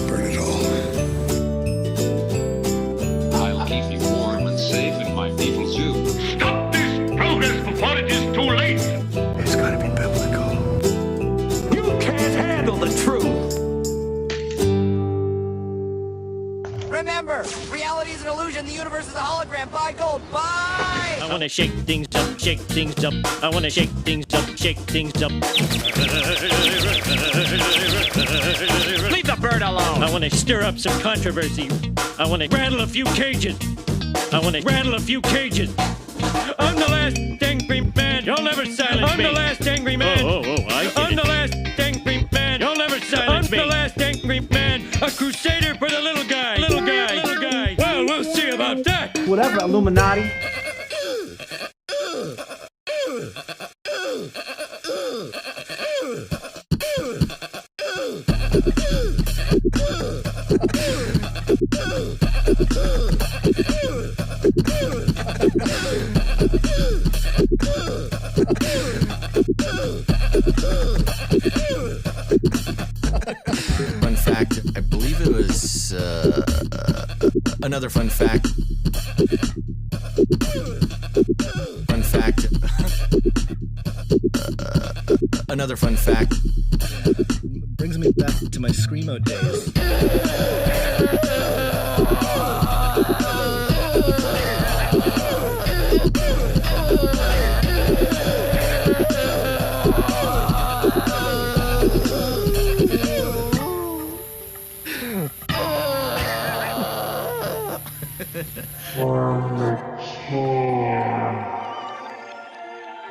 Burn it all. I'll keep you warm and safe in my evil zoo. Stop this progress before it is too late. It's gotta be biblical. You can't handle the truth. Remember, reality is an illusion. The universe is a hologram. Buy gold. Buy! I want to shake things up, shake things up. I want to shake things up, shake things up. Leave the bird alone. I want to stir up some controversy. I want to rattle a few cages. I'm the last angry man. You'll never silence me. I'm the last angry man. I'm the last angry man. You'll never silence me. I'm the last angry man. A crusader for the little guy. Little guy. Well, we'll see about that. Whatever, Illuminati. Fun fact, I believe it was another fun fact. Another fun fact. Brings me back to my Screamo days.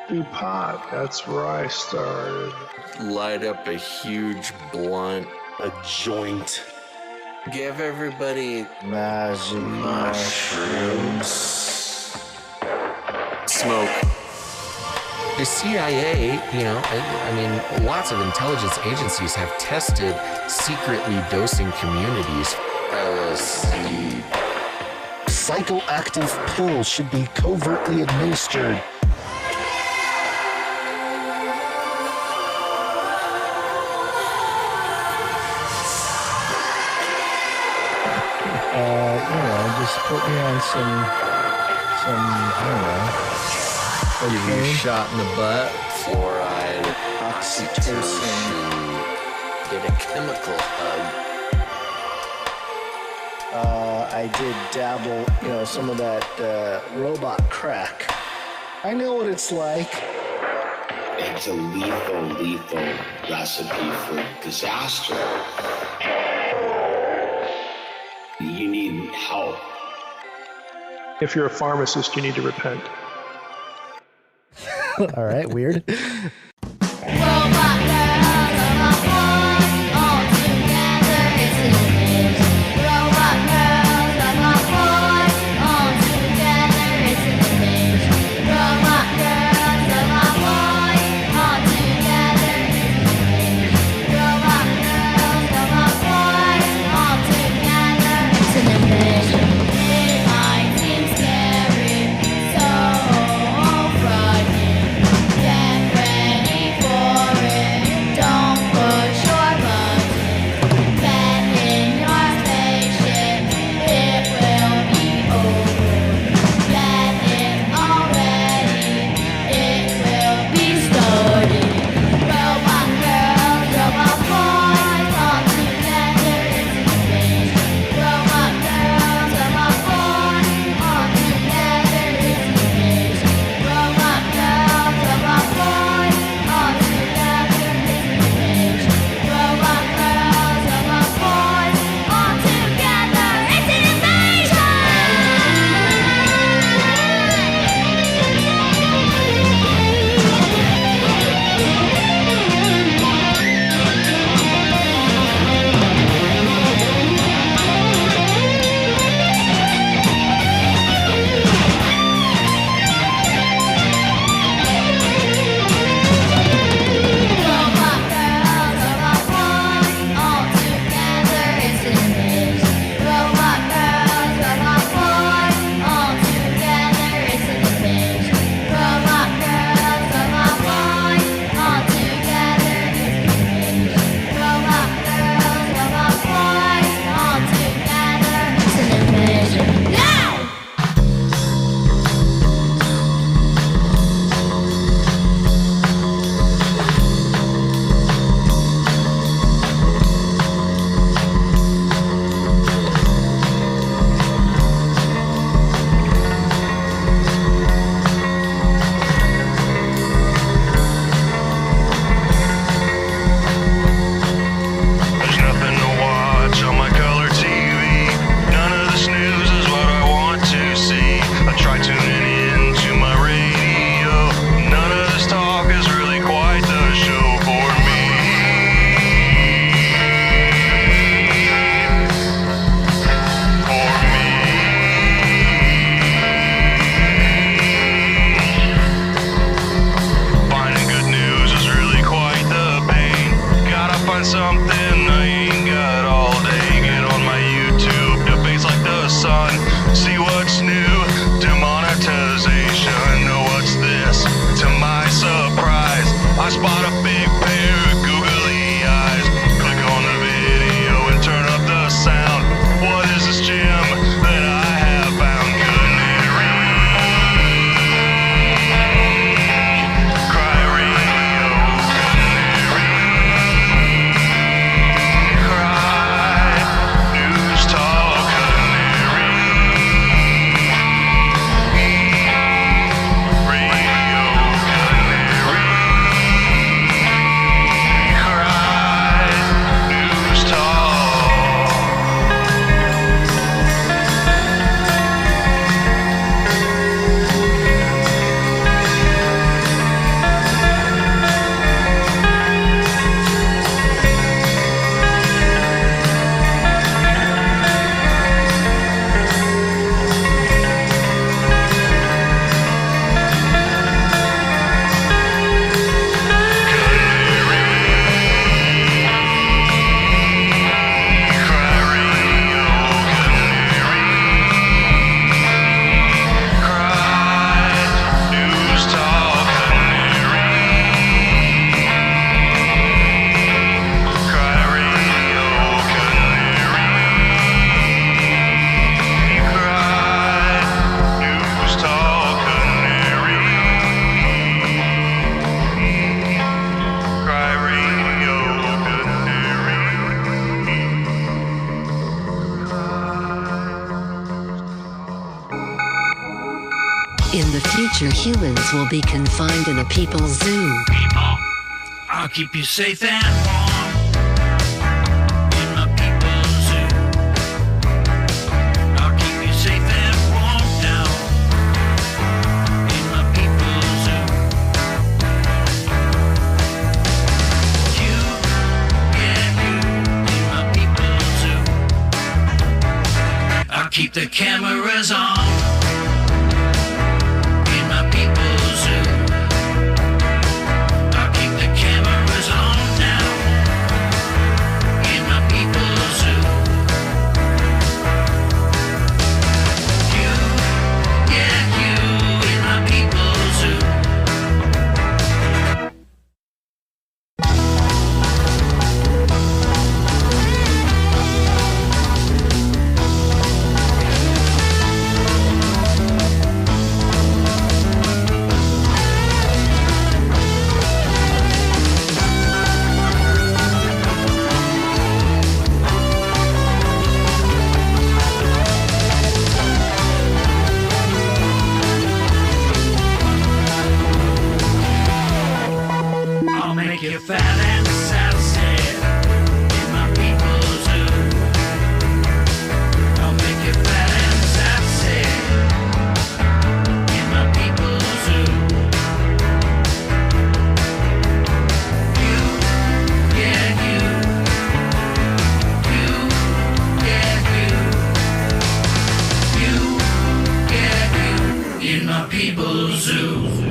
DuPont, that's where I started. Light up a huge blunt. A joint. Give everybody Magic mushrooms. Smoke. The CIA, I mean, lots of intelligence agencies have tested secretly dosing communities. LSD. Psychoactive pills should be covertly administered. Just put me on some, I don't know. Give you a shot in the butt. Fluoride, oxytocin. Get a chemical hug. I did dabble, some of that robot crack. I know what it's like. It's a lethal recipe for disaster. You need help. If you're a pharmacist, you need to repent. All right, weird. Scary, so frightening. Get ready. something I ain't got all day. Get on my YouTube, to face like the sun. See what's new, demonetization. Know what's this? To my surprise, I spot a big pair of googly eyes. Click on the video and turn up the sound. What is this gem that I have found? Canary, cry radio, canary, cry, news talk, canary, radio, canary, cry, news talk. In the future, humans will be confined in a people's zoo. I'll keep you safe and warm in my people's zoo. I'll keep you safe and warm now in my people's zoo. You, yeah, you in my people's zoo. I'll keep the cameras on. Make you fat and sassy in my people's zoo. I'll make you fat and sassy in my people's zoo. You, yeah, you, yeah, you, in my people's zoo.